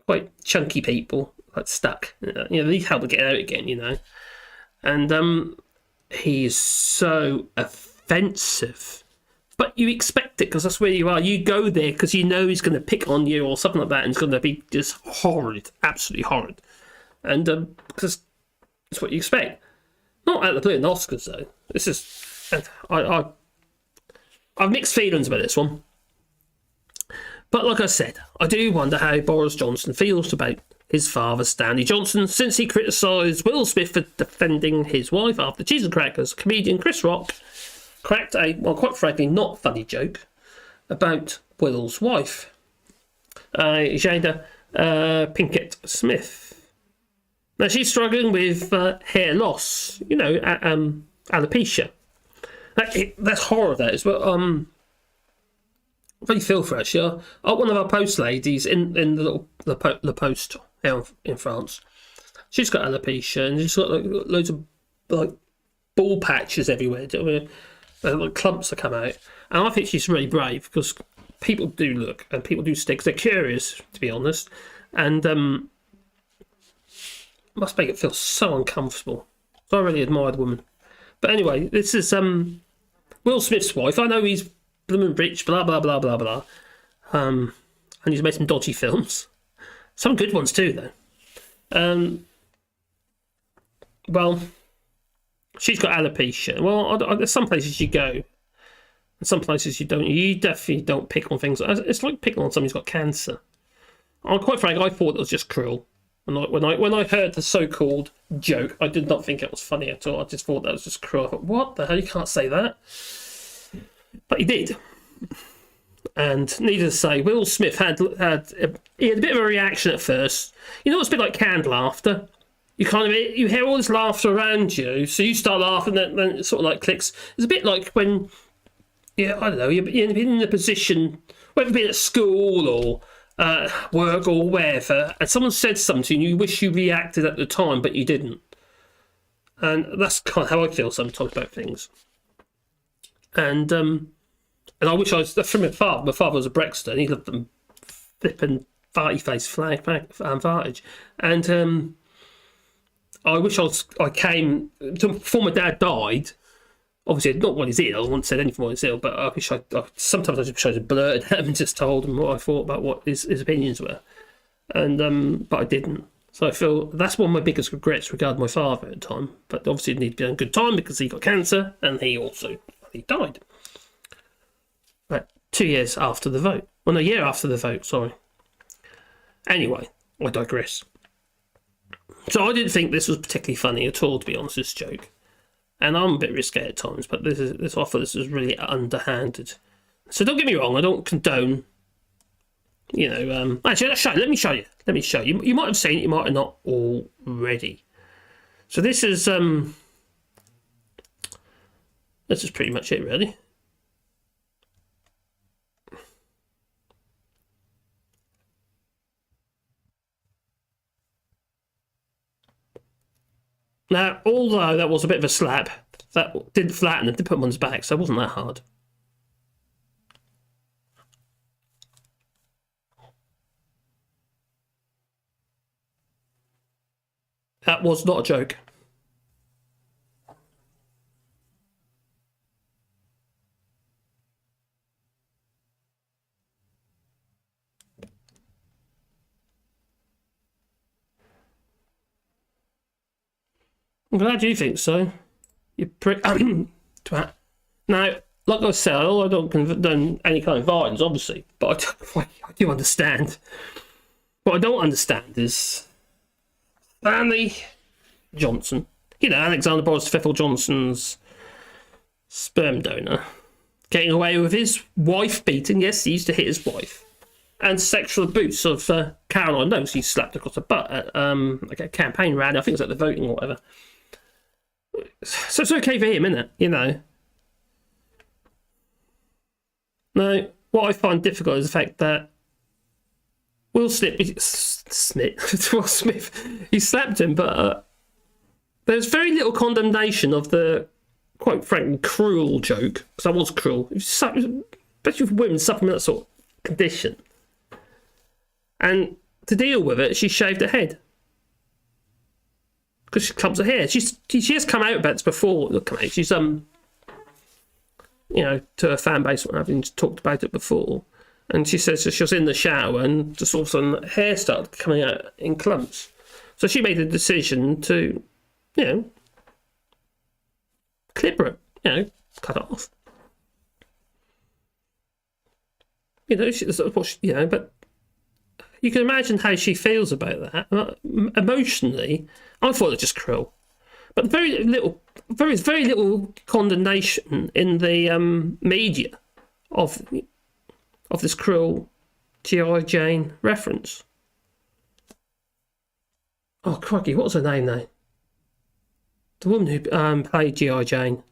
S1: quite chunky people like stuck. You know, they need help to get out again. You know, and he is so offensive. But you expect it because that's where you are. You go there because you know he's going to pick on you or something like that, and it's going to be just horrid, absolutely horrid. And because it's what you expect. Not at the Blue Oscars though. This is I've mixed feelings about this one. But like I said, I do wonder how Boris Johnson feels about his father, Stanley Johnson, since he criticised Will Smith for defending his wife after Cheese and Crackers comedian Chris Rock cracked a, well, quite frankly, not funny joke about Will's wife, Jada Pinkett Smith. Now, she's struggling with hair loss, you know, alopecia. That's horror, that is. But I really feel for her. She, one of our post ladies in the post here in France, she's got alopecia and she's got like, loads of like ball patches everywhere. Like clumps that come out, and I think she's really brave because people do look and people do stick. They're curious, to be honest, and must make it feel so uncomfortable. So I really admire the woman. But anyway, this is Will Smith's wife. I know he's blooming rich, blah blah blah blah blah, and he's made some dodgy films, some good ones too, though. Well. She's got alopecia. Well, there's some places you go, and some places you don't. You definitely don't pick on things. It's like picking on somebody who's got cancer. I'm quite frank. I thought it was just cruel. When I heard the so-called joke, I did not think it was funny at all. I just thought that was just cruel. I thought, what the hell? You can't say that. But he did. And needless to say, Will Smith had a bit of a reaction at first. You know, it's a bit like canned laughter. You hear all this laughter around you, so you start laughing, then it sort of like clicks. It's a bit like when, I don't know, you're in a position, whether it be at school or work or wherever, and someone said something and you wish you reacted at the time, but you didn't. And that's kind of how I feel sometimes about things. And I wish I was from my father. My father was a Brexiter, and he loved them flipping farty face fartage, and I wish I came before my dad died. Obviously, not when he's ill. I wouldn't say anything when he's ill, but I wish sometimes I just wish I just blurted at him and just told him what I thought about what his opinions were, and but I didn't. So I feel that's one of my biggest regrets regarding my father at the time. But obviously, it needed to be on good time because he got cancer and he died. Right, 2 years after the vote. Well, no, a year after the vote. Sorry. Anyway, I digress. So I didn't think this was particularly funny at all, to be honest, this joke. And I'm a bit risky at times, but I thought this was really underhanded. So don't get me wrong, I don't condone, actually, let me show you. You might have seen it, you might have not already. So this is pretty much it, really. Now, although that was a bit of a slap, that didn't flatten it, did put one's back, so it wasn't that hard. That was not a joke. I'm glad you think so. You prick. Twat. Now, like I said, I don't condone any kind of violence, obviously, but I do understand. What I don't understand is Stanley Johnson, Alexander Boris Pfeffel Johnson's sperm donor, getting away with his wife beating. Yes, he used to hit his wife. And sexual abuse of Caroline Knowles. He slapped across the butt at a campaign rally. I think it was at the voting or whatever. So it's okay for him, isn't it? No, what I find difficult is the fact that Will Smith, he slapped him, but there's very little condemnation of the, quite frankly, cruel joke. Because that was cruel. Especially for women suffering that sort of condition. And to deal with it, she shaved her head. Because she clubs her hair. She has come out about this before. She's, to her fan base, having talked about it before. And she says that she was in the shower and just all of a sudden hair started coming out in clumps. So she made the decision to, clipper it, cut it off. But you can imagine how she feels about that. Emotionally, I thought it was just cruel. But very little condemnation in the media of this cruel G.I. Jane reference. Oh, crikey, what was her name now? The woman who played G.I. Jane.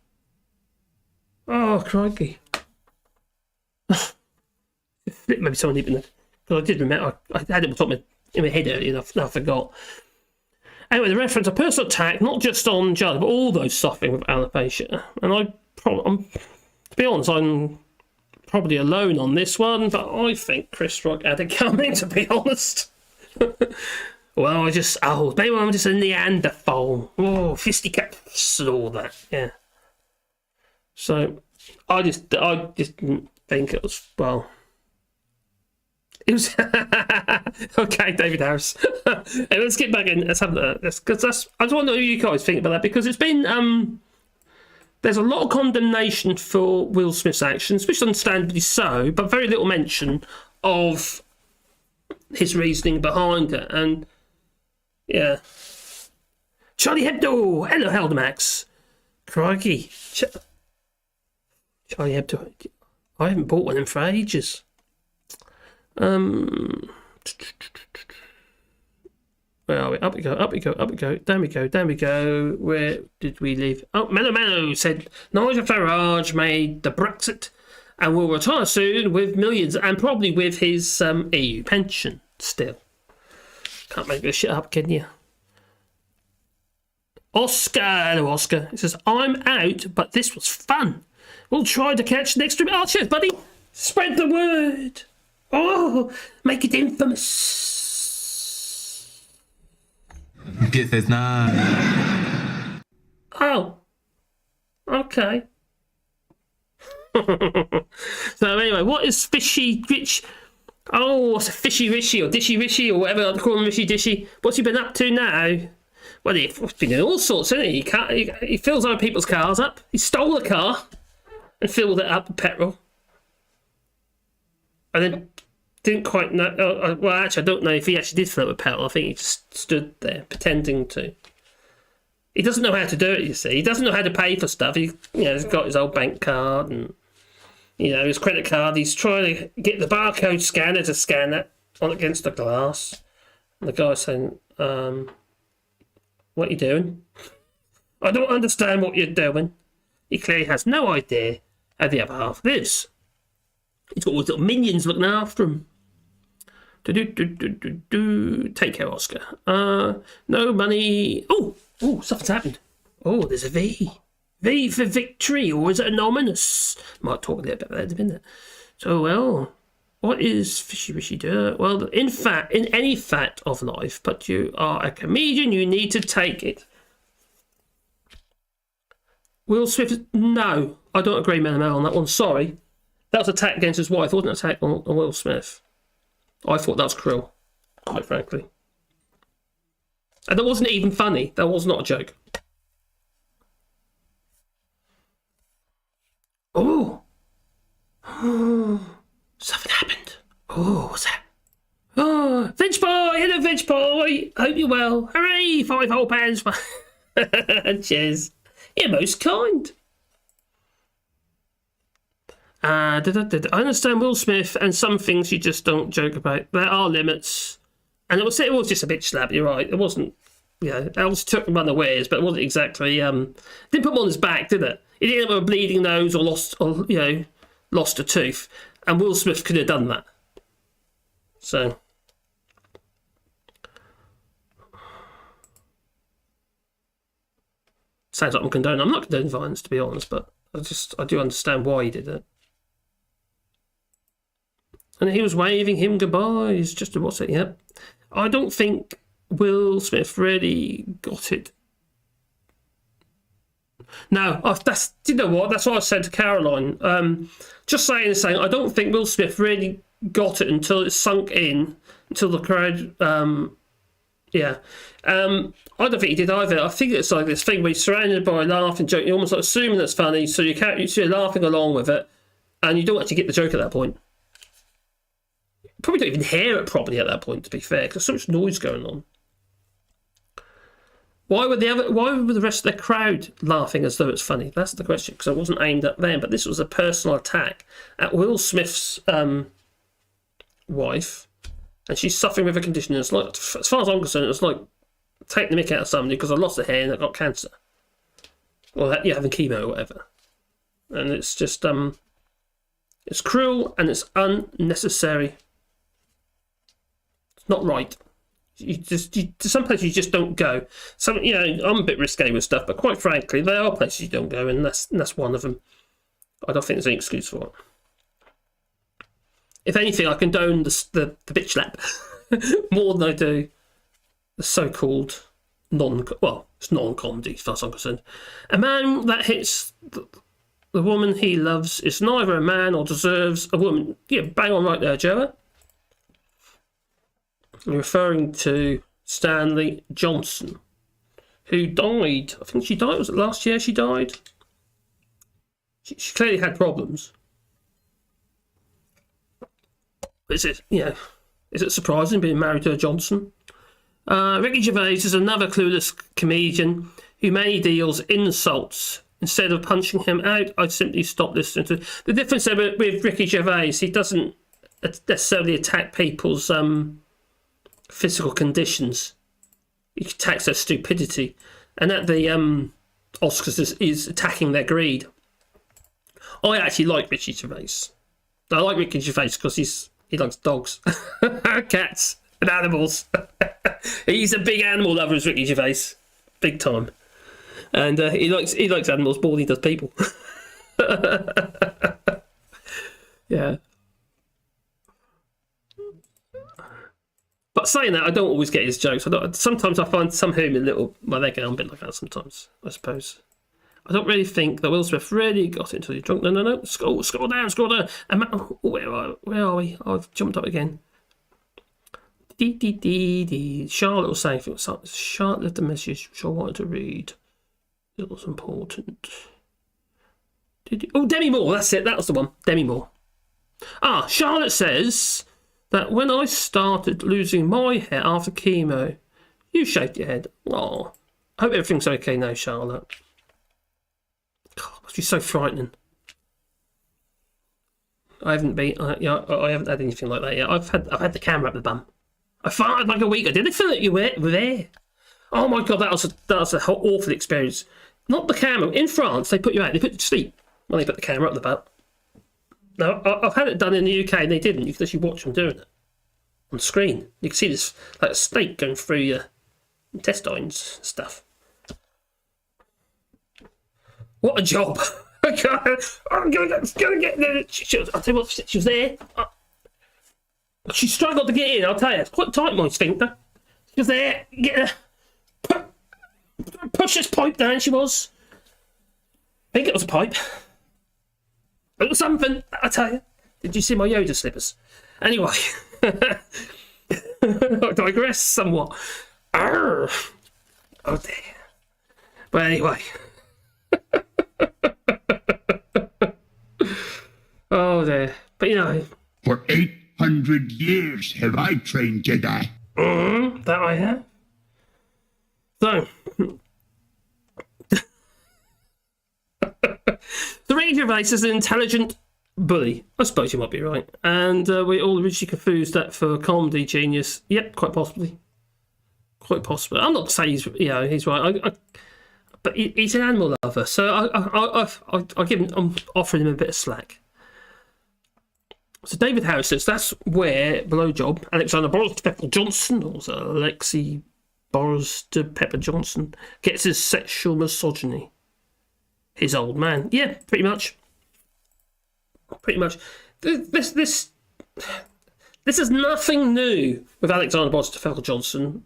S1: Oh, crikey. Maybe someone even... Because I did remember, I had it in my head earlier and I forgot. Anyway, the reference, a personal attack, not just on Judd, but all those suffering with alopecia. And to be honest, I'm probably alone on this one, but I think Chris Rock had it coming, to be honest. Well, maybe I'm just a Neanderthal. Oh, fisticuffs and all that, yeah. So, I just didn't think it was, well... It was okay, David Harris. Hey, let's get back in. Let's have that. I just want to know what you guys think about that, because it's been there's a lot of condemnation for Will Smith's actions, which understandably so, but very little mention of his reasoning behind it. And yeah, Charlie Hebdo. Hello, Heldermax. Crikey, Charlie Hebdo. I haven't bought one in for ages. Where are we? Up we go. Down we go. Where did we leave? Oh, Mano said Nigel Farage made the Brexit and will retire soon with millions and probably with his EU pension still. Can't make this shit up, can you? Hello, Oscar. He says, I'm out, but this was fun. We'll try to catch next week. Oh, cheers, buddy. Spread the word. Oh, make it infamous.
S5: Get says nah.
S1: Oh, okay. So anyway, what is Fishy Rich? Oh, what's a Fishy Rishy or Dishy Rishy or whatever I call him, Rishy Dishy? What's he been up to now? Well, he's been doing all sorts, hasn't he? He fills other people's cars up. He stole a car and filled it up with petrol. And then didn't quite know. Well, actually, I don't know if he actually did fill it with petrol. I think he just stood there pretending to. He doesn't know how to do it. You see, he doesn't know how to pay for stuff. He's got his old bank card and his credit card. He's trying to get the barcode scanner to scan it on against the glass. And the guy's saying, "What are you doing? I don't understand what you're doing." He clearly has no idea how the other half lives. He's got all his little minions looking after him. Take care, Oscar. No money. Oh, something's happened. Oh, there's a V. V for victory, or is it an ominous? Might talk a little bit about that in a minute. So, well, what is Fishy Rishy do? Well, in any fact of life, but you are a comedian, you need to take it. Will Smith, no, I don't agree, Mel on that one. Sorry. That was an attack against his wife. It wasn't an attack on Will Smith. I thought that was cruel, quite frankly. And that wasn't even funny. That was not a joke. Oh, Oh, what's that? Oh, Veg Boy! Hello, Veg Boy! Hope you're well. Hooray! 5 whole pounds. Cheers. You're most kind. I understand Will Smith and some things you just don't joke about. There are limits. And it was just a bitch slap, you're right. It wasn't, Elvis took him unawares, but it wasn't exactly, didn't put him on his back, did it? He didn't have a bleeding nose or lost a tooth. And Will Smith could have done that. So. Sounds like I'm condoning. I'm not condoning violence, to be honest, but I do understand why he did it. And he was waving him goodbye. He's just a what's it? Yep. I don't think Will Smith really got it. No, do you know what? That's what I said to Caroline. Just saying. I don't think Will Smith really got it until it sunk in, until the crowd. I don't think he did either. I think it's like this thing where he's surrounded by a laughing joke. You're almost like assuming that's funny, so you're laughing along with it, and you don't actually get the joke at that point. You probably don't even hear it properly at that point, to be fair, because there's so much noise going on. Why were the rest of the crowd laughing as though it's funny? That's the question, because it wasn't aimed at them, but this was a personal attack at Will Smith's wife, and she's suffering with a condition. It's like, as far as I'm concerned, it's like taking the mick out of somebody because I lost a hair and I got cancer, or having chemo or whatever. And it's just it's cruel and it's unnecessary. It's not right. To some places you just don't go. Some, I'm a bit risque with stuff, but quite frankly, there are places you don't go, and that's one of them. I don't think there's any excuse for it. If anything, I condone the bitch slap more than I do the so-called it's non-comedy as far as I'm concerned. A man that hits the woman he loves is neither a man or deserves a woman. Yeah, bang on right there, Joe. You're referring to Stanley Johnson, who died. I think she died. Was it last year she died? She clearly had problems. Is it surprising being married to a Johnson? Ricky Gervais is another clueless comedian who mainly deals insults. Instead of punching him out, I'd simply stop listening to. The difference with Ricky Gervais, he doesn't necessarily attack people's physical conditions. He attacks their stupidity. And at the Oscars is attacking their greed. I actually like Ricky Gervais. I like Ricky Gervais because he likes dogs, cats, and animals. He's a big animal lover, is Ricky Gervais, big time, and he likes animals more than he does people. Yeah. But saying that, I don't always get his jokes. Sometimes I find some humor they get on a bit like that sometimes, I suppose. I don't really think that Will Smith really got it until he's drunk. No. Scroll down. Where are we? I've jumped up again. Charlotte was saying, Charlotte left a message which I wanted to read. It was important. Demi Moore, that's it. That was the one. Demi Moore. Charlotte says that when I started losing my hair after chemo, you shaved your head. Oh, I hope everything's okay now, Charlotte. God, it must be so frightening. I haven't had anything like that yet. I've had the camera up the bum. I farted like a week. I didn't feel that you were there. Oh my God, that was a awful experience. Not the camera. In France, they put you out. They put you to sleep when they put the camera up the butt. Now, I've had it done in the UK and they didn't. You could actually watch them doing it on screen. You can see this like a snake going through your intestines and stuff. What a job! I'm gonna get there. I'll tell you what, she was there. She struggled to get in. I'll tell you, it's quite tight, my sphincter. She was there. Push this pipe down. She was. I think it was a pipe. It was something, I tell you. Did you see my Yoda slippers? Anyway, I digress somewhat. Oh dear. But anyway. Oh dear. But
S3: For 8
S7: 100 years have I trained Jedi.
S1: That I have. So, the Radio Race is an intelligent bully. I suppose you might be right. And we all originally confused that for comedy genius. Yep, quite possibly. Quite possibly. I'm not saying he's right. But he's an animal lover, so I give him. I'm offering him a bit of slack. So David Harris says that's where blowjob Alexander Boris Pepper Johnson, or Alexi Boris Pepper Johnson, gets his sexual misogyny. His old man, yeah, pretty much. Pretty much. This is nothing new with Alexander Boris Pepper Johnson.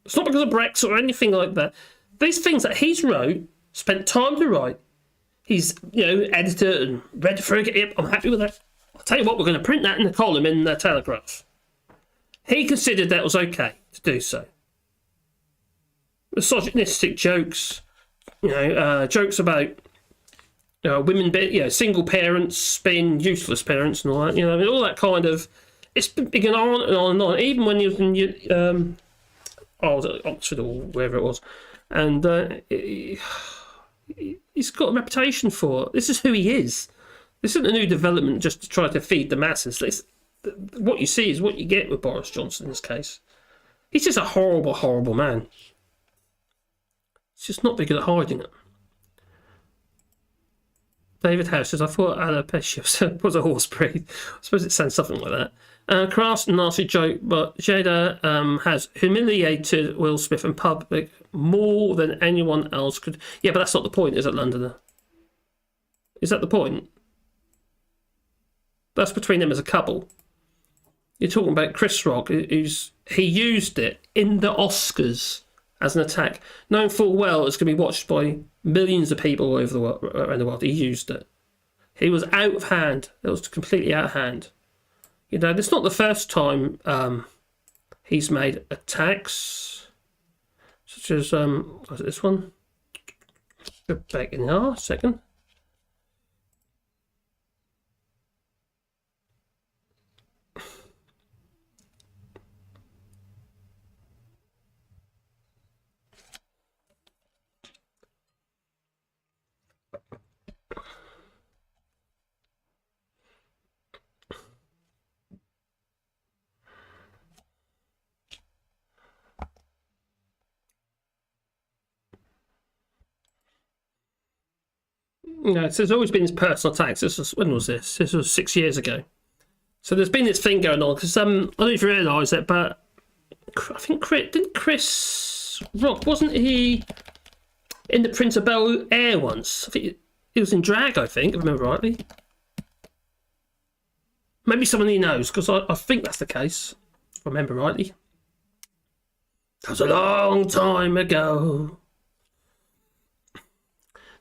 S1: It's not because of Brexit or anything like that. These things that he's wrote, spent time to write. He's edited and read through it. Yep, I'm happy with that. I'll tell you what, we're going to print that in the column in the Telegraph. He considered that was okay to do so. Misogynistic jokes, jokes about women, single parents being useless parents and all that, all that kind of. It's been going on and on and on. Even when he was in, I was at Oxford or wherever it was, and he's got a reputation for it. This is who he is. This isn't a new development just to try to feed the masses. What you see is what you get with Boris Johnson in this case. He's just a horrible, horrible man. It's just not very good at hiding it. David House says, I thought alopecia was a horse breed. I suppose it sounds something like that. Crass and nasty joke, but Jada has humiliated Will Smith in public more than anyone else could. Yeah, but that's not the point, is it, Londoner? Is that the point? That's between them as a couple. You're talking about Chris Rock, he used it in the Oscars as an attack, knowing full well it's going to be watched by millions of people all over the world, around the world. He used it. He was out of hand. It was completely out of hand. It's not the first time he's made attacks, such as was it this one? Go back in a second. No, so there's always been his personal attacks. When was this? This was 6 years ago. So there's been this thing going on because I don't know if you realise it, but I think didn't Chris Rock, wasn't he in the Prince of Bel Air once? I think he was in drag. I think, if I remember rightly. Maybe someone he knows, because I think that's the case. If I remember rightly. That was a long time ago.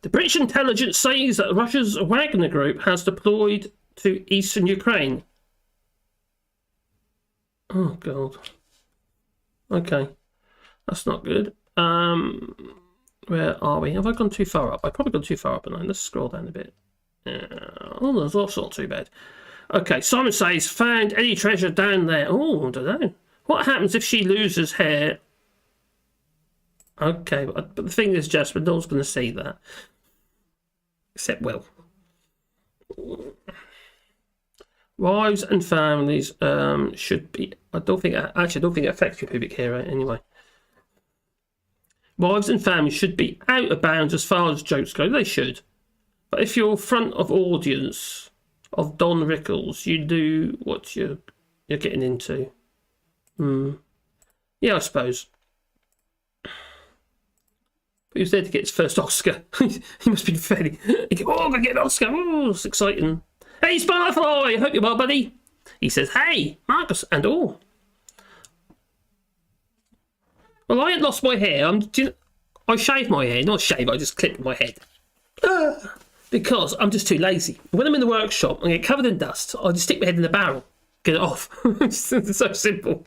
S1: The British intelligence says that Russia's Wagner group has deployed to eastern Ukraine. Oh, God. Okay. That's not good. Where are we? Have I gone too far up? I've probably gone too far up, and let's scroll down a bit. That's also not too bad. Okay, Simon says, found any treasure down there? Oh, I don't know. What happens if she loses hair? Okay, but the thing is, Jasper, no one's going to see that. Except Will. Wives and families should be... I don't think it affects your pubic hair anyway. Wives and families should be out of bounds as far as jokes go. They should. But if you're front of audience of Don Rickles, you do what you're getting into. Yeah, I suppose. But he was there to get his first Oscar. He must be fairly... I'm going to get an Oscar. Oh, it's exciting. Hey, Sparfly, I hope you're well, buddy. He says, hey, Marcus and all. Well, I ain't lost my hair. I shaved my hair. Not shave, I just clipped my head. Because I'm just too lazy. When I'm in the workshop and get covered in dust, I just stick my head in the barrel. Get it off. It's so simple.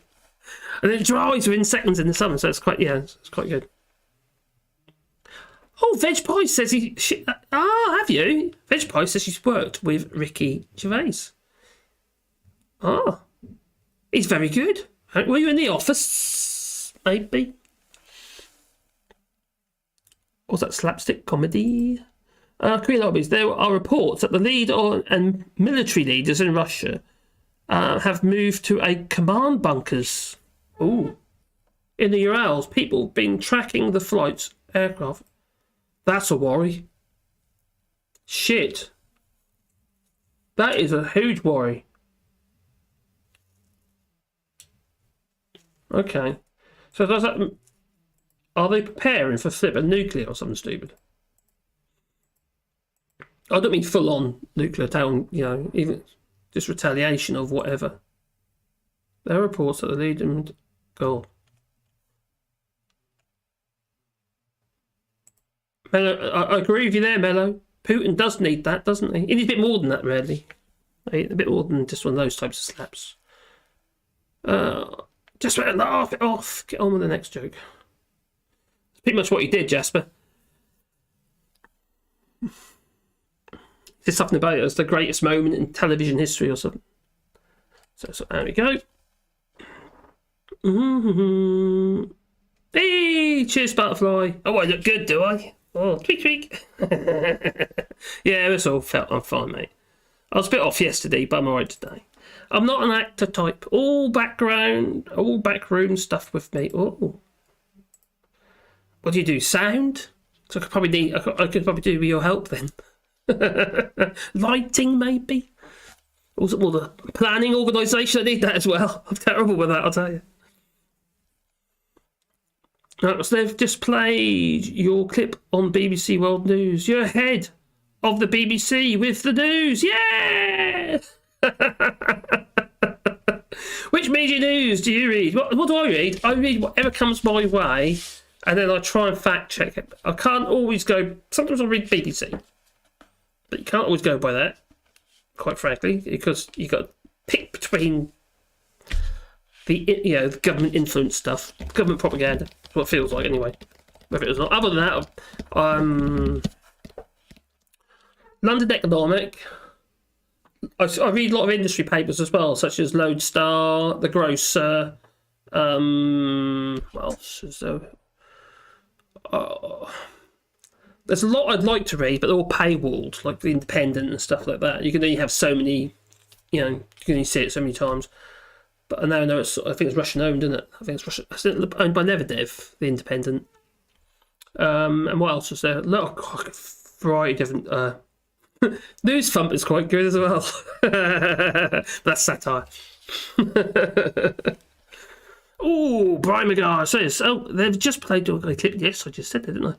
S1: And it dries within seconds in the summer, so it's quite good. Oh, Veg Pie says have you? Veg Pie says she's worked with Ricky Gervais. He's very good. Were you in the office? Maybe. Was that slapstick comedy? Korean lobbies. There are reports that the leader and military leaders in Russia have moved to a command bunkers. Ooh. In the Urals, people been tracking the flights, aircraft. That's a worry. Shit. That is a huge worry. Okay. So does that... Are they preparing for flip a nuclear or something stupid? I don't mean full-on nuclear down, you know, even just retaliation of whatever. There are reports that the leader... God. Mello, I agree with you there, Mello. Putin does need that, doesn't he? He needs a bit more than that, really. A bit more than just one of those types of slaps. Just laugh it off. Get on with the next joke. It's pretty much what he did, Jasper. There's something about it as the greatest moment in television history or something. So there we go. Mm-hmm. Hey, cheers, butterfly. Oh, I look good, do I? Oh, tweak, tweak. Yeah, it's all felt. I'm fine, mate. I was a bit off yesterday, but I'm alright today. I'm not an actor type. All background, all backroom stuff with me. Oh, what do you do? Sound? So I could probably do with your help then. Lighting, maybe. Also, all the planning, organisation. I need that as well. I'm terrible with that, I'll tell you. So they've just played your clip on BBC World News. You're ahead of the BBC with the news. Yeah! Which media news do you read? What do I read? I read whatever comes my way, and then I try and fact check it. I can't always go... Sometimes I read BBC, but you can't always go by that, quite frankly, because you've got to pick between the government influence stuff, government propaganda. That's what it feels like anyway. Whether it is not. Other than that, London Economic. I read a lot of industry papers as well, such as Lodestar, The Grocer. What else is there? There's a lot I'd like to read, but they're all paywalled, like The Independent and stuff like that. You can only have so many, you can only see it so many times. But I now know I think it's Russian owned, isn't it? I think it's Russian, owned by Lebedev, The Independent. And what else was there? A variety of different. News Thump is quite good as well. That's satire. Oh, Brian Mcguire says, they've just played a clip. Yes, I just said that, didn't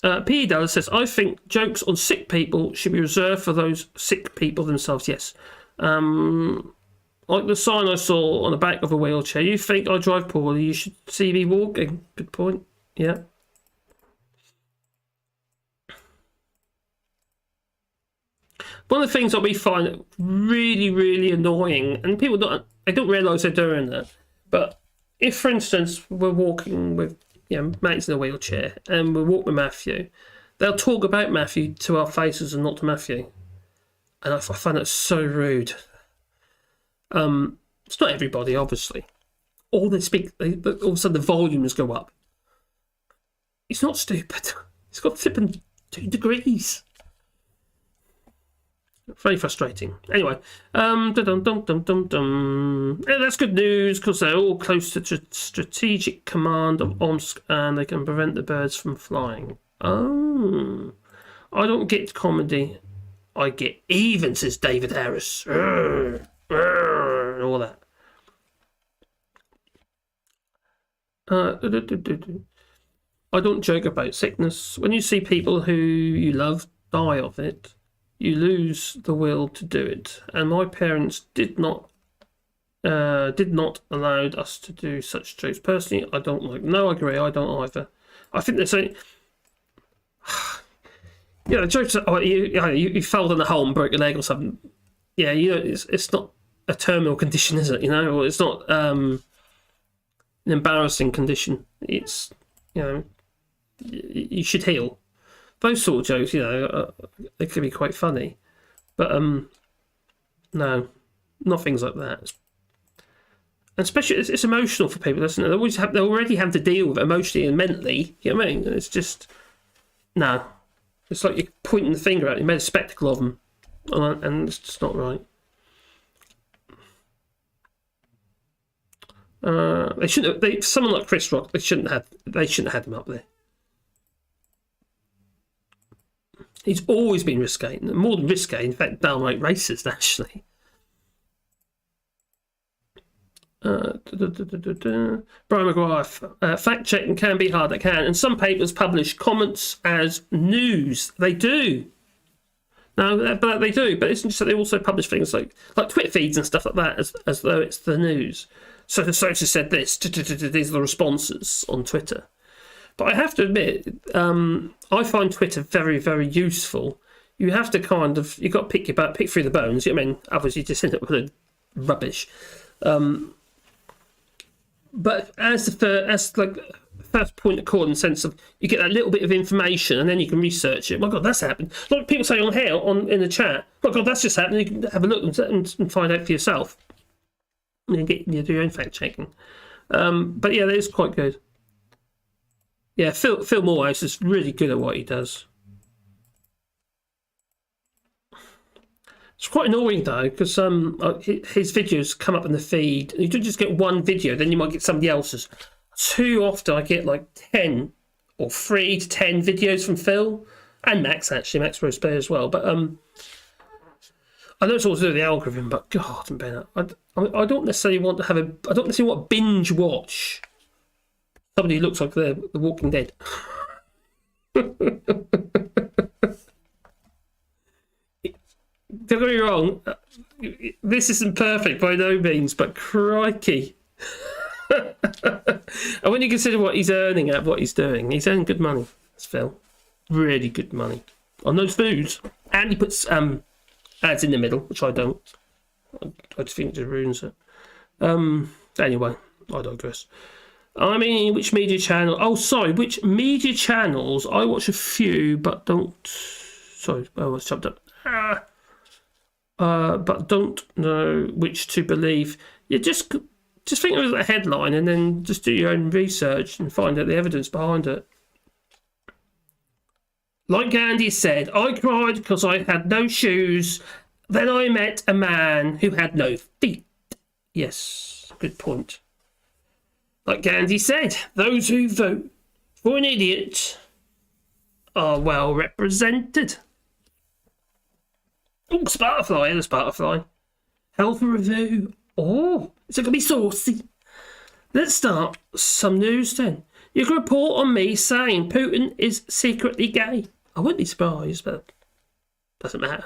S1: I? P. Dallas says, I think jokes on sick people should be reserved for those sick people themselves. Yes. Like the sign I saw on the back of a wheelchair. You think I drive poorly, you should see me walking. Good point. Yeah. One of the things that we find really, really annoying, and people they don't realise they're doing that, but if, for instance, we're walking with, mates in a wheelchair, and we walk with Matthew, they'll talk about Matthew to our faces and not to Matthew. And I find that so rude. It's not everybody, obviously. All they speak, all of a sudden the volumes go up. It's not stupid. It's got flipping 2 degrees. Very frustrating. Anyway, yeah, that's good news because they're all close to strategic command of Omsk and they can prevent the birds from flying. Oh, I don't get comedy. I get even, says David Harris. And all that. I don't joke about sickness. When you see people who you love die of it, you lose the will to do it. And my parents did not allow us to do such jokes. Personally, I don't like. No, I agree. I don't either. I think they're saying, jokes. You fell in a hole and broke your leg or something. Yeah, it's not a terminal condition, is it? Or it's not an embarrassing condition. It's you should heal. Those sort of jokes, they can be quite funny, but no, not things like that. especially it's emotional for people, doesn't it? They already have to deal with it emotionally and mentally. You know what I mean? It's just no. It's like you're pointing the finger at. You made a spectacle of them, and it's just not right. They shouldn't. Someone like Chris Rock, they shouldn't have had him up there. He's always been risque, more than risque. In fact, downright racist, actually. Brian Mcguire, fact checking can be hard. It can, and some papers publish comments as news. They do. No, but they do. But it's just that they also publish things like Twitter feeds and stuff like that, as though it's the news. So the sources said this. These are the responses on Twitter. But I have to admit, I find Twitter very, very useful. You have to you've got to pick through the bones. You know what I mean, otherwise you just end up with rubbish. But as the first point of call in the sense of you get that little bit of information and then you can research it. My God, that's happened. Like people say on here, in the chat, my God, that's just happened. You can have a look and find out for yourself. And you do your own fact checking. But yeah, that is quite good. Yeah, Phil Morehouse is really good at what he does. It's quite annoying though, because his videos come up in the feed. You don't just get one video, then you might get somebody else's. Too often I get like 10 or 3 to 10 videos from Phil and Max, actually. Max Rose Player as well. But I know it's all to do with the algorithm, but God, Ben, I don't necessarily want to I don't necessarily want to binge watch somebody who looks like the Walking Dead. Don't get me wrong, this isn't perfect by no means, but crikey. And when you consider what he's earning at what he's doing, he's earning good money. That's Phil. Really good money on those foods. And he puts ads in the middle, which I don't. I just think it just ruins it. Anyway, I digress. I mean, which media channel? Oh, sorry, which media channels? I watch a few, but don't. Sorry, I was chopped up. But don't know which to believe. You just think of the headline and then just do your own research and find out the evidence behind it. Like Gandhi said, I cried because I had no shoes. Then I met a man who had no feet. Yes, good point. Like Gandhi said, those who vote for an idiot are well represented. Oh, Spotify, there's Spotify. Health review. Oh, is it going to be saucy? Let's start some news then. You can report on me saying Putin is secretly gay. I wouldn't be surprised, but doesn't matter.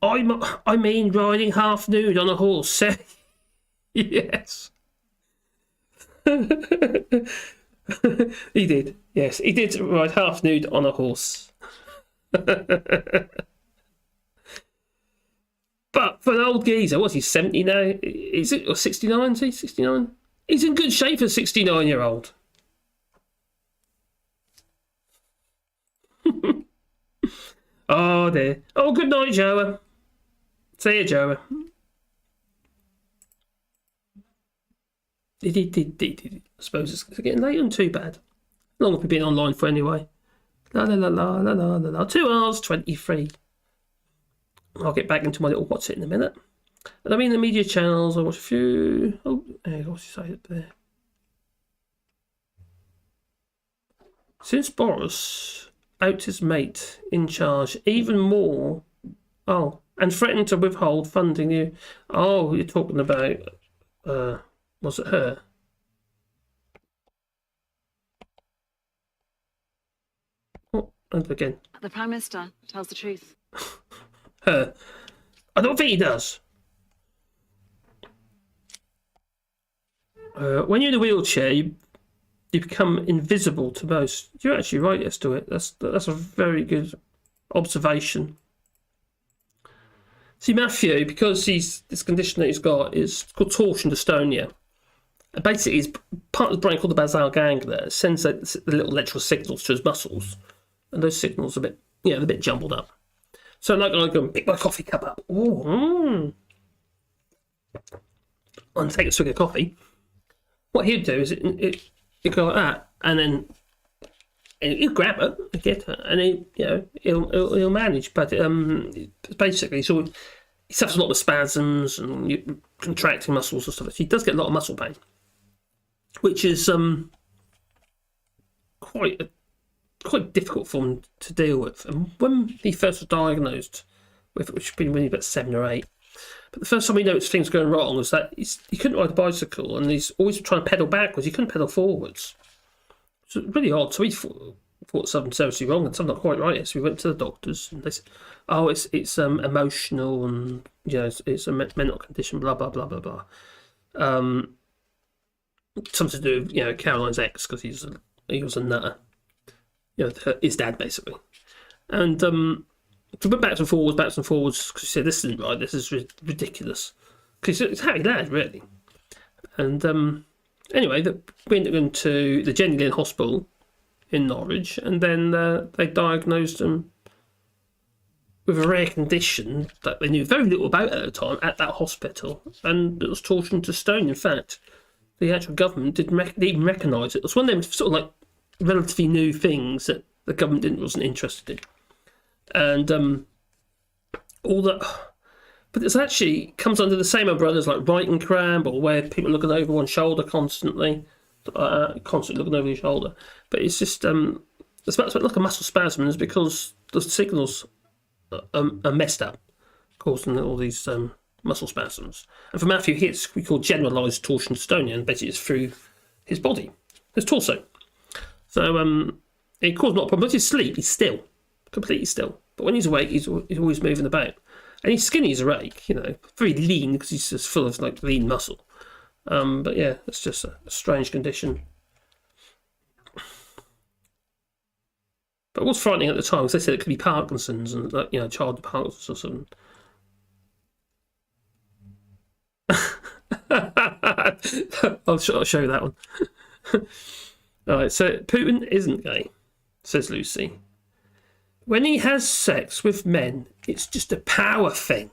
S1: I mean riding half nude on a horse. Yes. He did. Yes, he did ride half nude on a horse. But for an old geezer, what's he, 70 now? Is it, or 69? Is he 69? He's in good shape for a 69-year-old. Oh dear. Oh, good night, Joa. See you, Joa. I suppose it's getting late and too bad. How long have we been online for anyway? La la la la la la la la. 2 hours 23. I'll get back into my little what's it in a minute. And I mean the media channels, I watch a few. Oh, what's he say up there? Since Boris out his mate in charge, even more. Oh, and threatened to withhold funding you. Oh, you're talking about. Was it her? Oh, and again.
S8: The Prime Minister tells the truth.
S1: Her. I don't think he does. When you're in a wheelchair, you become invisible to most. You're actually right as to it. That's a very good observation. See, Matthew, because this condition that he's got is called torsion dystonia. Basically, it's part of the brain called the basal ganglia. It sends the little electrical signals to his muscles, and those signals are they're a bit jumbled up. So I'm not going to go and pick my coffee cup up. Ooh, and take a swig of coffee, what he'd do is it go like that, and then he'll grab it, get it, and he'll manage. But basically, so he suffers a lot of spasms and contracting muscles and stuff. So he does get a lot of muscle pain, which is quite difficult for him to deal with. And when he first was diagnosed with it, which had been when he was about 7 or 8, but the first time he noticed things going wrong was that he couldn't ride a bicycle, and he's always trying to pedal backwards. He couldn't pedal forwards. So really odd. So he thought something seriously wrong and something not quite right. So we went to the doctors, and they said, "Oh, it's emotional, and it's a mental condition. Blah blah blah blah blah." Something to do with Caroline's ex, because he was a nutter. His dad basically, and we went backwards and forwards, because he said, "This isn't right. This is ridiculous." Because it's a happy lad, really. And anyway, we ended up going to the Jenny Lind Hospital in Norwich, and then they diagnosed him with a rare condition that they knew very little about at the time at that hospital, and it was torsion to stone. In fact, the actual government didn't even recognise it. It was one of them sort of like relatively new things that the government wasn't interested in. And all that, but it's actually comes under the same umbrella as like writing cramp, or where people are looking over one shoulder constantly looking over your shoulder. But it's just it's about like a muscle spasm, is because the signals are messed up, causing all these muscle spasms. And for Matthew, we call generalised torsion dystonia, and basically it's through his body, his torso. So it caused a lot of problems. With his sleep, he's still, completely still. But when he's awake, he's always moving about. And he's skinny as a rake, very lean, because he's just full of like lean muscle. But yeah, it's just a strange condition. But it was frightening at the time, because they said it could be Parkinson's, and child Parkinson's or something. I'll show you that one. All right, so Putin isn't gay, says Lucy. When he has sex with men, it's just a power thing.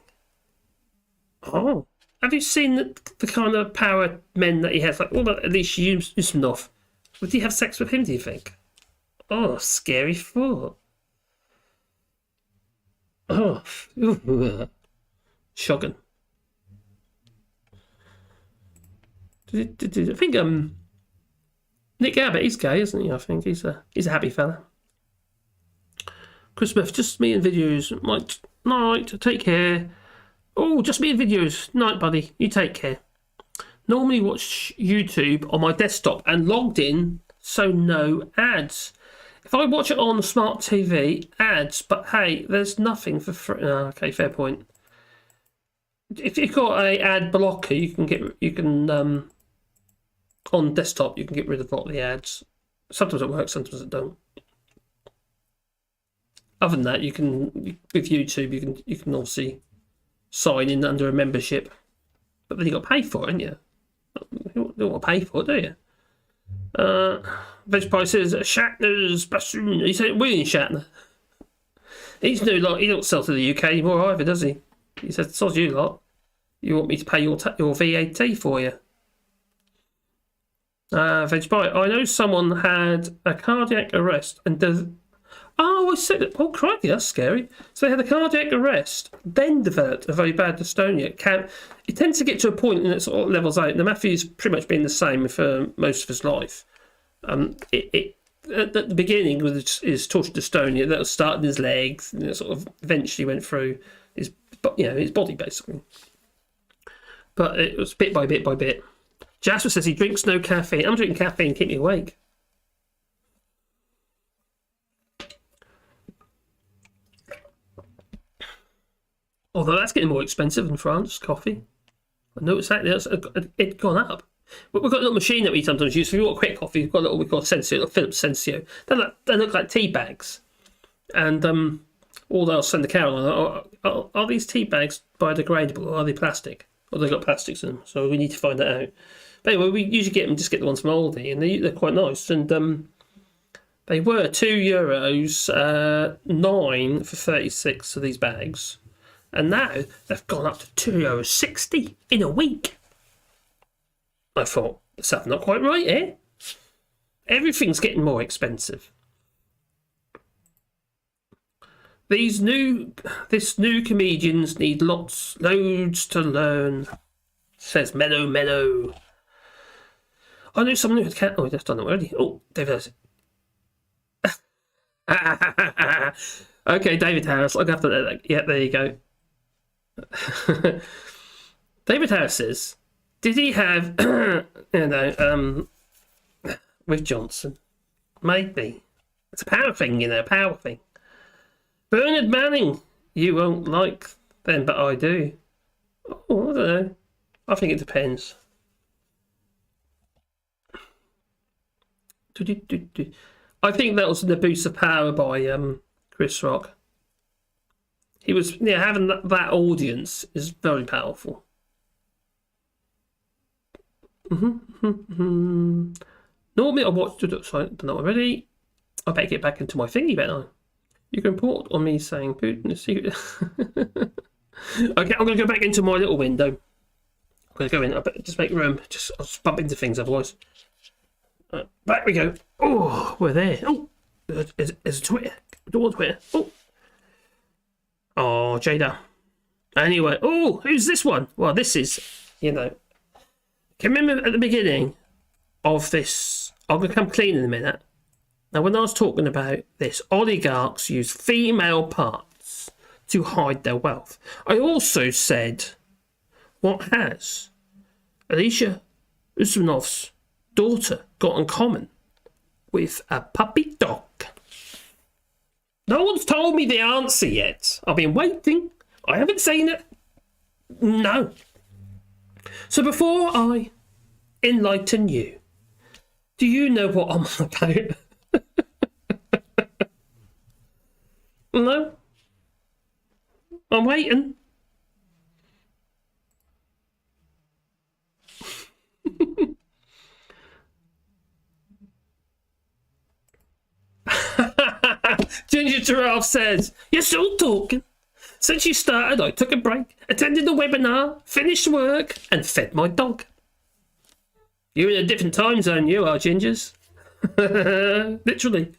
S1: Oh, have you seen the kind of power men that he has? Like, what about Alisher Usmanov? Would he have sex with him, do you think? Oh, scary thought. Oh, shocking. I think Nick Abbott, he's gay, isn't he? I think he's a happy fella. Chris Smith, just me and videos. Night, take care. Oh, just me and videos. Night, buddy. You take care. Normally watch YouTube on my desktop and logged in, so no ads. If I watch it on a smart TV, ads, but hey, there's nothing for free. Oh, okay, fair point. If you've got a ad blocker, you can on desktop you can get rid of a lot of the ads. Sometimes it works, sometimes it don't. Other than that, with YouTube you can obviously sign in under a membership, but then you got to pay for it, haven't you? You don't want to pay for it, do you? Veg Pie says Shatner's bassoon. He said William Shatner. He don't sell to the UK anymore either, does he? He said, "Sod you lot. You want me to pay your VAT for you?" Veg Pie. I know someone had a cardiac arrest and does. Oh, I said it. Oh, crikey, that's scary. So they had a cardiac arrest, then developed a very bad dystonia. It tends to get to a point and it sort of levels out. Now, Matthew's pretty much been the same for most of his life. At the beginning with his torsion dystonia, that was starting his legs, and it sort of eventually went through his body, basically. But it was bit by bit by bit. Jasper says he drinks no caffeine. I'm drinking caffeine to keep me awake. Although that's getting more expensive in France, coffee. I noticed that it's gone up. But we've got a little machine that we sometimes use. If you want a quick coffee, we've got a little we call Sensio, Philips Sensio. They look like tea bags. And all they'll send to Caroline, are these tea bags biodegradable or are they plastic? Or they've got plastics in them, so we need to find that out. But anyway, we usually get the ones from Aldi, and they're quite nice. And they were €2, 9 for 36 of these bags. And now they've gone up to €2.60 in a week. I thought, there's something not quite right here. Everything's getting more expensive. This new comedians need loads to learn, says Mellow. I know someone who can. Oh, that's done it already. Oh, David Harris. Okay, David Harris. I'll have to. Yeah, there you go. David Harris says, did he have, with Johnson? Maybe. It's a power thing, power thing. Bernard Manning, you won't like them, but I do. Oh, I don't know. I think it depends. I think that was an abuse of power by Chris Rock. He was, having that audience is very powerful. Normally I watched it, so I've done that already. I better get back into my thingy, better I? You can report on me saying Putin is secret. Okay, I'm going to go back into my little window. I'm going to go in. I better just make room. I'll just bump into things otherwise. Back we go. Oh, we're there. Oh, there's Twitter. Door Twitter. Oh, Jada. Anyway, who's this one? Well, this is, can you remember at the beginning of this? I'm going to come clean in a minute. Now, when I was talking about this, oligarchs use female parts to hide their wealth. I also said, what has Alisher Usmanov's daughter got in common with a puppy dog? No one's told me the answer yet. I've been waiting. I haven't seen it. No. So before I enlighten you, do you know what I'm about? No? I'm waiting. Ginger Giraffe says, you're still talking. Since you started, I took a break, attended the webinar, finished work, and fed my dog. You're in a different time zone, you are, Gingers. Literally.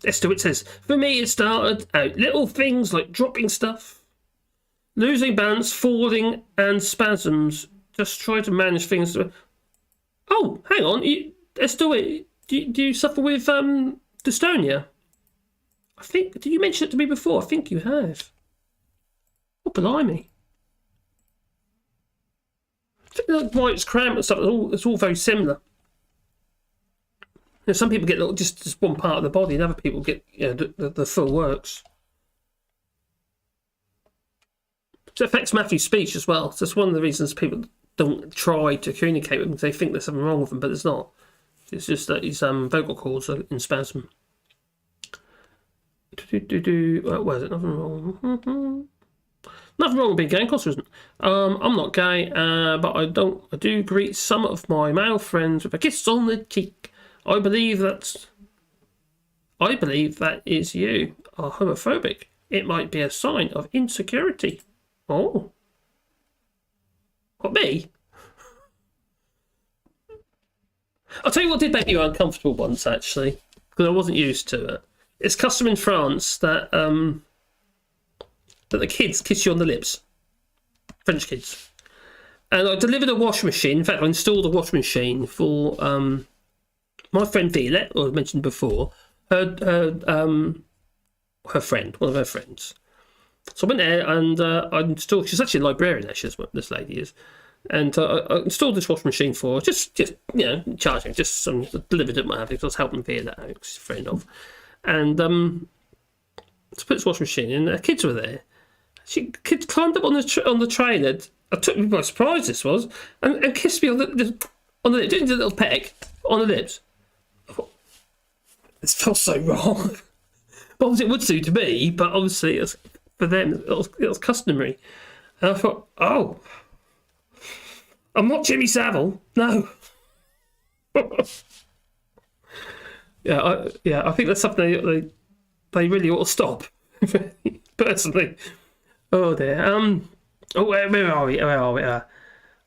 S1: Esther, it says, for me it started out little things like dropping stuff, losing balance, falling, and spasms. Just try to manage things. Oh, hang on. Esther, do you suffer with dystonia? I think, did you mention it to me before? I think you have. Oh, blimey. I think like White's cramp and stuff, it's all very similar. Some people get just one part of the body, and other people get the full works. So it affects Matthew's speech as well. So that's one of the reasons people don't try to communicate with him, because they think there's something wrong with him, but there's not. It's just that his vocal cords are in spasm. Where's it? Nothing wrong. Nothing wrong with being gay, of course there isn't. I'm not gay, but I do greet some of my male friends with a kiss on the cheek. I believe that is you are homophobic. It might be a sign of insecurity. Oh. What, me? I'll tell you what did make me uncomfortable once, actually, because I wasn't used to it. It's custom in France that the kids kiss you on the lips. French kids. And I delivered a washing machine. In fact, I installed a washing machine for my friend Violette, who I mentioned before, her friend, one of her friends. So I went there and I installed. She's actually a librarian, actually. This lady is, and I installed this washing machine for her, just charging, just some delivered it, what have you, because I was helping Violette out, she's a friend of, and to put this washing machine in. The kids were there. Kids climbed up on the train. I took me by surprise. This was and kissed me on the lip, didn't a little peck on the lips. I thought, this felt so wrong. But obviously it would suit to me, but obviously it's, for them it was customary. And I thought, oh, I'm not Jimmy Savile, no. I think that's something they really ought to stop. Personally, Oh dear. Oh, where are we? Where are we?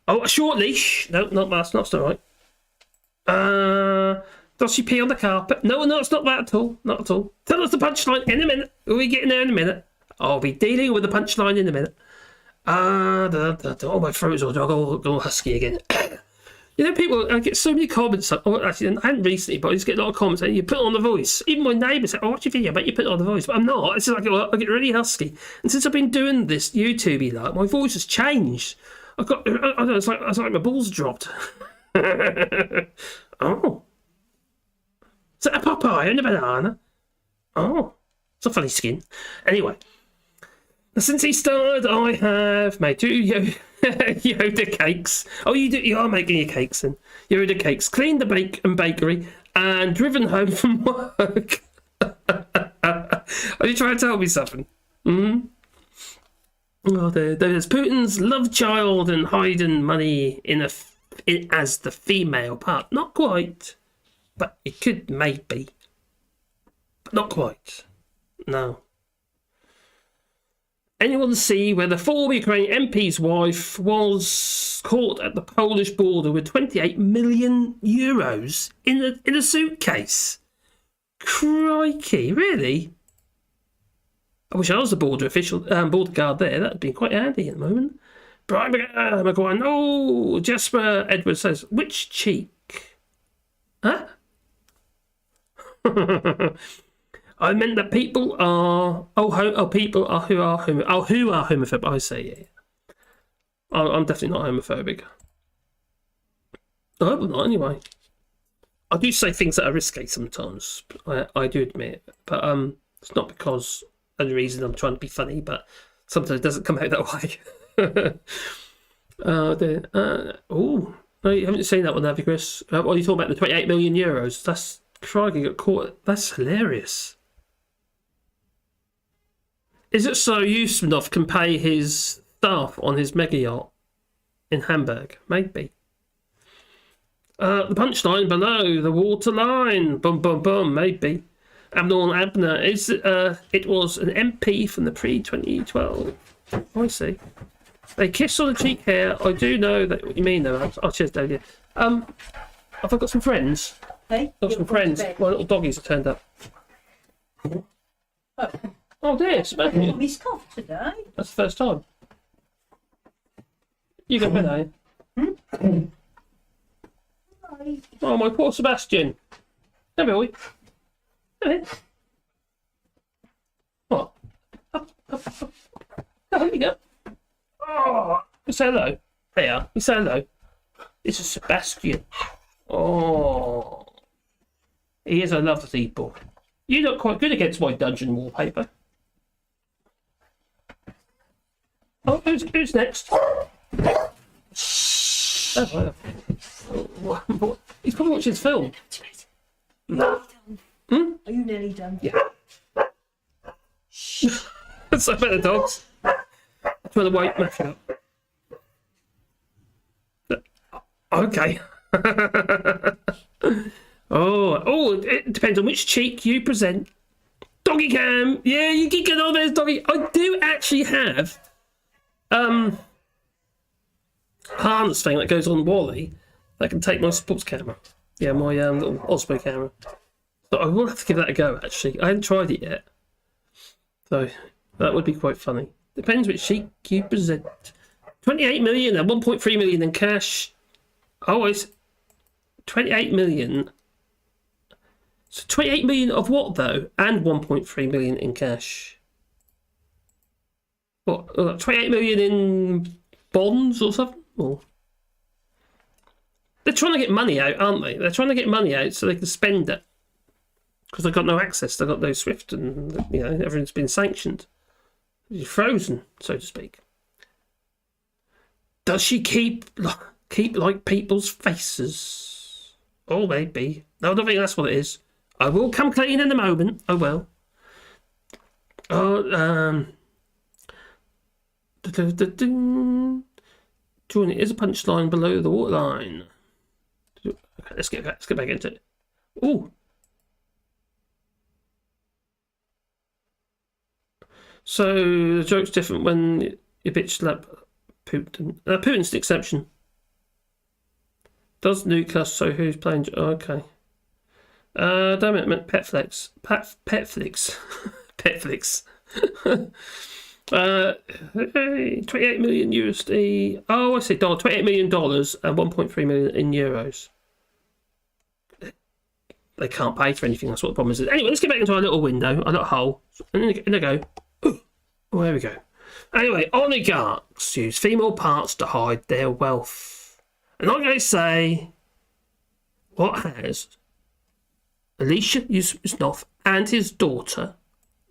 S1: Oh, a short leash. No, not that's not right. Does she pee on the carpet? No, it's not that at all. Not at all. Tell us the punchline in a minute. We'll be getting there in a minute. I'll be dealing with the punchline in a minute. Oh, my throat's all husky again. You know, people, I get so many comments. Oh, actually, I hadn't recently, but I just get a lot of comments saying, you put on the voice. Even my neighbours say, oh, watch your video, but you put it on the voice. But I'm not. It's just like, I get really husky. And since I've been doing this YouTube, like, my voice has changed. I don't know, it's like my balls dropped. Oh. Is that a Popeye and a banana? Oh. It's a funny skin. Anyway. Since he started, I have made 2 Yoda cakes. Oh, you are making your cakes then. Yoda cakes. Cleaned the bakery and driven home from work. Are you trying to tell me something? Oh, there's Putin's love child and hiding money as the female part. Not quite, but it could maybe. But not quite. No. Anyone see where the former Ukrainian MP's wife was caught at the Polish border with 28 million euros in a suitcase? Crikey, really? I wish I was the border guard there. That'd be quite handy at the moment. Brian Mcguire, no. Jasper Edwards says, which cheek? Huh? I meant that people are people are who are homophobic. I say yeah. I'm definitely not homophobic. I hope not. Anyway, I do say things that are risky sometimes. I do admit, but it's not because of the reason I'm trying to be funny, but sometimes it doesn't come out that way. Oh, no, you haven't seen that one, have you, Chris? What are you talking about? The 28 million euros. That's crikey, got caught. That's hilarious. Is it so Usmanov can pay his staff on his mega yacht in Hamburg? Maybe. The punchline below the waterline. Bum bum bum. Maybe. Abnormal Abner is. It was an MP from the pre-2012. I see. They kiss on the cheek hair. I do know that what you mean though. Oh, cheers, David. Have I got some friends?
S2: Hey,
S1: Got some friends. My little doggies have turned up. Oh dear, Sebastian.
S2: Miss cough today.
S1: That's the first time. You got bed, are you? Oh, my poor Sebastian. Come here, boy. Come here. What? Up. Oh, here you go. Oh, you say hello. There, you say hello. This is Sebastian. Oh. He is a lovely boy. You look quite good against my dungeon wallpaper. Oh, who's next? Oh, well. He's probably watching his film.
S2: Are you nearly done?
S1: Yeah. That's so better, dogs. I'm trying to wait, mash up. Okay. Oh, it depends on which cheek you present. Doggy cam. Yeah, you can get on there, doggy. I do actually have harness thing that goes on Wally that can take my sports camera. Yeah, my little Osmo camera. So I will have to give that a go, actually. I haven't tried it yet. So that would be quite funny. Depends which cheek you present. 28 million and 1.3 million in cash. Oh, it's 28 million. So 28 million of what, though? And 1.3 million in cash. What? 28 million in bonds or something? Or... They're trying to get money out, aren't they? They're trying to get money out so they can spend it. Because they've got no access. They've got no SWIFT and, everything's been sanctioned. You're frozen, so to speak. Does she keep like people's faces? Oh, maybe. No, I don't think that's what it is. I will come clean in a moment. I will. Oh, Join it is a punchline below the waterline. Okay, let's get back into it. Ooh. So the joke's different when you bitch slap Putin. Putin's the exception. Does Newcastle, so who's playing? Okay. Damn it, Petflix. Petflix. Petflix. 28 million USD. Oh, I see. $28 million and $1.3 million in euros. They can't pay for anything. That's what the problem is. Anyway, let's get back into our little window, our little hole. And then I go. Oh, there we go. Anyway, oligarchs use female parts to hide their wealth. And I'm going to say, what has Alisher Usmanov and his daughter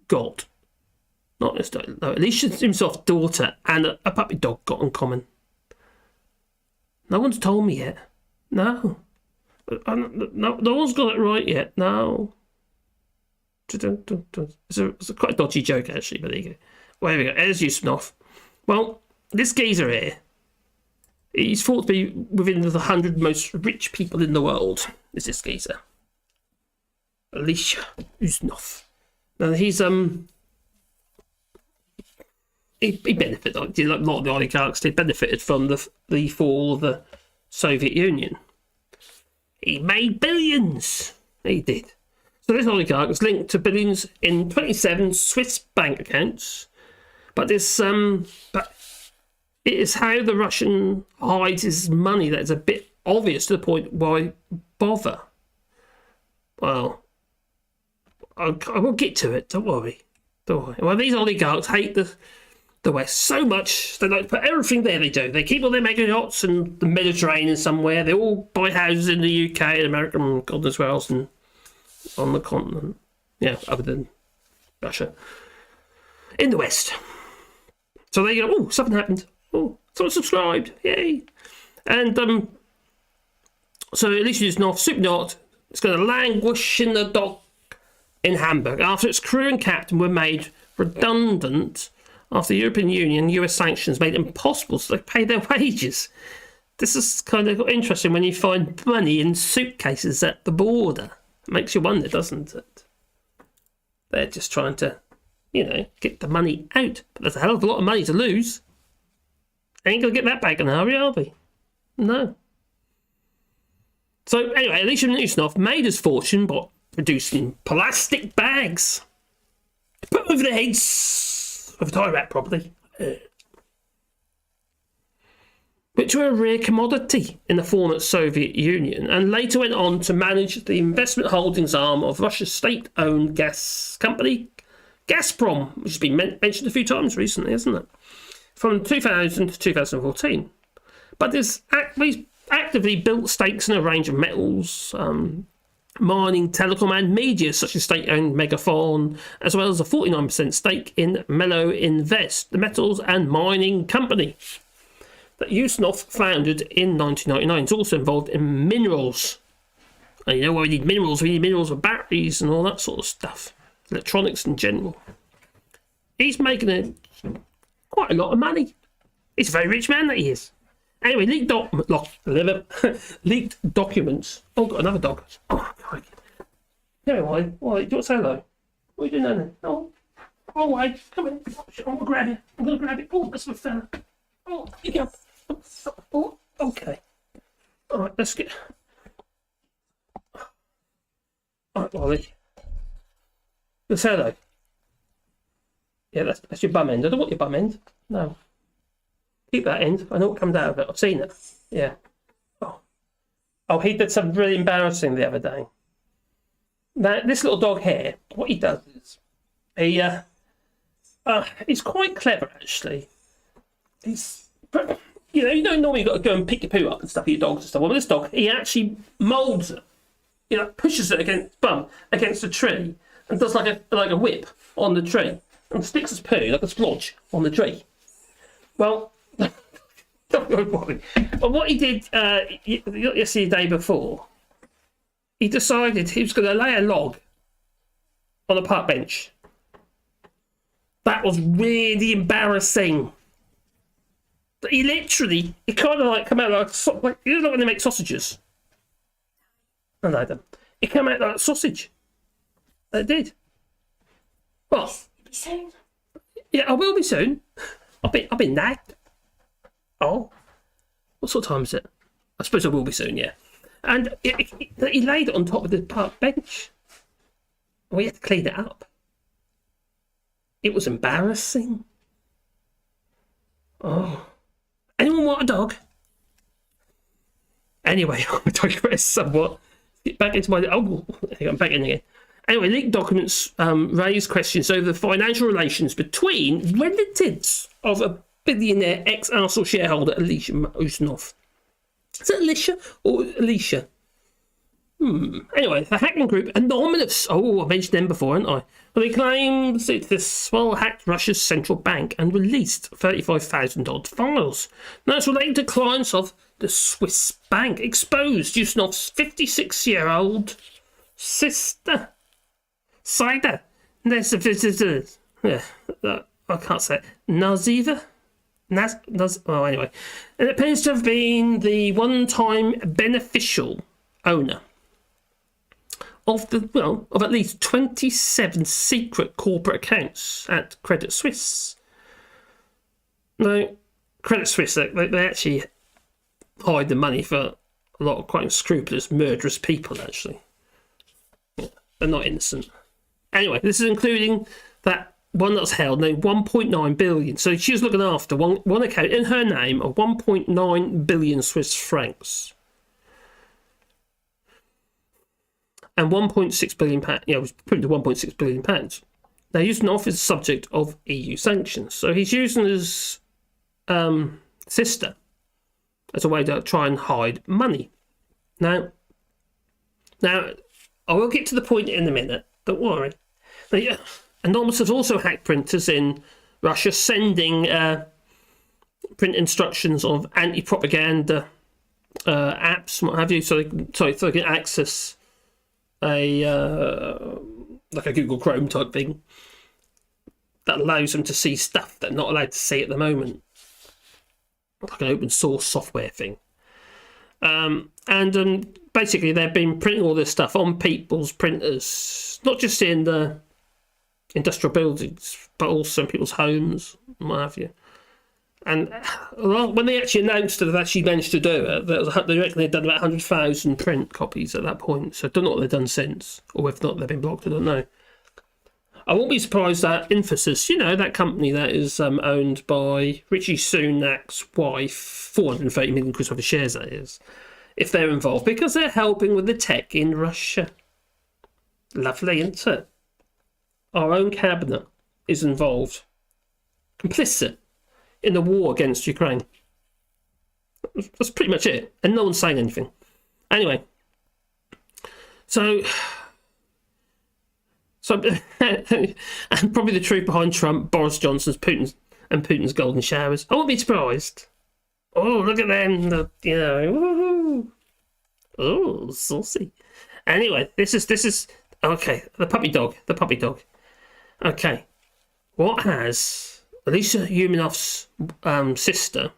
S1: got? Not his daughter, no, Alisher himself's daughter and a puppy dog got in common. No one's told me yet. No. No one's got it right yet. No. It's a quite a dodgy joke, actually, but there you go. Well, there we go. There's Usmanov. Well, this geezer here, he's thought to be within the 100 most rich people in the world. Is this geezer? Alisher Usmanov. Now, he's, he benefited, like a lot of the oligarchs did, benefited from the fall of the Soviet Union. He made billions. He did. So this oligarch was linked to billions in 27 Swiss bank accounts. But this, but it is how the Russian hides his money that is a bit obvious to the point why bother. Well, I will get to it. Don't worry. Don't worry. Well, these oligarchs hate the West so much they like to put everything there. They do. They keep all their mega yachts in the Mediterranean somewhere. They all buy houses in the UK and America and God knows where else and on the continent. Yeah, other than Russia. In the West. So they go, oh, something happened. Oh, someone subscribed. Yay. And so Alisher Usmanov, super yacht, it's going to languish in the dock in Hamburg after its crew and captain were made redundant after the European Union US sanctions made it impossible to pay their wages. This is kind of interesting when you find money in suitcases at the border. It makes you wonder, doesn't it? They're just trying to, get the money out. But there's a hell of a lot of money to lose. Ain't going to get that back in a hurry, are we? No. So anyway, Alisher Usmanov made his fortune by producing plastic bags. Put over the heads of a tie wrap, probably. Which were a rare commodity in the former Soviet Union, and later went on to manage the investment holdings arm of Russia's state-owned gas company, Gazprom, which has been mentioned a few times recently, hasn't it? From 2000 to 2014. But this actively built stakes in a range of metals, mining, telecom and media, such as state-owned Megaphone, as well as a 49% stake in Mellow Invest, the metals and mining company that Usmanov founded in 1999. It's also involved in minerals. And you know why we need minerals? We need minerals for batteries and all that sort of stuff. Electronics in general. He's making quite a lot of money. He's a very rich man that he is. Anyway, leaked documents. Oh, got another dog. Oh, God. No, why? Do you want to say hello? What are you doing then? Oh, wait. Come in. I'm going to grab it. Oh, that's my fella. Oh, you go. Oh, okay. All right, let's get. All right, Wally. Let's say hello. Yeah, that's your bum end. I don't want your bum end. No. Keep that end. I know what comes out of it. I've seen it. Yeah. Oh, he did something really embarrassing the other day. Now, this little dog here, what he does is he's quite clever actually. But you don't normally got to go and pick your poo up and stuff for your dogs and stuff. Well, with this dog, he actually moulds it. Pushes it against a tree and does like a whip on the tree and sticks his poo like a splodge on the tree. Well, what he did yesterday, the day before, he decided he was going to lay a log on a park bench. That was really embarrassing. He kind of like come out like you know when they make sausages. I know them. It came out like a sausage. It did. Well, Yeah, I will be soon. I've been nagged. Oh, what sort of time is it? I suppose I will be soon. Yeah, and he laid it on top of the park bench. We had to clean it up. It was embarrassing. Oh, anyone want a dog? Anyway, I digress somewhat. Get back into my... Oh, I'm back in again. Anyway, leaked documents raise questions over the financial relations between relatives of a billionaire ex-Arsenal shareholder, Alisher Usmanov. Is it Alisher or Alisher? Anyway, the hacking group Anonymous. Oh, I mentioned them before, haven't I? Well, they claimed that this hacked Russia's central bank and released 35,000 odd files. Now it's related to clients of the Swiss bank. Exposed Usmanov's 56-year-old sister. Cider. Yeah, I can't say it. Naziva? Oh, anyway. It appears to have been the one-time beneficial owner of at least 27 secret corporate accounts at Credit Suisse. Now, Credit Suisse, they actually hide the money for a lot of quite unscrupulous, murderous people, actually. Yeah, they're not innocent. Anyway, this is including that one that's held named 1.9 billion. So she was looking after one account in her name of 1.9 billion Swiss francs. And 1.6 billion pounds. Yeah, it was put into 1.6 billion pounds. Now, Usmanov is subject of EU sanctions, so he's using his sister as a way to try and hide money. Now, I will get to the point in a minute. Don't worry. Now, yeah, Anonymous has also hacked printers in Russia, sending print instructions of anti-propaganda apps, what have you, so they can access like a Google Chrome type thing that allows them to see stuff they're not allowed to see at the moment, like an open source software thing. And basically they've been printing all this stuff on people's printers, not just in the industrial buildings, but also in people's homes and what have you. And when they actually announced that they've actually managed to do it, they reckon they'd done about 100,000 print copies at that point. So I don't know what they've done since, or if not they've been blocked, I don't know. I won't be surprised that Infosys, that company that is owned by Richie Sunak's wife, 430 million quid worth of shares that is, if they're involved, because they're helping with the tech in Russia. Lovely, isn't it? Our own cabinet is involved, complicit in the war against Ukraine. That's pretty much it, and no one's saying anything. Anyway, so and probably the truth behind Trump, Boris Johnson's, Putin's golden showers. I won't be surprised. Oh, look at them! Woohoo! Oh, saucy. Anyway, this is okay. The puppy dog. Okay, what has Alisher Usmanov's sister,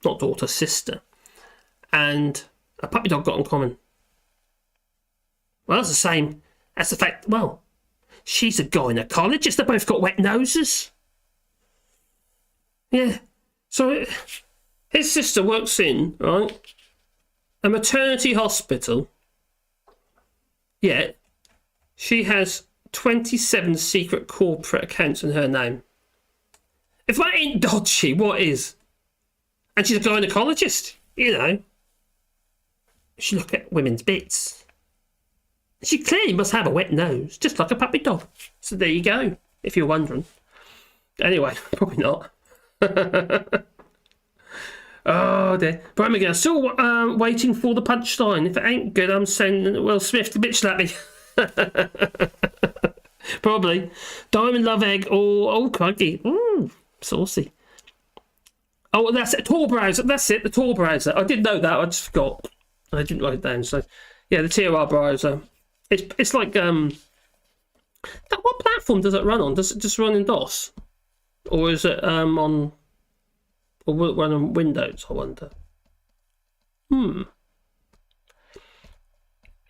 S1: not daughter, sister, and a puppy dog got in common? Well, that's the same. That's the fact. Well, she's a gynecologist. They both got wet noses. Yeah. So his sister works in, right, a maternity hospital. Yet she has 27 secret corporate accounts in her name. If that ain't dodgy, what is? And she's a gynecologist, She look at women's bits. She clearly must have a wet nose, just like a puppy dog. So there you go, if you're wondering. Anyway, probably not. Oh dear. Right, again. Still waiting for the punchline. If it ain't good, I'm sending Will Smith to bitch slap me. Probably. Diamond Love Egg or oh crikey. Ooh, saucy. Oh, that's it. Tor browser. That's it. The Tor browser. I didn't know that. I just forgot. I didn't write it down. So yeah, the TOR browser. It's like what platform does it run on? Does it just run in DOS, or is it on? Or will it run on Windows? I wonder.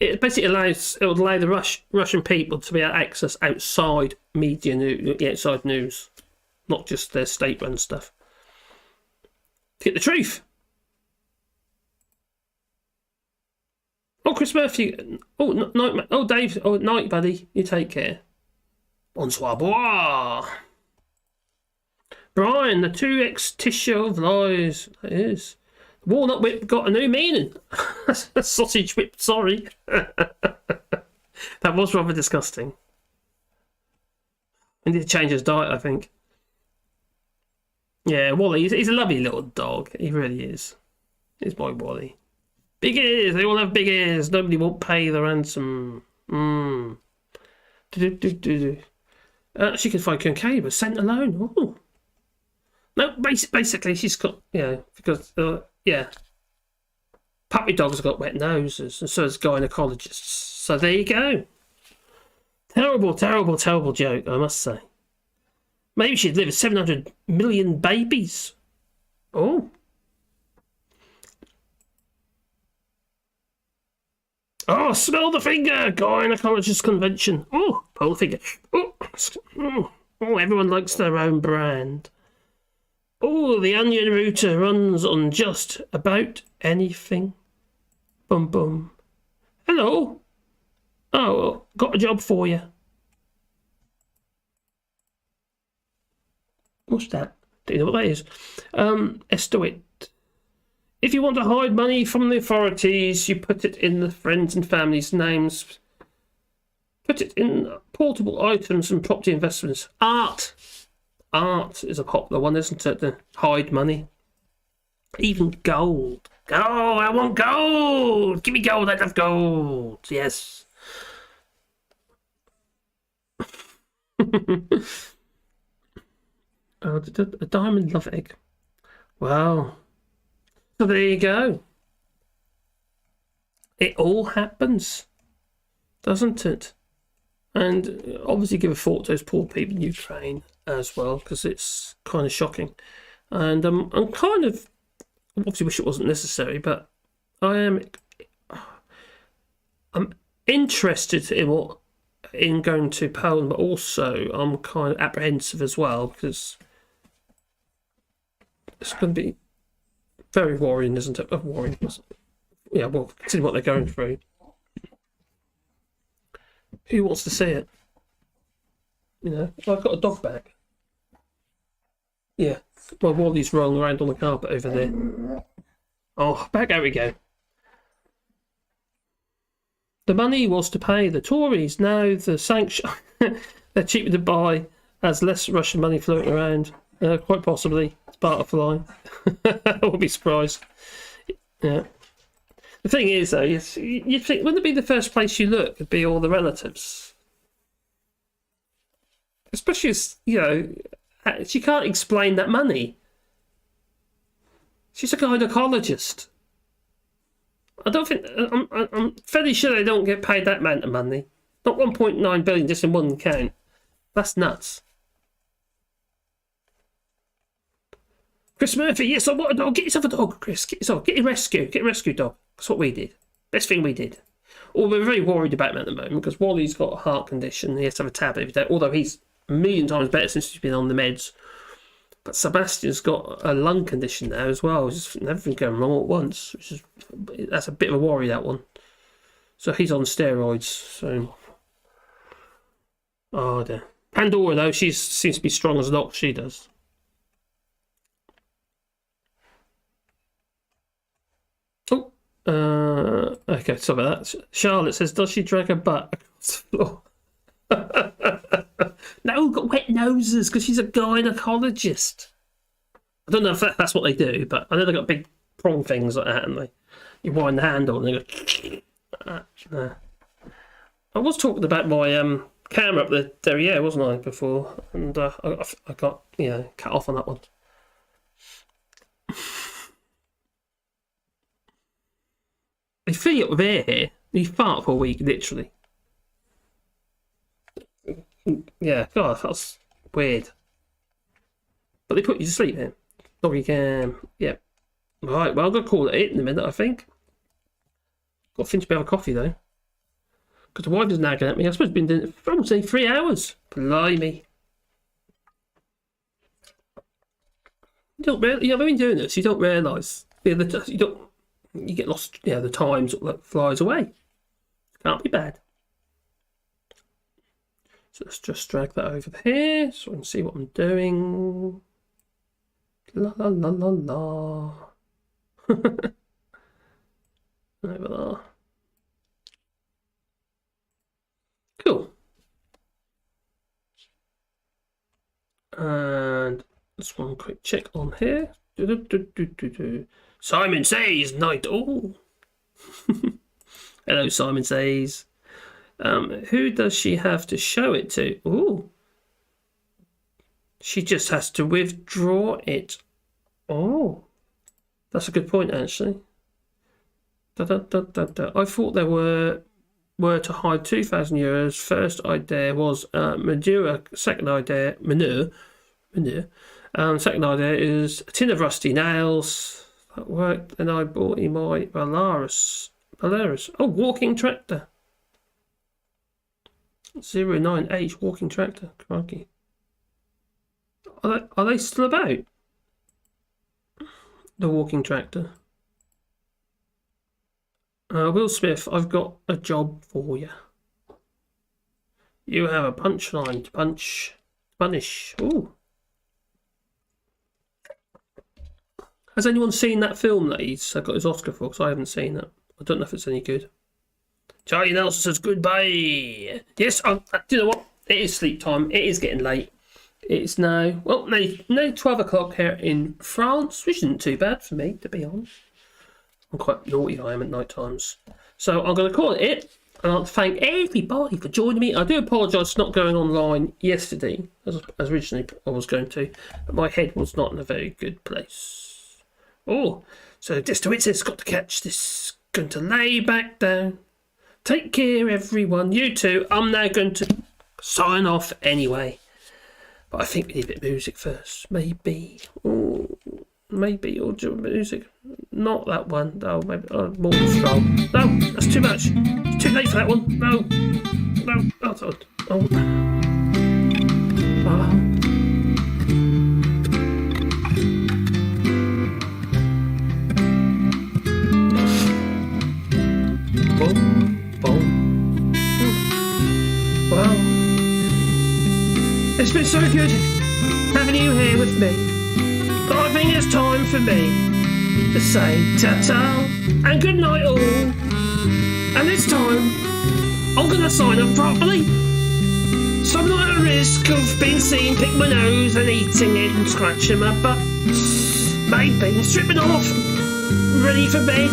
S1: It basically it would allow the Russian people to be able to access outside media, outside news. not just their state-run stuff. To get the truth. Oh, Chris Murphy. Oh, night. Oh, Dave. Oh, night, buddy. You take care. Bonsoir, bois. Brian, the 2x tissue of lies. That is. Walnut whip got a new meaning. Sausage whip, sorry. That was rather disgusting. He need to change his diet, I think. Yeah, Wally, he's a lovely little dog. He really is. He's my Wally. Big ears. They all have big ears. Nobody won't pay the ransom. She can find Kincaid, but sent alone. Ooh. No, basically, she's got, because, puppy dogs have got wet noses, and so has gynecologists. So there you go. Terrible, terrible, terrible joke, I must say. Maybe she'd live with 700 million babies. Oh. Oh, smell the finger! Gynecologist convention. Oh, pull the finger. Oh, everyone likes their own brand. Oh, the onion router runs on just about anything. Bum bum. Hello. Oh, got a job for you. What's that? Do you know what that is? Estoit. If you want to hide money from the authorities, you put it in the friends and family's names. Put it in portable items and property investments. Art. Art is a popular one, isn't it? To hide money. Even gold. Oh, I want gold. Give me gold. I love gold. Yes. Oh, a diamond love egg. Wow. So there you go. It all happens, doesn't it? And obviously give a thought to those poor people in Ukraine as well, because it's kind of shocking. And I'm kind of, obviously wish it wasn't necessary, but I'm interested in going to Poland, but also I'm kind of apprehensive as well, because it's going to be very worrying, isn't it? Worrying. Yeah, well, considering what they're going through. Who wants to see it? You know, I've got a dog back. Yeah, my Wally's rolling around on the carpet over there. Oh, back out we go. The money was to pay the Tories. Now the sanction, they're cheaper to buy as less Russian money floating around. Quite possibly, it's butterfly. I wouldn't be surprised. Yeah. The thing is, though, you'd think, wouldn't it be the first place you look? It'd be all the relatives. Especially as, she can't explain that money. She's a gynecologist. I don't think, I'm fairly sure they don't get paid that amount of money. Not 1.9 billion just in one account. That's nuts. Chris Murphy, yes, I want a dog. Get yourself a dog, Chris. Get a rescue. Get a rescue dog. That's what we did. Best thing we did. We're very worried about him at the moment because Wally's got a heart condition. He has to have a tablet every day, although he's a million times better since he's been on the meds. But Sebastian's got a lung condition now as well. Just everything going wrong at once. That's a bit of a worry, that one. So he's on steroids. So, oh dear. Pandora though, she seems to be strong as an ox. She does. Okay, sorry about that. Charlotte says, does she drag her butt across the floor? No, got wet noses because she's a gynecologist. I don't know if that's what they do, but I know they've got big prong things like that, haven't they? You wind the handle and they go. I was talking about my camera up the derriere, wasn't I, before? And I got, cut off on that one. They fill you up with air here. You fart for a week, literally. Yeah, God, that's weird. But they put you to sleep here. Doggy cam. Yep. Right, well, I'm going to call it in a minute, I think. Got to finish a bit of coffee, though. Because the wife is nagging at me. I suppose I've been doing it for almost 3 hours. Blimey. You don't really, you know, when you're doing this, you don't realise. You get lost, you know, the time sort of like flies away. Can't be bad. So let's just drag that over here so I can see what I'm doing. La la la la la. Over there. Cool. And just one quick check on here. Simon Says Night. Oh. Hello, Simon Says. Who does she have to show it to? Oh. She just has to withdraw it. Oh. That's a good point, actually. I thought there were to hide €2,000. First idea was manure. Second idea, manure. Second idea is a tin of rusty nails. That worked. Then I bought him my Polaris. Oh, walking tractor. 09H walking tractor. Crikey. Are they still about? The walking tractor. Will Smith, I've got a job for you. You have a punchline to punish. Ooh. Has anyone seen that film that he's got his Oscar for? Because I haven't seen it. I don't know if it's any good. Charlie Nelson says goodbye. Yes, do you know what? It is sleep time. It is getting late. It's now, well, nearly 12 o'clock here in France, which isn't too bad for me, to be honest. I'm quite naughty, I am at night times. So I'm going to call it. And I'll thank everybody for joining me. I do apologise for not going online yesterday, as originally I was going to. But my head was not in a very good place. Oh, so Distowitz got to catch this. Going to lay back down. Take care, everyone. You too. I'm now going to sign off anyway. But I think we need a bit of music first. Maybe. Oh, maybe. Or do music. Not that one. No, maybe. More Stroll. No, that's too much. It's too late for that one. No. No. Oh. Boom. Well, it's been so good having you here with me. But I think it's time for me to say ta-ta and good night all. And this time, I'm going to sign up properly. So I'm not at risk of being seen pick my nose and eating it and scratching my butt. Maybe stripping off, ready for bed.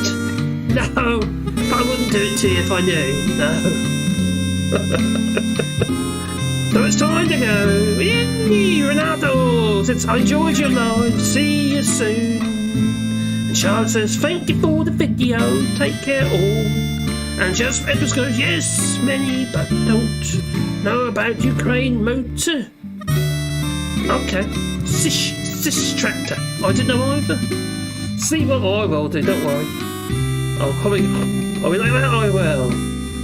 S1: No, I wouldn't do it to you if I knew. No. So it's time to go. Yay, Ronaldo says, I enjoyed your live. See you soon. And Charlotte says, thank you for the video. Take care all. And just Edwards goes, yes, many, but don't know about Ukraine motor. Okay. Sis tractor. I didn't know either. See what I will do, don't worry. I'll probably like that, I will.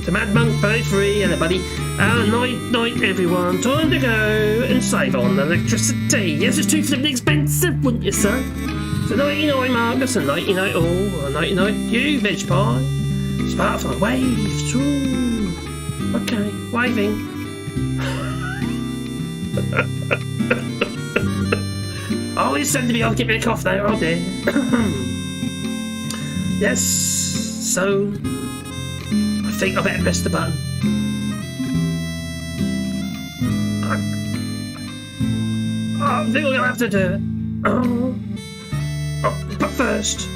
S1: The Mad Monk 33, hello buddy. Night everyone. Time to go and save on electricity. Yes, it's too flipping expensive, wouldn't you say? So 99 Marcus and 99 all, or 99 you, Veg Pie. Spotify, waves, ooh. Okay, waving. Oh, he's sending me, I'll give me a cough now, oh dear. Yes, so I think I better press the button. I think we're gonna have to do it. Oh, but first,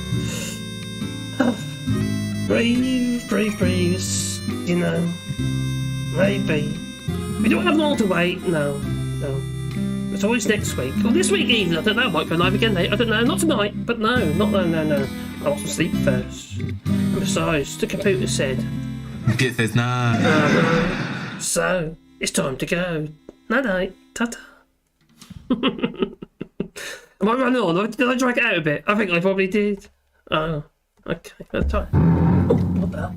S1: breathe, you know, maybe. We don't have long to wait, no. It's always next week, or this week even, I don't know, I might go live again later, I don't know, not tonight, but no. I want to sleep first. And besides, the computer said...
S5: It says no.
S1: So, it's time to go. Night-night. Ta-ta. Am I running on? Did I drag it out a bit? I think I probably did. Oh, okay. That's time. Oh, what the hell?